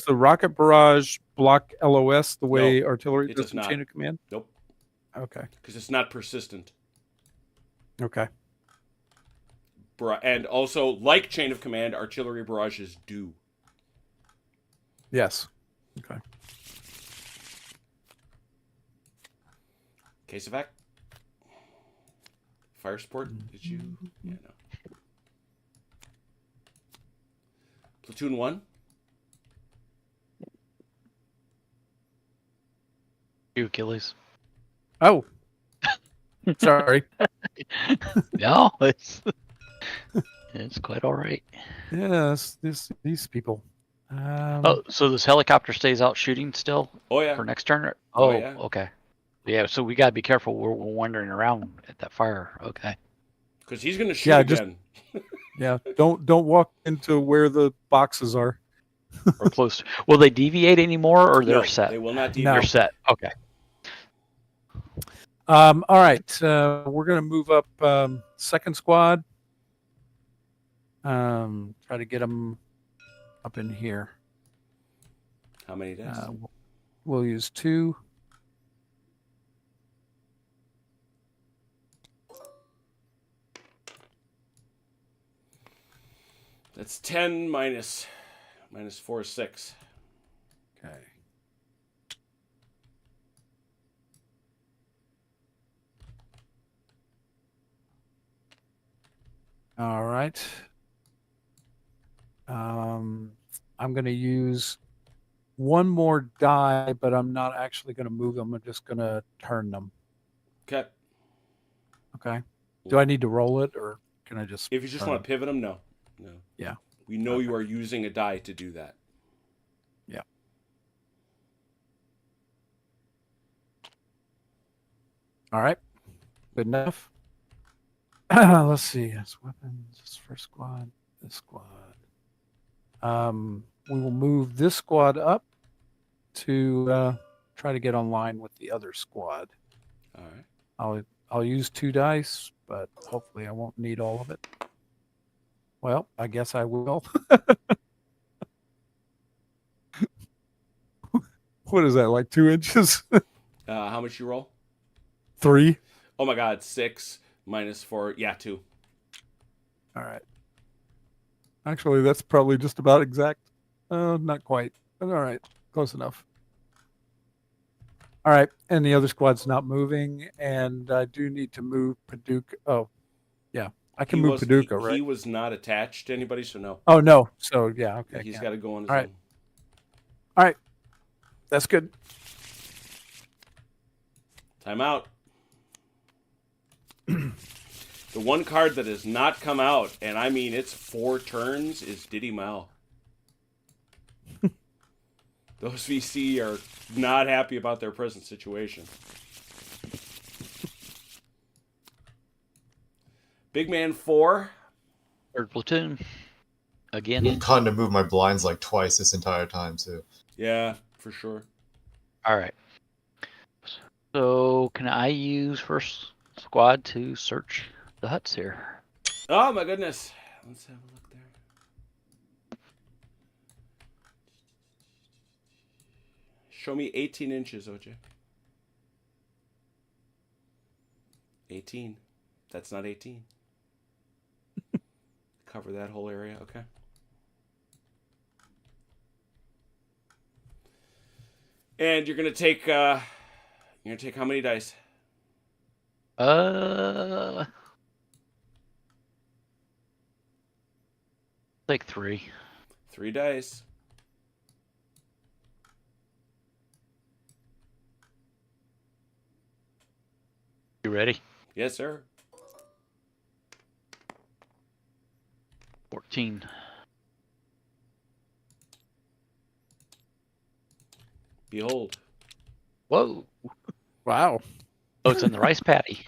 rocket barrage block LOS the way artillery It does does in not. Chain of Command? Nope. Okay. because it's not persistent. Okay. And also, like Chain of Command, artillery barrages do. Yes. Okay. Casevac? Fire support? Did you? Yeah, no. Platoon 1? You, Achilles. Oh. Sorry. No, it's quite all right. Yes, these people. Oh, so this helicopter stays out shooting still Oh, yeah. for next turn? Oh, Oh, yeah. okay. Yeah, so we gotta be careful. We're wandering around at that fire. Okay. Because he's going to shoot Yeah, just- again. Yeah, don't walk into where the boxes are. Or close. Will they deviate anymore, or they're No, set? they will not No. They're deviate. set. Okay. All right, we're gonna move up second squad. Try to get them up in here. How many days? We'll use 2. That's 10 minus 4 is 6. Okay. All right. I'm going to use one more die, but I'm not actually going to move them. I'm just going to turn them. Okay. Okay. Do I need to roll it, or can I just? If you just turn want to them? pivot them, no. Yeah. We know you are using a die to do that. Yeah. All right. Good enough. Let's see. That's weapons. This first squad. This squad. We will move this squad up to try to get online with the other squad. All right. I'll use 2 dice, but hopefully I won't need all of it. Well, I guess I will. What is that, like 2 inches? How much you roll? 3. Oh my God, 6 minus 4. Yeah, 2. All right. Actually, that's probably just about exact. Not quite, but all right, close enough. All right, and the other squad's not moving, and I do need to move Paducah. Oh, yeah, I can move Paducah, right? He was not attached to anybody, so no. Oh no, so yeah, okay. He's got to go on his All right. own. All right, that's good. Time out. The one card that has not come out, and I mean it's 4 turns, is Diddy Mal. Those VC are not happy about their present situation. Big Man 4. Third platoon. I've Again. gotten to move my blinds like twice this entire time too. Yeah, for sure. All right. So can I use first squad to search the huts here? Oh my goodness. Let's have a look there. Show me 18 inches, OJ. 18. That's not 18. Cover that whole area, okay. And you're gonna take how many dice? Like 3. 3 dice. You ready? Yes, sir. 14. Behold. Whoa. Wow. Oh, it's in the rice paddy.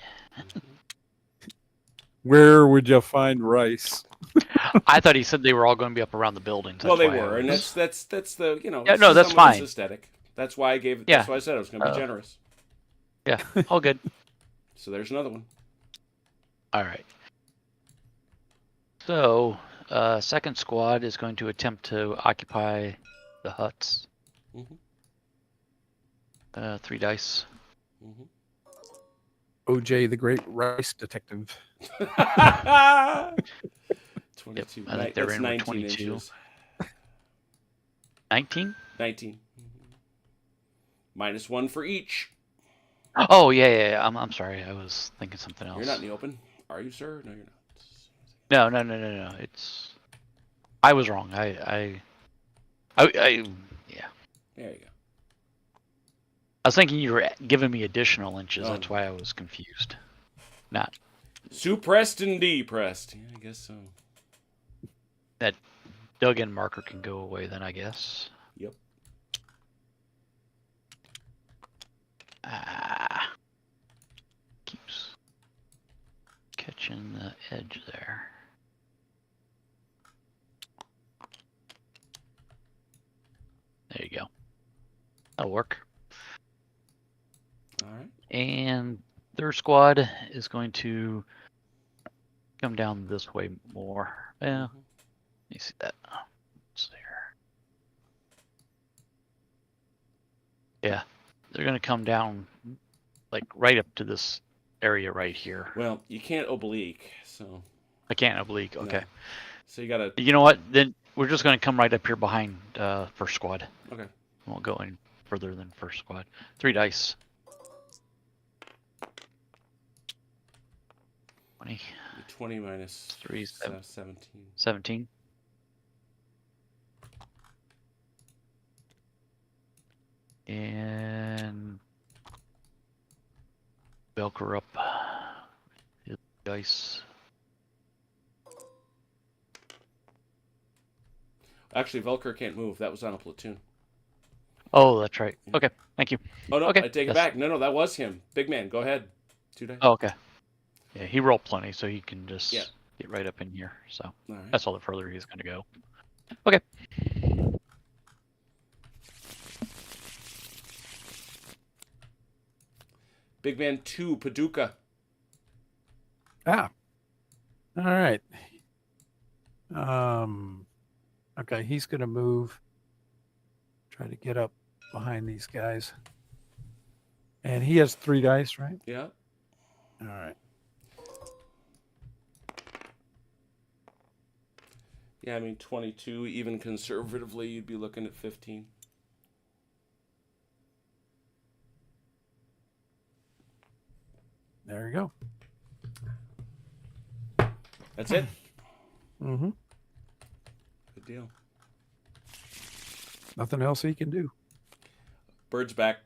Where would you find rice? I thought he said they were all going to be up around the buildings. Well, they why I were, and was- that's the Yeah, no, that's someone's fine. aesthetic. That's why I gave. Yeah. That's why I said I was going to be generous. Yeah, all good. So there's another one. All right. So, second squad is going to attempt to occupy the huts. Mhm. 3 dice. Mhm. OJ, the Great Rice Detective. 22. I think they're That's in with 19 22. inches. 19? 19. -1 for each. Oh yeah. I'm sorry. I was thinking something else. You're not in the open, are you, sir? No, you're not. No. It's. I was wrong. Yeah. There you go. I was thinking you were giving me additional inches. Oh. That's why I was confused. Not Suppressed and depressed. Yeah, I guess so. that dug-in marker can go away then, I guess. Yep. Keeps catching the edge there. There you go. That'll work. All right. And their squad is going to come down this way more. Yeah, let me see that. What's there? Yeah, they're going to come down like right up to this area right here. Well, you can't oblique, so. I can't oblique. Okay. No. So you gotta. You know what? Then we're just going to come right up here behind first squad. Okay. We won't go any further than first squad. 3 dice. 20. 20 minus 3, 17. 17. And Belker up his dice. Actually, Velker can't move. That was on a platoon. Oh, that's right. Okay, thank you. Oh, no, Okay, I take it yes. back. No, that was him. Big man, go ahead. 2 dice. Oh, okay. Yeah, he rolled plenty, so he can just Yeah. get right up in here. So All right. that's all the further he's going to go. Okay. Big man 2, Paducah. Ah. All right. Okay, he's going to move. Try to get up behind these guys. And he has 3 dice, right? Yeah. All right. Yeah, I mean, 22, even conservatively, you'd be looking at 15. There you go. That's it. Mm-hmm. Good deal. Nothing else he can do. Bird's back.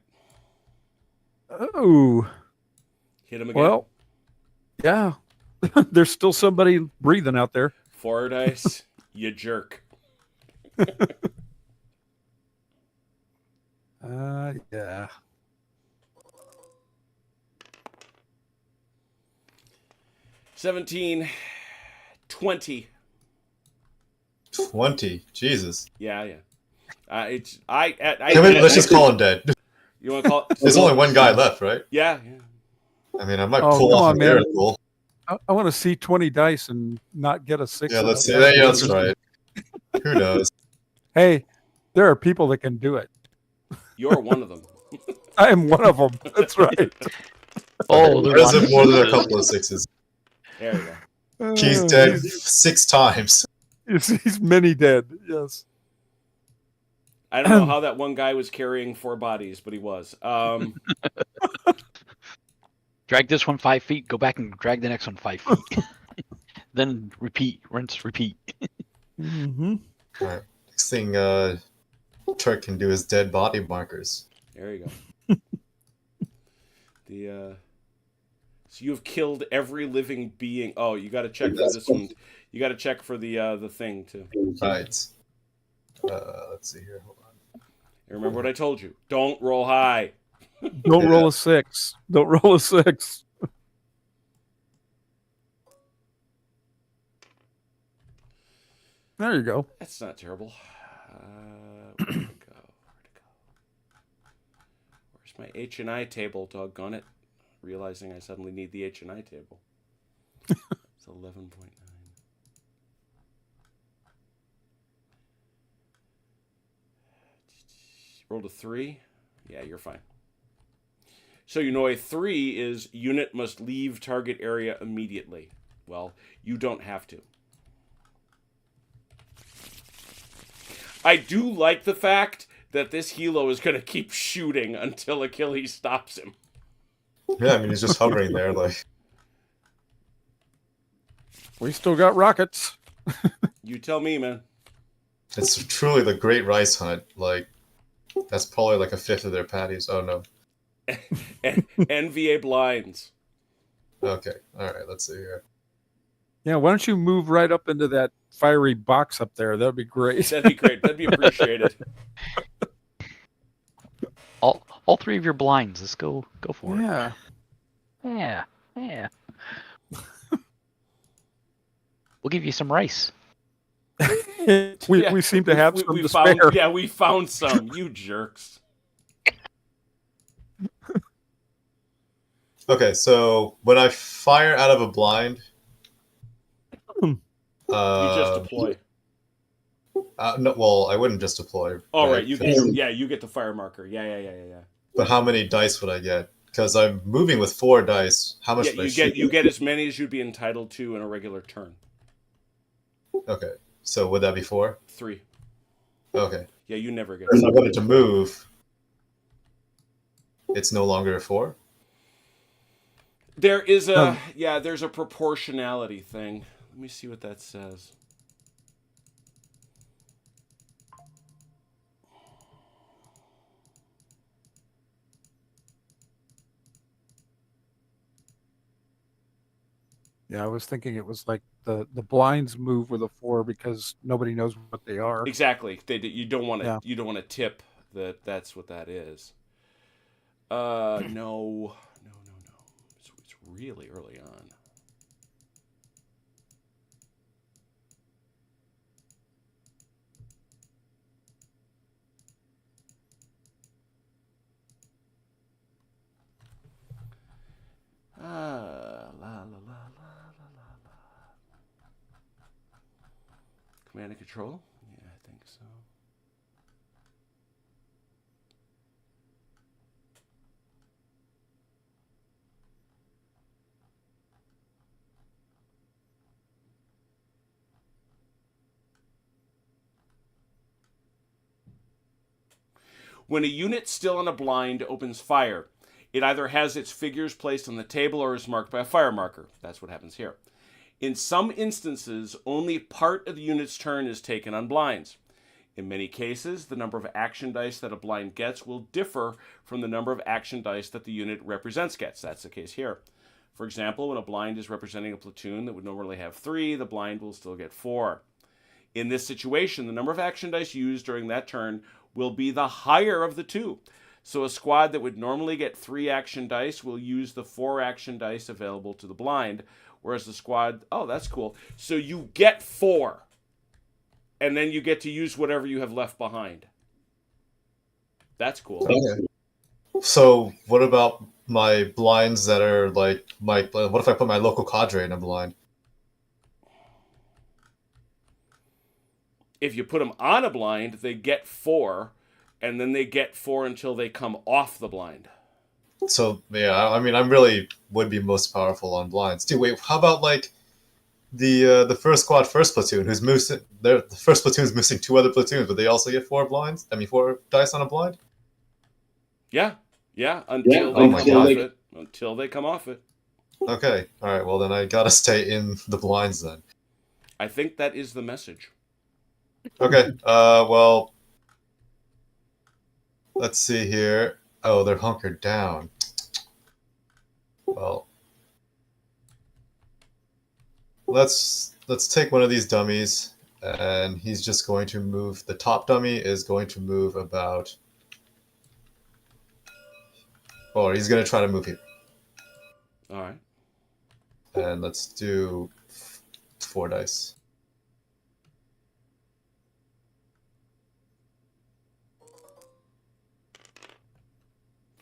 Oh. Hit him again. Well, yeah. There's still somebody breathing out there. 4 dice. You jerk. Yeah. 17, 20. 20. Jesus. Yeah. Let's just call him dead. You want to call it? There's only one guy left, right? Yeah. I mean, I might Oh, pull come off on, a man. miracle. I want to see 20 dice and not get a 6. Yeah, on let's it. see. Yeah, that's right. Who knows? Hey, there are people that can do it. You're one of them. I am one of them. That's right. Oh, There there's isn't more than a couple of 6s. There you go. He's dead 6 times. He's many dead. Yes. I don't know how that one guy was carrying 4 bodies, but he was. Drag this one 5 feet, go back and drag the next one 5 feet. Then repeat, rinse, repeat. Mm-hmm. All right. Next thing Turk can do is dead body markers. There you go. So you've killed every living being. Oh, you got to check for this one. You got to check for the thing too. Right. Let's see here. Hold on. You remember what I told you? Don't roll high. Don't roll a 6. Don't roll a 6. There you go. That's not terrible. Where'd it go? Where's my H&I table? Doggone it. Realizing I suddenly need the H&I table. It's 11.9. Rolled a 3. Yeah, you're fine. So you know a 3 is unit must leave target area immediately. Well, you don't have to. I do like the fact that this Hilo is going to keep shooting until Achilles stops him. Yeah, I mean, he's just hovering there, like. We still got rockets. You tell me, man. It's truly the great rice hunt. Like, that's probably like a fifth of their patties. Oh, no. NVA blinds. Okay, all right, let's see here. Yeah, why don't you move right up into that fiery box up there? That'd be great. That'd be great. That'd be appreciated. All three of your blinds. Let's go for Yeah. it. Yeah. We'll give you some rice. we seem to have some to found, spare. yeah, we found some. You jerks. Okay, so when I fire out of a blind, You just deploy. no, well, I wouldn't just deploy. All right, you get you get the fire marker. Yeah. But how many dice would I get? Because I'm moving with 4 dice. How much Yeah, would I shoot? you get as many as you'd be entitled to in a regular turn. Okay, so would that be 4? 3. Okay. Yeah, you never get. If I wanted to move, it's no longer a 4? There is a there's a proportionality thing. Let me see what that says. Yeah, I was thinking it was like the blinds move with a 4 because nobody knows what they are. Exactly. You don't want to Yeah. you don't want to tip that that's what that is. No. It's really early on. Command and control? Yeah, I think so. When a unit still on a blind opens fire, it either has its figures placed on the table or is marked by a fire marker. That's what happens here. In some instances, only part of the unit's turn is taken on blinds. In many cases, the number of action dice that a blind gets will differ from the number of action dice that the unit represents gets. That's the case here. For example, when a blind is representing a platoon that would normally have 3, the blind will still get 4. In this situation, the number of action dice used during that turn will be the higher of the two. So a squad that would normally get 3 action dice will use the 4 action dice available to the blind, whereas the squad, oh, that's cool. So you get 4, and then you get to use whatever you have left behind. That's cool. Okay. So what about my blinds that are like what if I put my local cadre in a blind? If you put them on a blind, they get 4, and then they get 4 until they come off the blind. So yeah, I mean, I really would be most powerful on blinds. Dude, wait, how about like the first squad, first platoon, who's missing? The first platoon's missing 2 other platoons, but they also get 4 blinds. I mean, 4 dice on a blind. Yeah, until Oh they my come God. off it. Until they come off it. Okay, all right. Well, then I gotta stay in the blinds then. I think that is the message. Okay. Well, let's see here. Oh, they're hunkered down. Well, let's take one of these dummies, and he's just going to move. The top dummy is going to move about. Or he's going to try to move here. All right. And let's do 4 dice.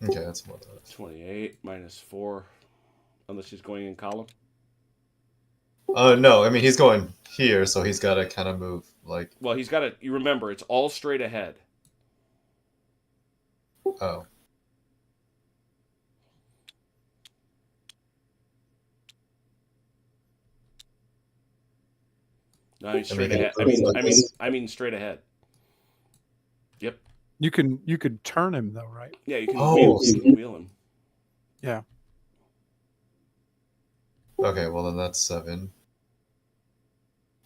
Okay, that's more than 28 minus 4, unless he's going in column. No, I mean he's going here, so he's got to kind of move like. Well, he's got to. You remember, it's all straight ahead. Oh. No, I mean straight I mean, ahead. I mean straight ahead. Yep. You could turn him though, right? Yeah, you can Oh. wheel him. Yeah. Okay, well then that's 7.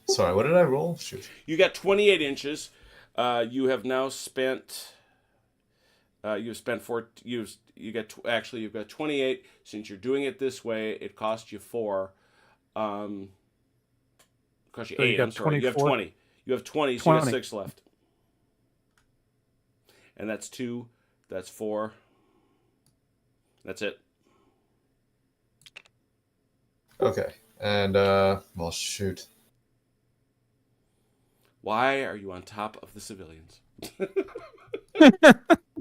Sorry, what did I roll? Shoot. You got 28 inches. You have now spent. You've spent you've got 28. Since you're doing it this way, it cost you 4. Cost you So you 8. got I'm sorry. You have 24? 20. You have 20. So you have 20. 6 left. And that's 2. That's 4. That's it. Okay, and well, shoot. Why are you on top of the civilians?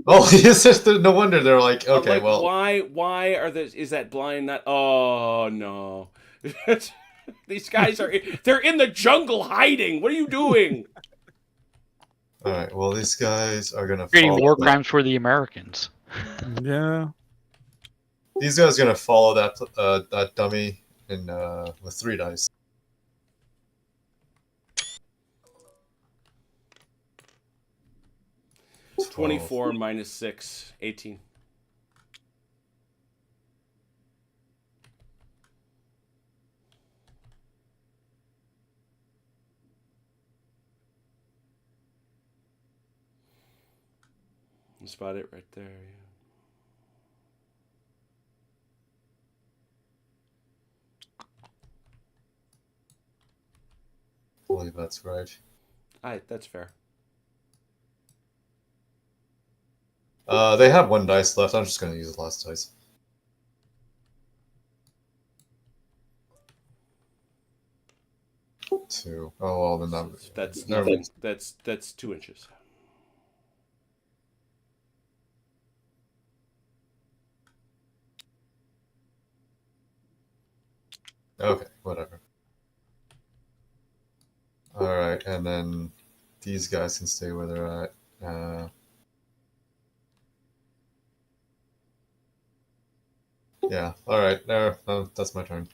Oh, yes, no wonder they're like, I'm okay, like, well, why are this? Is that blind? Not. Oh no. These guys they're in the jungle hiding. What are you doing? all right. Well, these guys are gonna Creating follow war that. crimes for the Americans. Yeah. These guys are gonna follow that dummy in with 3 dice. Oh. 24 minus 6, 18. You spot it right there. Yeah. I believe that's right. That's fair. They have 1 dice left. I'm just gonna use the last dice. Two. Oh well, then That's never nothing. mind. That's 2 inches. Okay, whatever. All right, and then these guys can stay where they're at. Yeah. All right. No, that's my turn.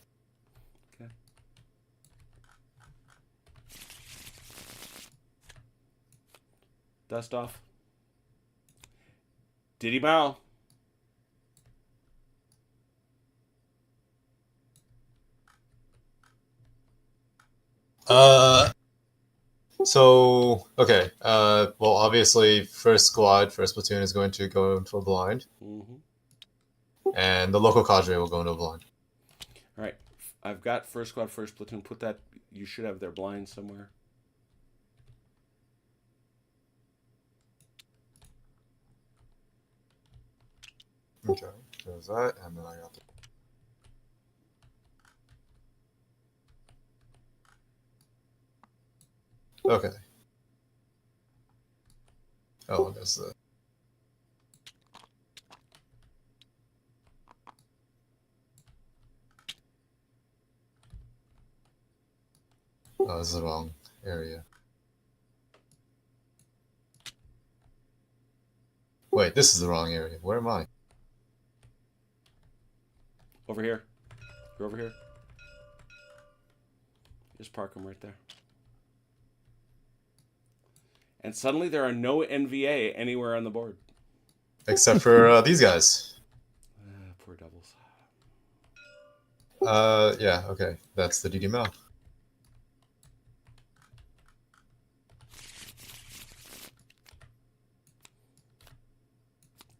Okay. Dust off. Diddy Mao. So okay. Well, obviously, first platoon is going to go into a blind, Mm-hmm. and the local cadre will go into a blind. All right. I've got first squad, first platoon. Put that. You should have their blind somewhere. Okay. There's that, and then I got the. Okay. Oh, there's the. Oh, this is the wrong area. Wait, this is the wrong area. Where am I? Over here. You're over here. Just park them right there. And suddenly there are no NVA anywhere on the board. Except for these guys. Poor devils. Yeah, okay. That's the DDML.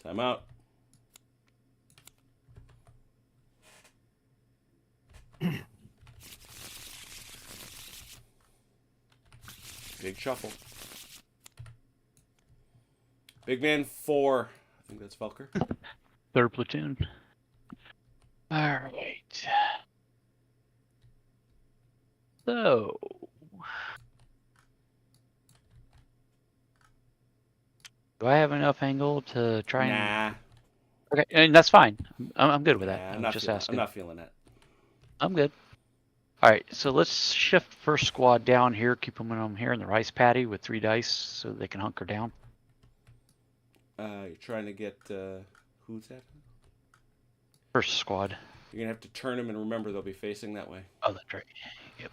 Time out. Big shuffle. Big man 4. I think that's Felker. Third platoon. All right. So. Do I have enough angle to try and? Nah. Okay, and that's fine. I'm good with that. Nah, I'm just asking. I'm not feeling that. I'm good. All right, so let's shift first squad down here. Keep them here in the rice paddy with 3 dice so they can hunker down. You're trying to get who's that? First squad. You're gonna have to turn them and remember they'll be facing that way. Oh, that's right. Yep.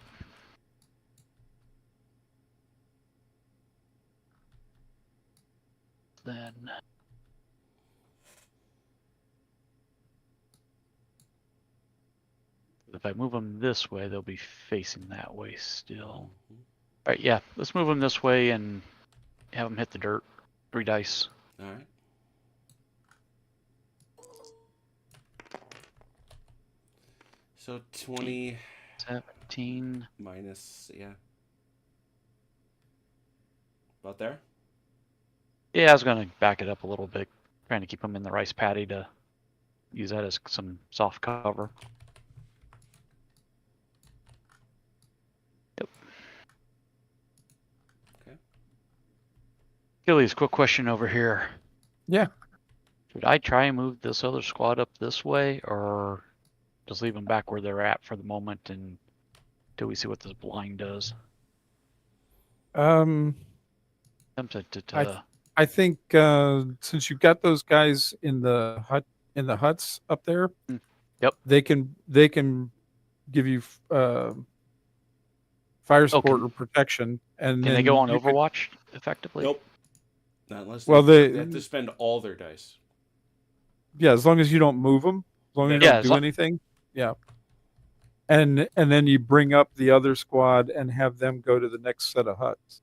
then. If I move them this way, they'll be facing that way still. Mhm. All right, yeah, let's move them this way and have them hit the dirt. 3 dice. All right. So 20 17. minus, yeah. About there? Yeah, I was going to back it up a little bit, trying to keep them in the rice paddy to use that as some soft cover. Yep. Okay. Achilles, quick question over here. Yeah. Should I try and move this other squad up this way, or just leave them back where they're at for the moment until we see what this blind does? Tempted to I think since you've got those guys in the huts up there, Yep. they can give you fire support or protection, and can then they go on you could- Overwatch effectively? Nope. Not unless Well, they have to spend all their dice. yeah, as long as you don't move them, as long as you Yeah, don't as do lo- anything, yeah. And then you bring up the other squad and have them go to the next set of huts.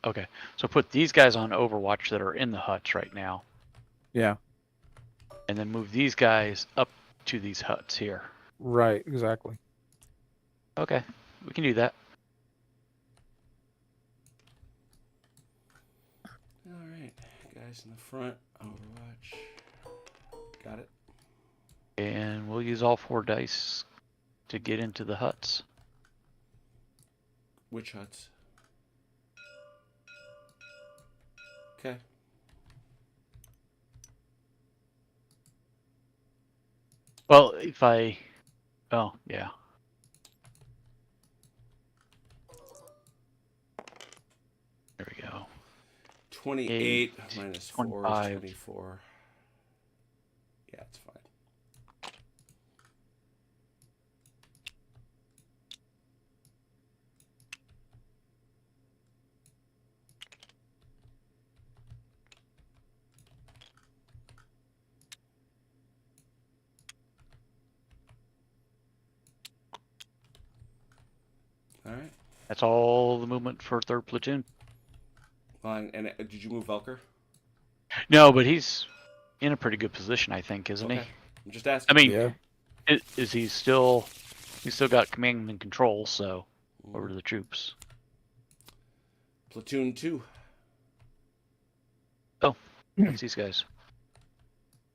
Okay, so put these guys on Overwatch that are in the huts right now, Yeah, and then move these guys up to these huts here. right, exactly. Okay, we can do that. All right. Guys in the front. Overwatch. Got it. And we'll use all 4 dice to get into the huts. Which huts? Okay. Well, if I... Oh, yeah. There we go. 28 minus 4 is 25. 24. Yeah, it's fine. All right. That's all the movement for 3rd platoon. Well, and did you move Velker? No, but he's in a pretty good position, I think, isn't Okay. he? I'm just asking. I mean, Yeah. is he still... He's still got command and control, so over to the troops. Platoon 2. What's these guys?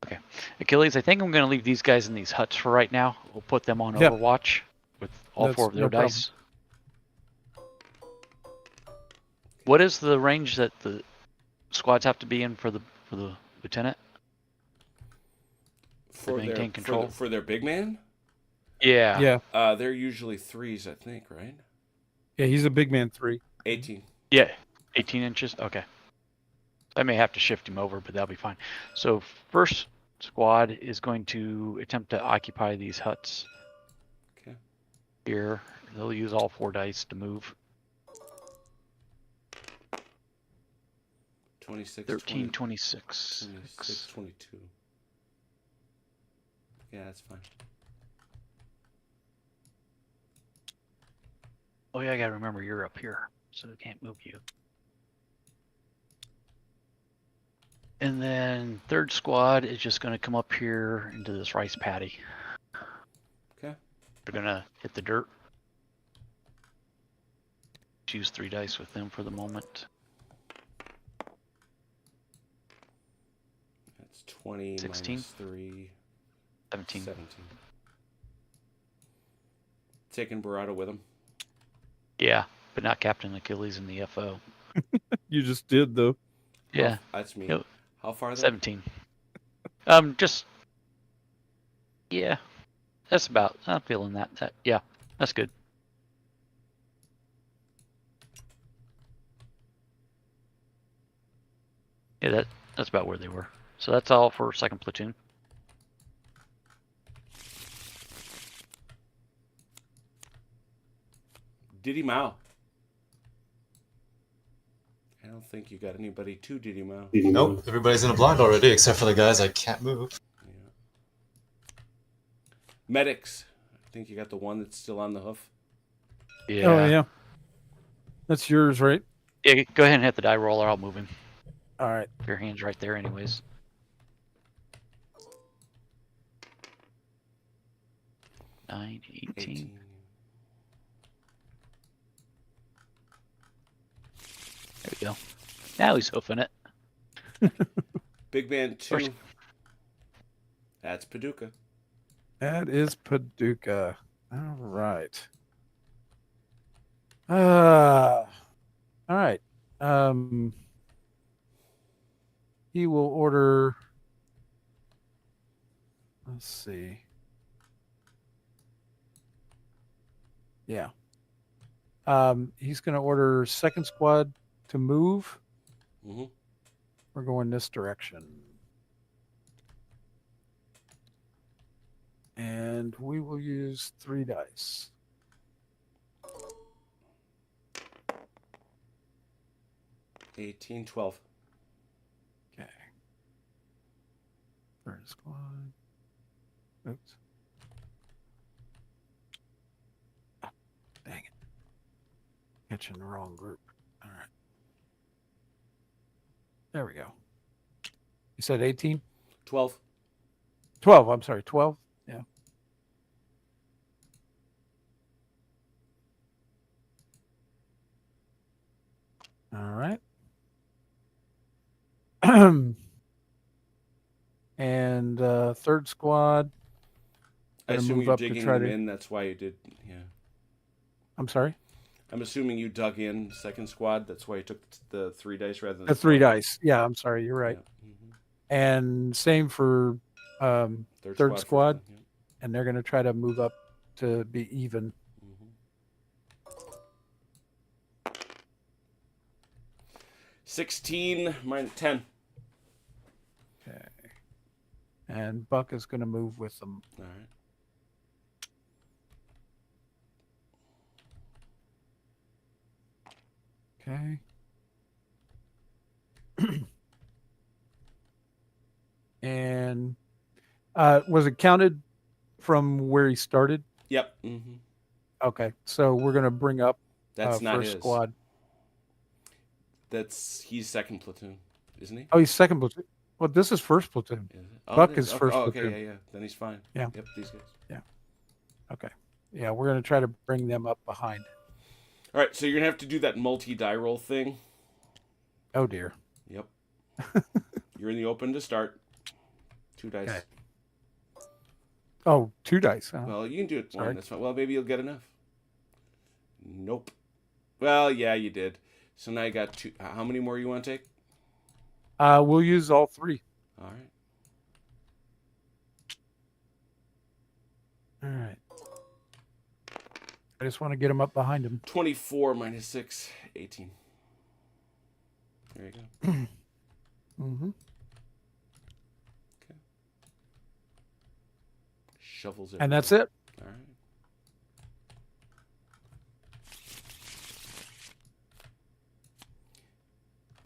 Okay. Achilles, I think I'm going to leave these guys in these huts for right now. We'll put them on Yeah. Overwatch with all That's 4 of their no problem. dice. What is the range that the squads have to be in for the lieutenant? For their, maintain control. For their big man? Yeah. Yeah, They're usually 3s, I think, right? yeah, he's a big man 3. 18. Yeah. 18 inches? Okay. I may have to shift him over, but that'll be fine. So first squad is going to attempt to occupy these huts. Okay. Here. They'll use all 4 dice to move. 26, 13, 20, 26. 26, 22. Yeah, that's fine. Oh yeah, I gotta remember you're up here, so I can't move you. And then 3rd squad is just gonna come up here into this rice paddy. Okay. They're gonna hit the dirt. Choose 3 dice with them for the moment. That's 20 16. minus 3. 17. 17. Taking Barada with him. Yeah, but not Captain Achilles in the FO. You just did though. Yeah, That's me. Yep. How far are they? 17. Just yeah, that's about. I'm feeling that. Yeah, that's good. Yeah, that's about where they were. So that's all for 2nd platoon. Diddy Mao. I don't don't think you got anybody too, did you, Mao? Nope, everybody's in a blind already, except for the guys I can't move. Yeah. Medics. I think you got the one that's still on the hoof. Yeah. Oh yeah. That's yours, right? Yeah, go ahead and hit the die roller. I'll move him. All right. Your hand's right there, anyways. 9, 18. 18. There we go. Now he's hoofing it. Big man 2. First- That's Paducah. That is Paducah. All right. All right. He will order. Let's see. Yeah. He's going to order second squad to move. Mm-hmm. We're going this direction. And we will use 3 dice. $18, $12. Okay. Third squad. Oops. Ah, dang it. Catching the wrong group. All right. There we go. You said 18? 12. 12. I'm sorry. 12. Yeah. All right. And third squad. I Gonna assume move you're up to digging try them to- in. That's why you did. Yeah. I'm sorry. I'm assuming you dug in second squad. That's why you took the 3 dice rather than The 3 dice. Yeah, I'm sorry. You're right. Yeah. Mhm. And same for third Third squad. first one, and they're going to try to move up to be even. yeah. Mhm. 16 minus 10. Okay. And Buck is going to move with them. All right. Okay. And was it counted from where he started? Yep. Mm-hmm. Okay. So we're going to bring up That's not first his. squad. He's second platoon, isn't he? Oh, he's second platoon. Well, this is first platoon. Is it? Oh, Buck it is first okay, platoon. yeah. Then he's fine. Yeah. Yep, these guys. Okay. Yeah, we're going to try to bring them up behind. All right, so you're going to have to do that multi-die roll thing. Oh, dear. Yep. You're in the open to start. 2 dice. Okay. Oh, 2 dice. Huh? Well, you can do it Sorry. one. That's fine. Well, maybe you'll get enough. Nope. Well, yeah, you did. So now you got 2. How many more you want to take? We'll use all 3. All right. All right. I just want to get them up behind him. 24 minus 6, 18. There you go. Mm-hmm. Shovels it. And that's it. All right.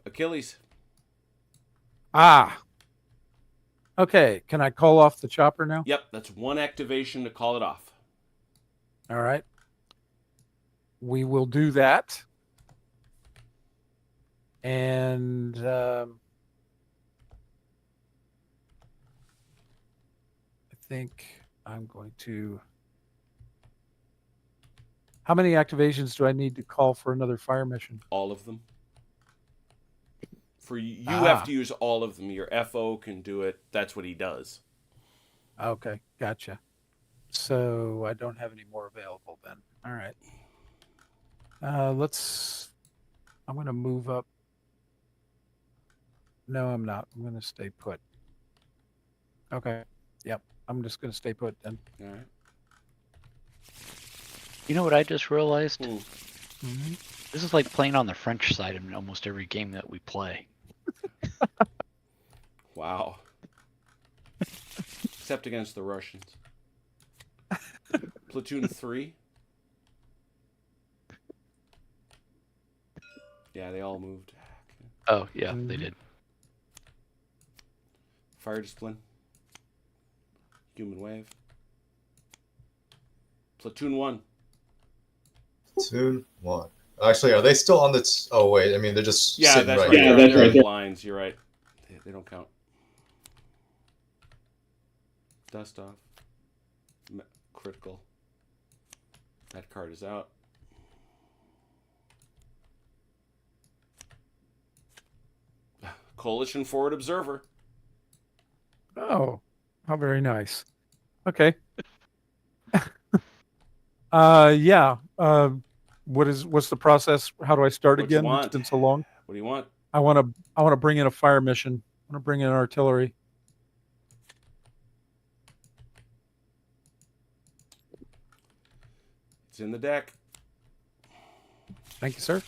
Achilles. Ah. Okay. Can I call off the chopper now? Yep, that's 1 activation to call it off. All right. We will do that. And I think I'm going to. How many activations do I need to call for another fire mission? All of them. For you Ah. have to use all of them. Your FO can do it. That's what he does. Okay, gotcha. So I don't have any more available then. All right. I'm going to move up. No, I'm not. I'm going to stay put. Okay. Yep. I'm just going to stay put then. All right. You know what I just realized? Hmm. Mm-hmm. This is like playing on the French side in almost every game that we play. Wow. Except against the Russians. Platoon 3. Yeah, they all moved. Oh, yeah, they Mhm. did. Fire discipline. Human wave. Platoon 1. Platoon 1. Actually, are they still on the? Oh wait, I mean they're just Yeah, sitting that's right right. there. They're in the lines. You're right. They don't count. Dust off. Critical. That card is out. Coalition Forward Observer. Oh, how very nice. Okay. Yeah. What's the process? How do I start What you again? It's want? been so long. What do you want? I want to bring in a fire mission. I want to bring in artillery. It's in the deck. Thank you, sir.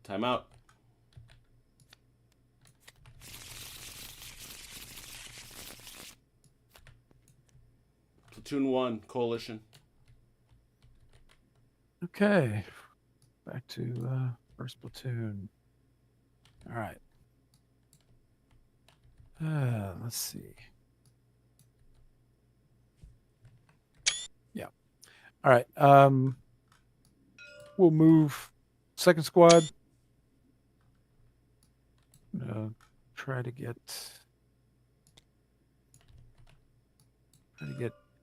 Timeout. Platoon 1, Coalition. Okay. Back to first platoon. All right. Let's see. Yeah. All right. We'll move second squad. Try to get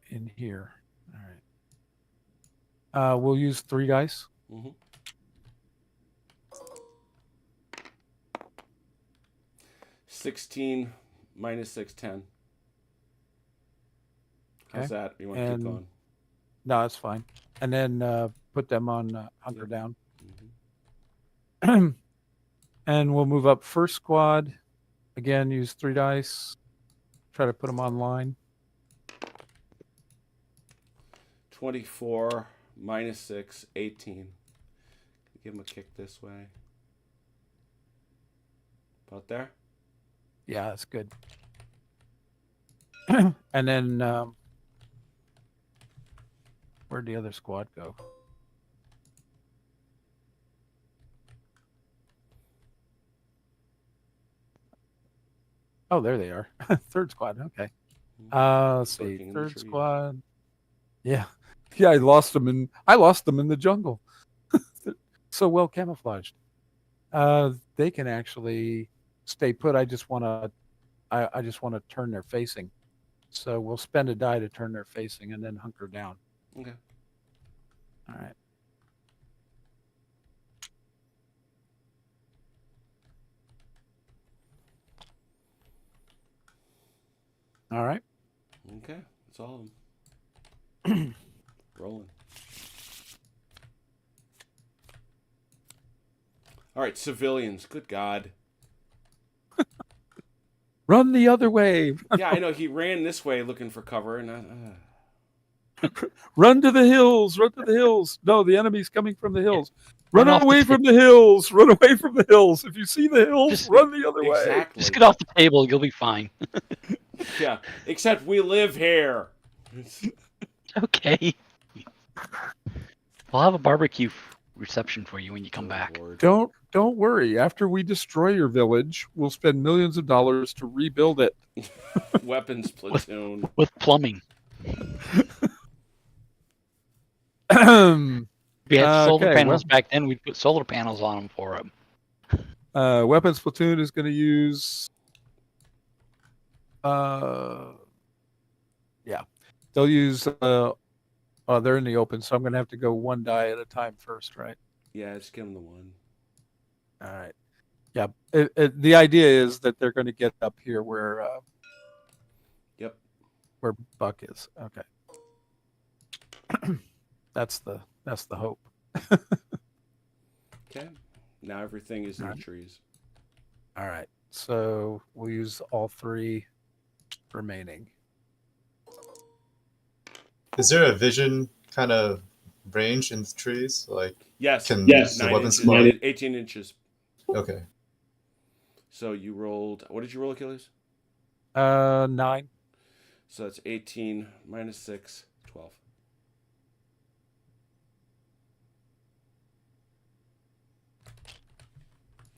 in here. All right. We'll use 3 dice. Mm-hmm. -16 minus 6, 10. How's Okay. that? You want to keep And- going? No, that's fine. And then put them on hunker down. Mm-hmm. And we'll move up first squad. Again, use 3 dice. Try to put them online. 24 minus 6, 18. Give him a kick this way. About there? Yeah, that's good. And then where'd the other squad go? Oh, there they are. Third squad. Okay. Let's see. Lurking in the Third trees. squad. Yeah. Yeah, I lost them in the jungle. So well camouflaged. They can actually stay put. I just want to turn their facing. So we'll spend a die to turn their facing and then hunker down. Okay. All right. All right. Okay. That's all of them. Rolling. All right, civilians. Good God. Run the other way. Yeah, I know. He ran this way looking for cover, and Run to the hills. Run to the hills. No, the enemy's coming from the hills. Run Run off the away ta- from the hills. Run away from the hills. If you see the hills, Just- run the other way. exactly. Just get off the table. You'll be fine. Yeah. Except we live here. Okay. We'll have a barbecue reception for you when you come Oh, back. Lord. Don't worry. After we destroy your village, we'll spend millions of dollars to rebuild it. Weapons platoon. With plumbing. Weapons If we had solar Okay, panels back then, we'd put solar panels on them for them. platoon is going to use. Yeah, they'll use. They're in the open, so I'm going to have to go 1 die at a time first, right? Yeah, just give him the 1. All right. Yeah. The idea is that they're going to get up here where. Yep. Where Buck is. Okay. That's the hope. Okay. Now everything is in the Alright. trees. All right. So we'll use all 3 remaining. Is there a vision kind of range in the trees? Like, Yes. Can Yes. the 9 weapons inches, fly? 18 inches. okay, So you rolled. What did you roll, Achilles? 9. So that's 18 minus 6, 12.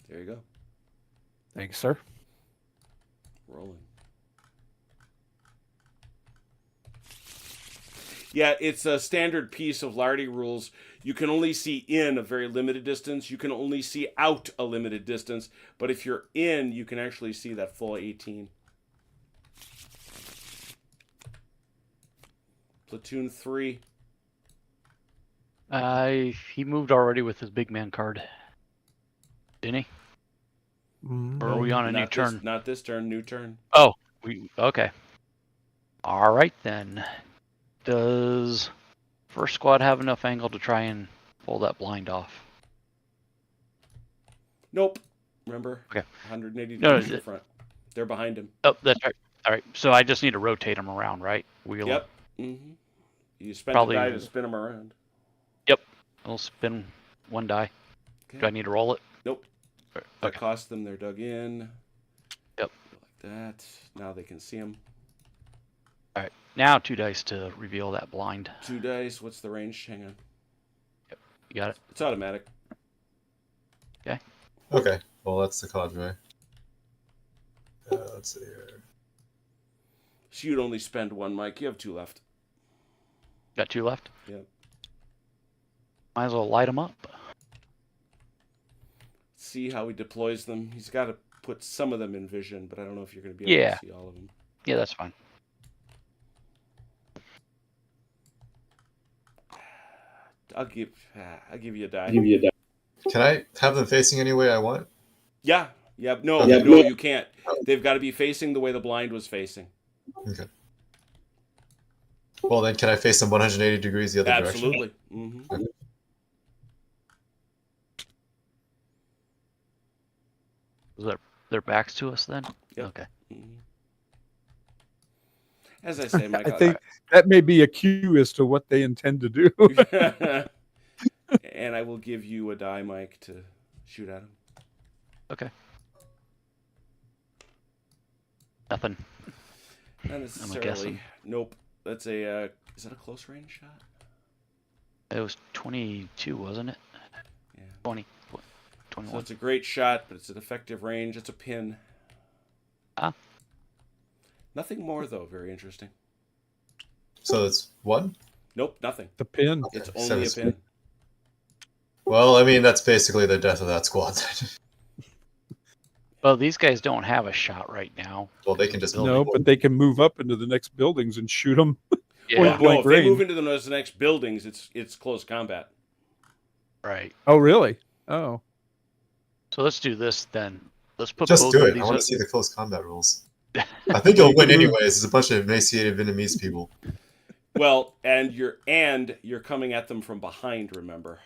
There you go. Thanks, sir. Rolling. Yeah, it's a standard piece of Lardy rules. You can only see in a very limited distance. You can only see out a limited distance. But if you're in, you can actually see that full 18. Platoon 3. He moved already with his big man card. Didn't he? Or are we on a new turn? Not this turn, new turn. Oh, okay. All right then. Does first squad have enough angle to try and pull that blind off? Nope. Remember? Okay. 180 No, degrees in front. They're behind him. Oh, that's right. All right. So I just need to rotate him around, right? Wheel. Yep. Mm-hmm. You spend Probably- a die to spin them around. I'll spin one die. Okay. Do I need to roll it? Nope. That Okay. cost them. They're dug in. Yep. Like that. Now they can see him. Now 2 dice to reveal that blind. 2 dice. What's the range? Hang on. You got it? It's automatic. Okay, well that's the cadre. Let's see here. So you'd only spend 1, Mike. You have 2 left. Got 2 left? Yep. Might as well light them up. See how he deploys them. He's got to put some of them in vision, but I don't know if you're going to be able Yeah. to see all of them. Yeah, that's fine. I'll give you a die. Can I have them facing any way I want? Yeah. No, Okay. no, you can't. They've got to be facing the way the blind was facing. Okay. Well, then can I face them 180 degrees the other direction? Absolutely. Mm-hmm. Is that their backs to us then? Yep. Okay. Mm-hmm. As I say, Mike, I think that may be a cue as to what they intend to do. and I will give you a die, Mike, to shoot at him. Okay. Nothing. Not necessarily. guessing. Nope. That's a. Is that a close range shot? It was 22, wasn't it? Yeah. 20. So 21. it's a great shot, but it's an effective range. It's a pin. Ah. Nothing more though. Very interesting. So it's 1? Nope. Nothing. The pin. It's Okay, only a so pin. Well, I mean, that's basically the death of that squad. Well, these guys don't have a shot right now. Well, they can just No, but they can move up into the next buildings and shoot them. Yeah. Point No, blank if they range. move into the next buildings, it's close combat. Right. Oh, really? Oh. So let's do this then. Let's put just both do of it. these I want up- to see the close combat rules. I think you'll win anyways. It's a bunch of emaciated Vietnamese people. Well, and you're coming at them from behind. Remember.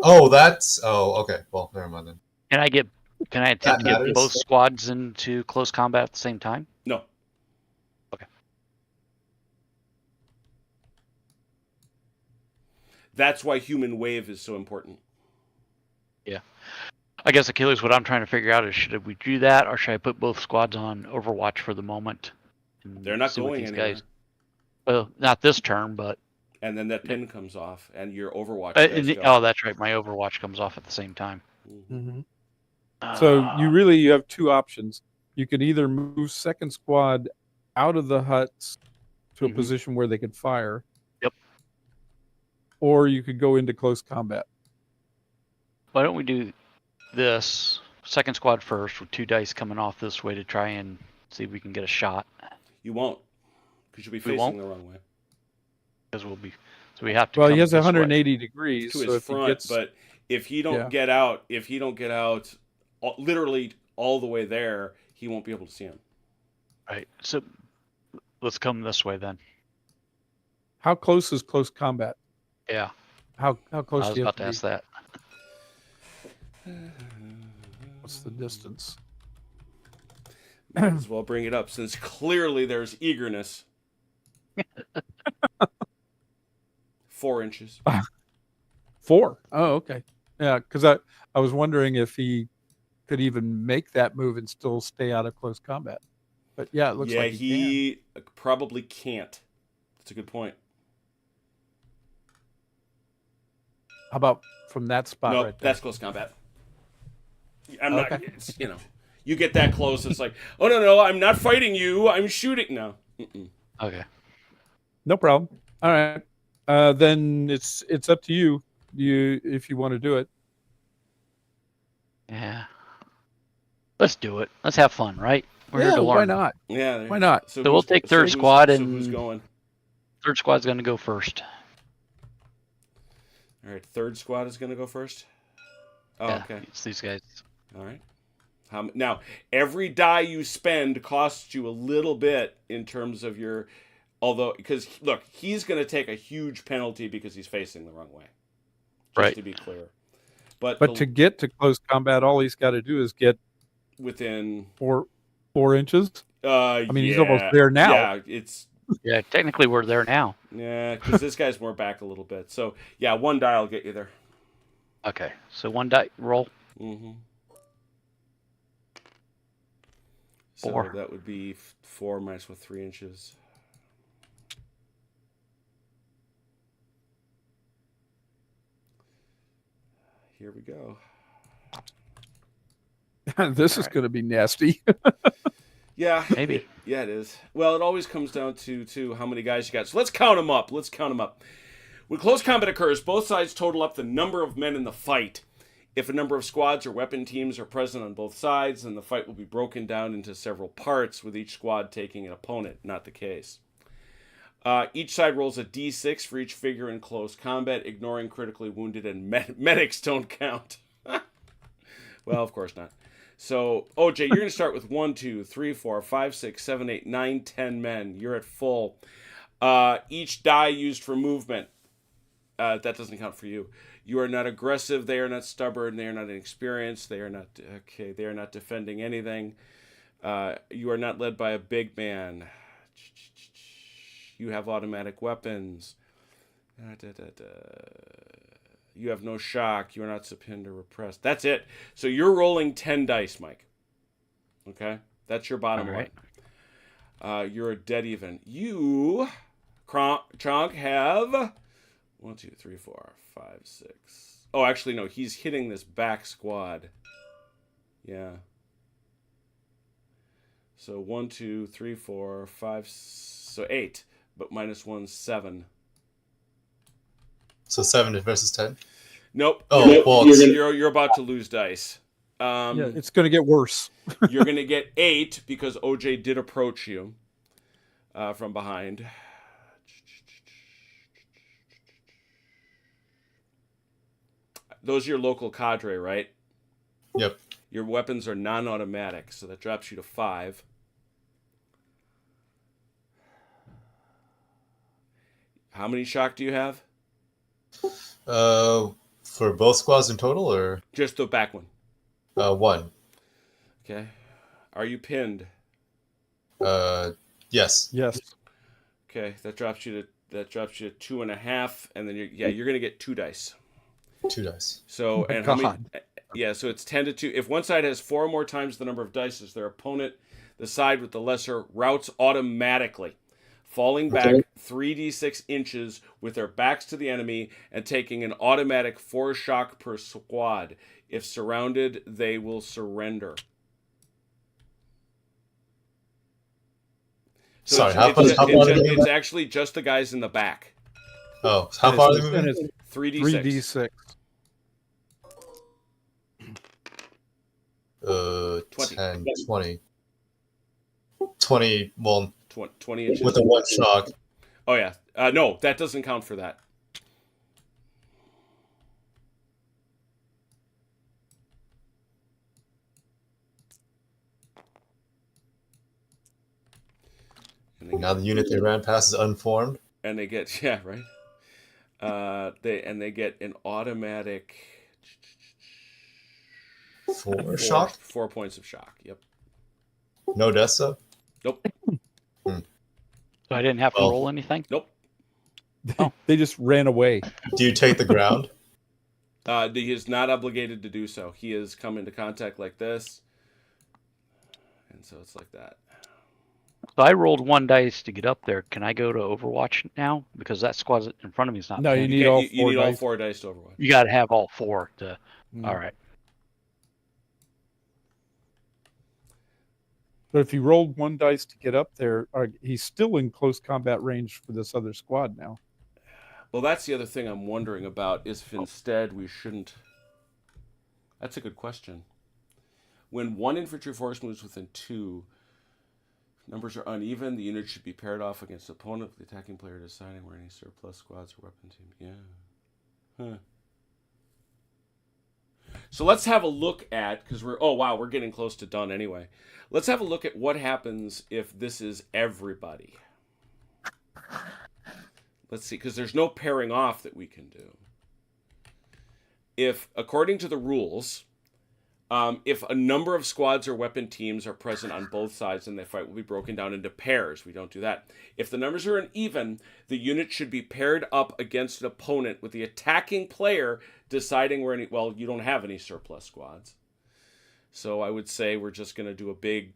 Oh, that's... Oh, okay. Well, never mind then. Can I attempt That to get matters. both squads into close combat at the same time? No. Okay. That's why human wave is so important. I guess Achilles, what I'm trying to figure out is should we do that or should I put both squads on Overwatch for the moment? and They're not see what going these anywhere. guys. Well, not this turn, but And then that pin comes off, and your Overwatch. guys go. oh, that's right. My Overwatch comes off at the same time. Mhm. So Ah, you have 2 options. You could either move second squad out of the huts to a Mhm. position where they could fire. Yep. Or you could go into close combat. why don't we do this second squad first with 2 dice coming off this way to try and see if we can get a shot You won't, because you'll be We facing won't? the wrong way because we have to. Well, he come has this way. 180 degrees. to So his if he front. gets, But if he don't get out, literally all the way there, he won't be able to see him. Right. So let's come this way then. how close is close combat? Yeah. How I close was do you have about to to ask be? that. What's the distance? Might as well bring it up since clearly there's eagerness. 4 inches. 4. Oh, okay. Yeah, because I was wondering if he could even make that move and still stay out of close combat. But yeah, it looks Yeah, like he he probably can't. That's a good point. How about from that spot Nope, right there? that's close combat. I'm Okay. not. It's, you know, you get that close, it's like, oh no, I'm not fighting you. I'm shooting. No. Mm-mm. Okay. No problem. All right. Then it's up to you. If you want to do it. Yeah. Let's do it. Let's have fun, right? We're here to learn. Why not? Yeah. Why not? So we'll take third who's- squad so and who's going? third squad's going to go first. All right, third squad is going to go first. Oh, Yeah, okay. it's these guys. All right. Now, every die you spend costs you a little bit in terms of your. Although, because look, he's going to take a huge penalty because he's facing the wrong way. Just Right. to be clear. But But to get to close combat, all he's got to do is get within. 4 inches. I mean, he's almost there now. Yeah, it's. Yeah, technically we're there now. Yeah, because this guy's more back a little bit. So, yeah, one die will get you there. Okay, so one die roll. Mm-hmm. So 4. that would be 4 minus 3 inches. Here we go. This is going to be nasty. Yeah, Maybe. Yeah, it is. Well, it always comes down to how many guys you got. So let's count them up. When close combat occurs, both sides total up the number of men in the fight. If a number of squads or weapon teams are present on both sides, then the fight will be broken down into several parts, with each squad taking an opponent. Not the case. Each side rolls a d6 for each figure in close combat, ignoring critically wounded, and medics don't count. Well, of course not. So, OJ, you're going to start with 1, 2, 3, 4, 5, 6, 7, 8, 9, 10 men. You're at full. Each die used for movement. That doesn't count for you. You are not aggressive. They are not stubborn. They are not inexperienced. They are not okay. They are not defending anything. You are not led by a big man. You have automatic weapons. You have no shock. You are not supined or repressed. That's it. So you're rolling 10 dice, Mike. Okay? That's your bottom All right. line. You're a dead even. You, Chonk, have 1, 2, 3, 4, 5, 6. Oh, actually, no. He's hitting this back squad. Yeah. So 1, 2, 3, 4, 5, so 8. But minus 1, 7. So 7 versus 10. Nope. Oh, well, You're about to lose dice. Yeah, it's going to get worse. You're going to get 8 because OJ did approach you from behind. Those are your local cadre, right? Yep. Your weapons are non-automatic, so that drops you to 5. How many shock do you have? For both squads in total, or Just the back one. 1? Okay. Are you pinned? Yes. Yes. Okay, that drops you to 2.5, and then you're gonna get 2 dice. 2 dice. So my and how many? God. Yeah, so it's 10 to 2. If one side has 4 more times the number of dice as their opponent, the side with the lesser routes automatically, falling back 3d6 inches with their backs to the enemy and taking an automatic 4 shock per squad. If surrounded, they will surrender. So Sorry, it's actually just the guys in the back. Oh, how far are they And moving? it's 3d6. 3d6. 20. 10, 20. 20, well, 20 inches. with a 1 shock. Oh, yeah. No, that doesn't count for that. And Now the unit they ran past is unformed. they get yeah, right. They get an automatic 4 shock? 4 points of shock. Yep. No deaths, though? Nope. So I didn't have to Well- roll anything? Nope. They just ran away. Do you take the ground? He is not obligated to do so. He has come into contact like this, and so it's like that. So I rolled 1 dice to get up there. Can I go to Overwatch now? Because that squad in front of me is not. No, you paying. need all you four need all dice. 4 dice to Overwatch. You got to have all 4 to. Mm. All right. But if he rolled 1 dice to get up there, he's still in close combat range for this other squad now. Well, that's the other thing I'm wondering about, is if instead we shouldn't... That's a good question. When 1 infantry force moves within 2, numbers are uneven, the unit should be paired off against the opponent with the attacking player deciding where any surplus squads or weapon team. Yeah. Huh. So let's have a look at, because we're getting close to done anyway. Let's have a look at what happens if this is everybody. Let's see, because there's no pairing off that we can do. If, according to the rules, if a number of squads or weapon teams are present on both sides, then the fight will be broken down into pairs. We don't do that. If the numbers are uneven, the unit should be paired up against an opponent with the attacking player deciding where any... Well, you don't have any surplus squads. So I would say we're just going to do a big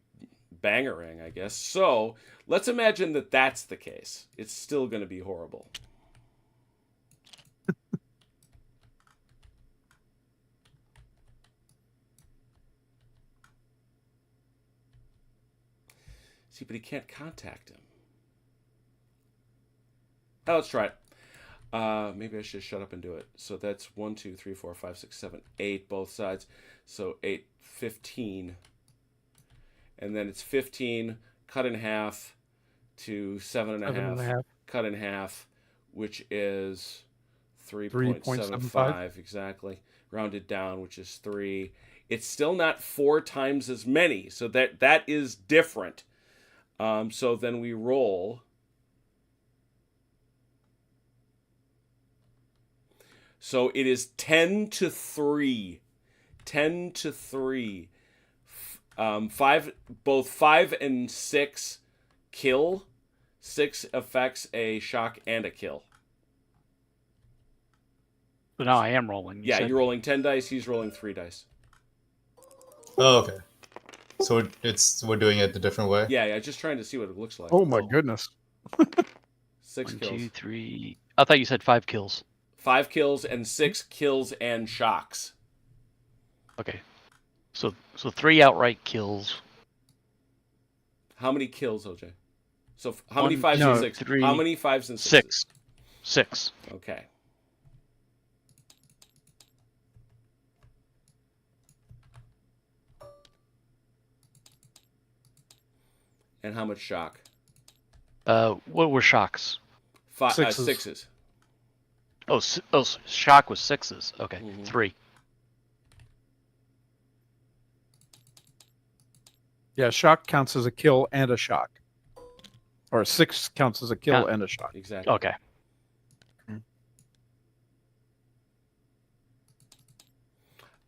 bangerang, I guess. So let's imagine that that's the case. It's still going to be horrible. See, but he can't contact him. Oh, let's try it. Maybe I should shut up and do it. So that's 1, 2, 3, 4, 5, 6, 7, 8, both sides. So 8, 15. And then it's 15 cut in half to 7.5 cut in half, which is 3.75 exactly. Rounded down, which is 3. It's still not 4 times as many, so that is different. So then we roll. So it is 10 to 3. 10 to 3. 5 and 6 kill. 6 affects a shock and a kill. So now I am rolling. Yeah, you're rolling 10 dice. He's rolling 3 dice. Oh, okay. So we're doing it a different way. Yeah. Just trying to see what it looks like. Oh my goodness. 6 1, kills. 2, 3. I thought you said 5 kills. 5 kills and 6 kills and shocks. Okay. So 3 outright kills. How many kills, OJ? So how many 1, 5s no, and 6? 3, How many 5s and 6s? 6. 6. Okay. And how much shock? What were shocks? 6s. 6s. Oh, shock was 6s. Okay, Mhm. 3. Yeah, shock counts as a kill and a shock. Or 6 counts as a kill and a shock. Exactly. Okay.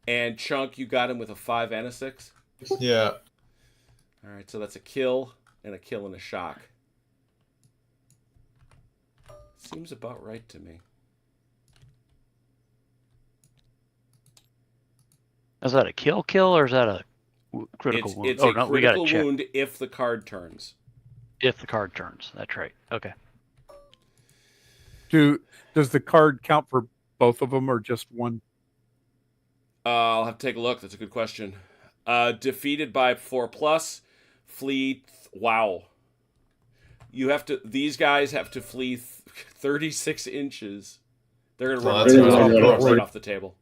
And Chunk, you got him with a 5 and a 6? Yeah. All right, so that's a kill and a shock. Seems about right to me. Is that a kill or is that a critical wound? It's Oh, a no, we got to critical check. wound if the card turns. If the card turns. That's right. Okay. Does the card count for both of them or just one? I'll have to take a look. That's a good question. Defeated by 4+, flee. Wow. These guys have to flee 36 inches. They're going to run right off the table.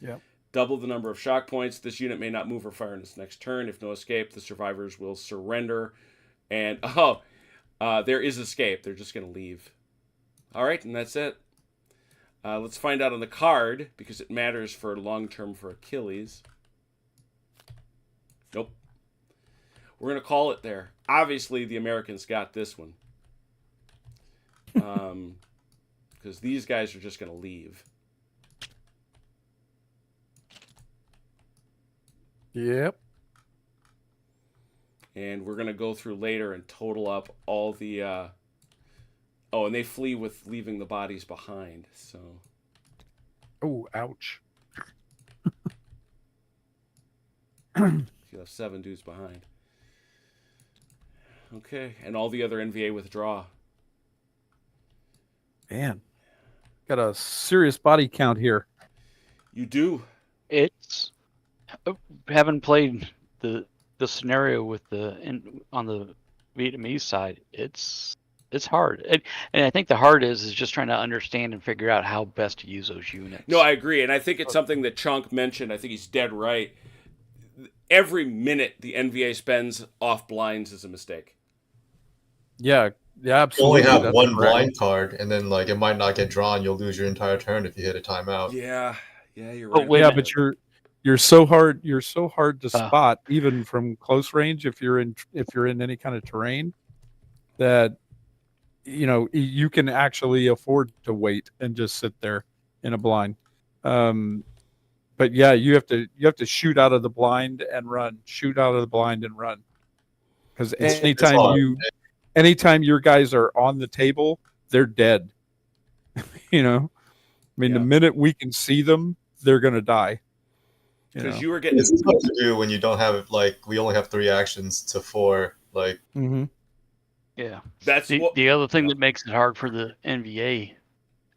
Yep. Double the number of shock points. This unit may not move or fire in its next turn. If no escape, the survivors will surrender. And, there is escape. They're just going to leave. All right, and that's it. Let's find out on the card, because it matters for long-term for Achilles. Nope. We're going to call it there. Obviously, the Americans got this one. Because these guys are just going to leave. Yep. And we're going to go through later and total up all the... Oh, and they flee with leaving the bodies behind, so... Oh, ouch. You have 7 dudes behind. Okay, and all the other NVA withdraw. Man, got a serious body count here. You do. It's having played the scenario with on the Vietnamese side. It's hard, and I think the hard is just trying to understand and figure out how best to use those units. No, I agree, and I think it's something that Chunk mentioned. I think he's dead right. Every minute the NVA spends off blinds is a mistake. Yeah, You absolutely. only have that's one correct. blind card, and then like it might not get drawn. You'll lose your entire turn if you hit a timeout. Yeah, you're But right. wait a Yeah, minute. but you're so hard to spot even from close range if you're in any kind of terrain that you can actually afford to wait and just sit there in a blind. But yeah, you have to shoot out of the blind and run, shoot out of the blind and run. Because It's anytime hard. your guys are on the table, they're dead. I mean, the Yeah. minute we can see them, they're gonna die. Because you were getting It's tough to do when you don't have we only have 3 actions to 4. Like Mhm. Yeah. that's The, what the other thing that makes it hard for the NVA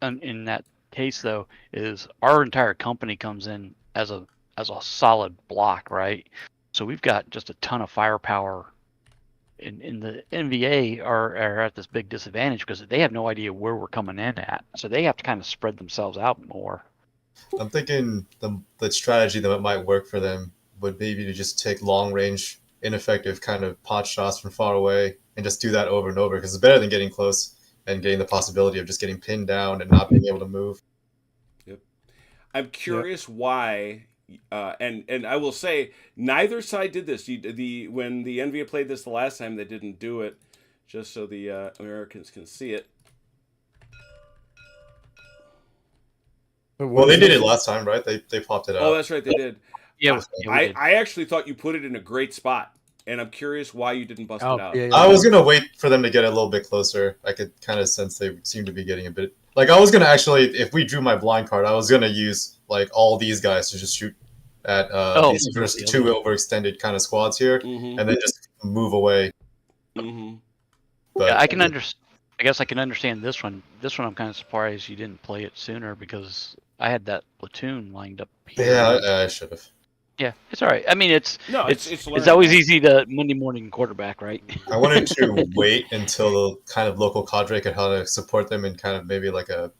in that case, though, is our entire company comes in as a solid block, right? So we've got just a ton of firepower. In the NVA are at this big disadvantage because they have no idea where we're coming in at. So they have to kind of spread themselves out more. I'm thinking the strategy that might work for them would maybe to just take long range, ineffective kind of pot shots from far away and just do that over and over because it's better than getting close and getting the possibility of just getting pinned down and not being able to move. I'm curious why, and I will say neither side did this. When the NVA played this the last time, they didn't do it, just so the Americans can see it. Well, they did it last time, right? They popped it out. Oh, that's right, they did. Yeah, we did. I actually thought you put it in a great spot, and I'm curious why you didn't bust it out. Yeah, I was gonna wait for them to get a little bit closer. I could kind of sense they seem to be getting a bit. Like I was gonna actually, if we drew my blind card, I was gonna use like all these guys to just shoot at these first 2 overextended kind of squads here, Mm-hmm. and then just move away. Mm-hmm. But Yeah, I can understand. I guess I can understand this one. This one, I'm kind of surprised you didn't play it sooner because I had that platoon lined up here. yeah, I should have. Yeah, it's all right. I mean, it's It's always easy to Monday morning quarterback, right? I wanted to wait until the kind of local cadre could how to support them in kind of maybe like a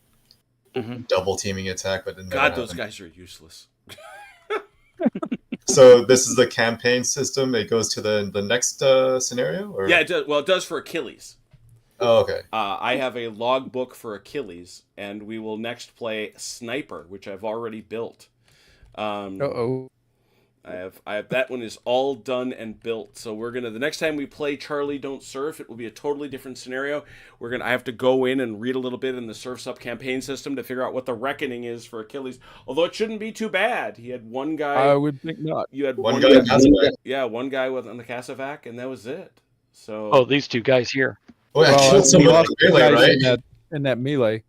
double teaming attack, but it never God, those happened. guys are useless. So this is the campaign system. It goes to the next scenario, or Yeah, it does. Well, it does for Achilles. Oh, okay. I have a logbook for Achilles, and we will next play Sniper, which I've already built. Uh-oh. I have that one is all done and built. So the next time we play Charlie Don't Surf, it will be a totally different scenario. I have to go in and read a little bit in the Surf's Up campaign system to figure out what the reckoning is for Achilles. Although it shouldn't be too bad. He had one guy. I would think not. You had One guy has it. Yeah, one guy on the Casavac, and that was it. So. Oh, these two guys here. Oh, I Well, killed we someone in lost two melee, guys right? in that melee.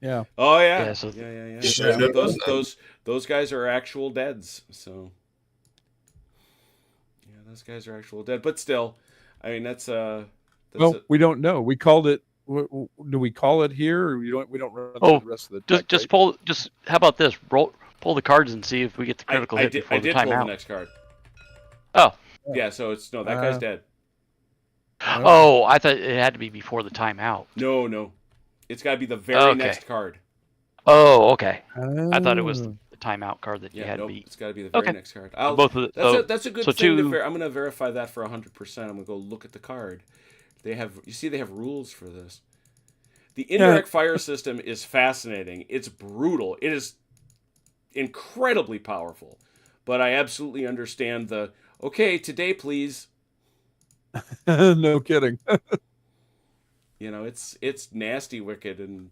Yeah. Oh yeah. Yeah, so- Yeah. Shouldn't have done that. Those guys are actual deads. So. Yeah, those guys are actual dead, but still, I mean that's Well, we don't know. We called it. Do we call it here, or we don't run Oh, the rest of the deck, Just right? how about this? Pull the cards and see if we get the critical hit before I the did pull the timeout. next card. Oh. Yeah, so it's that guy's dead. Oh, I thought it had to be before the timeout. No. It's got to be the very Okay. next card. Oh, okay. I thought it was Oh. the timeout card that you Yeah, had nope, to beat. it's got to be the very Okay. next card. Both of the, That's a good so thing two- I'm going to verify that for 100%. I'm going to go look at the card. They have rules for this. The indirect fire system is fascinating. It's brutal. It is incredibly powerful. But I absolutely understand okay, today please. No kidding. It's nasty, wicked, and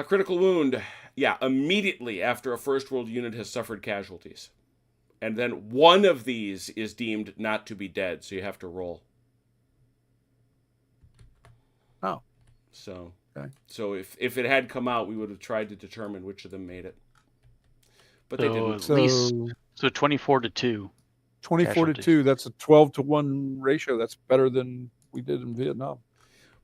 critical wound. Yeah, immediately after a first world unit has suffered casualties. And then one of these is deemed not to be dead, so you have to roll. Oh. So, Okay. So if it had come out, we would have tried to determine which of them made it. But they So didn't. at least 24-2. 24 to Casualties. 2. That's a 12-to-1 ratio. That's better than we did in Vietnam.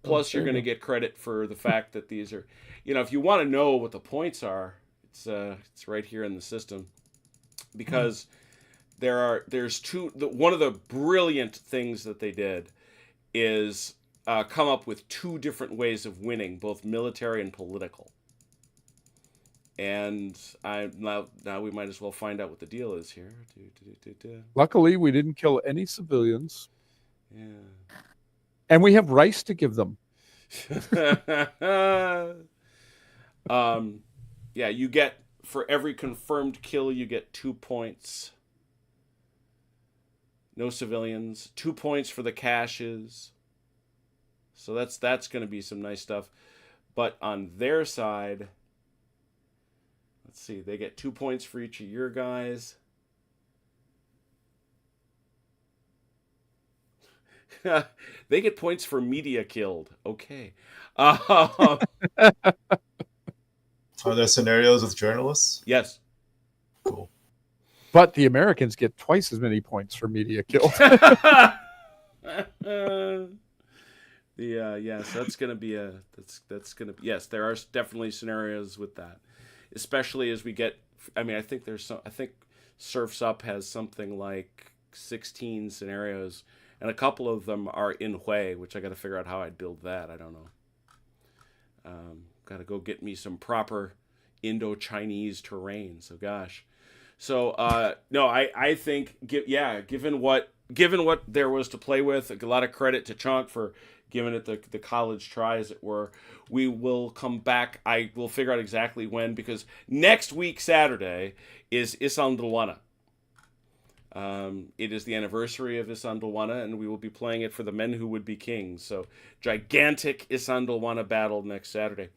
Plus, you're there going to you get credit for the fact that these are, if you want to know what the points are, it's right here in the system, because there's one of the brilliant things that they did is come up with two different ways of winning, both military and political. And now we might as well find out what the deal is here. Luckily, we didn't kill any civilians, Yeah. and we have rice to give them. Yeah, you get, for every confirmed kill, you get 2 points. No civilians. 2 points for the caches. So that's going to be some nice stuff. But on their side, let's see, they get 2 points for each of your guys. They get points for media killed. Okay. Are there scenarios with journalists? Yes. Cool. But the Americans get twice as many points for media killed. Yes, that's gonna be yes, there are definitely scenarios with that, especially as we get. I mean, I think Surf's Up has something like 16 scenarios, and a couple of them are in Hui, which I got to figure out how I'd build that. I don't know. Got to go get me some proper Indo-Chinese terrain. So gosh. So no, I think given what there was to play with, a lot of credit to Chunk for giving it the college try, as it were. We will come back. I will figure out exactly when, because next week Saturday is Isandlwana. It is the anniversary of Isandlwana, and we will be playing it for the Men Who Would Be Kings. So gigantic Isandlwana battle next Saturday.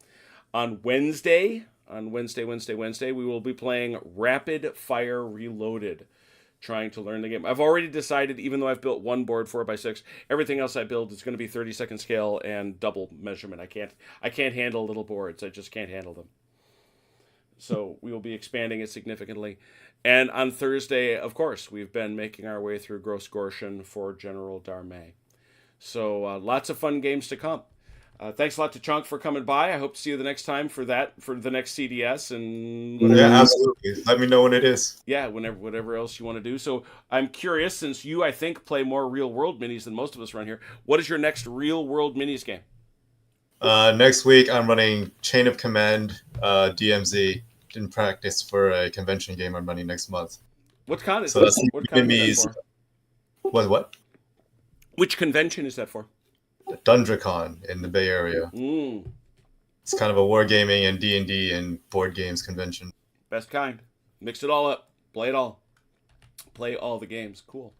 On Wednesday, we will be playing Rapid Fire Reloaded, trying to learn the game. I've already decided, even though I've built one board 4x6, everything else I build is going to be 30-second scale and double measurement. I can't handle little boards. I just can't handle them. So we will be expanding it significantly. And on Thursday, of course, we've been making our way through Gross Gorshin for General Darmay. So lots of fun games to come. Thanks a lot to Chunk for coming by. I hope to see you the next time for the next CDS and whatever. Yeah, absolutely. Let me know when it is. Yeah, whatever else you want to do. So I'm curious, since you, I think, play more real world minis than most of us around here, what is your next real world minis game? Next week I'm running Chain of Command, DMZ in practice for a convention game I'm running next month. What con is So that? that's What con is that for? What? Which convention is that for? DundraCon in the Bay Area. It's kind of a wargaming and D&D and board games convention. Best kind. Mix it all up. Play it all. Play all the games. Cool.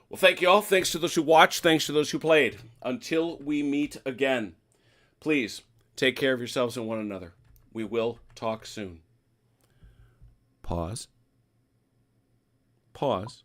Well, thank you all. Thanks to those who watched. Thanks to those who played. Until we meet again, please take care of yourselves and one another. We will talk soon. Pause. Pause.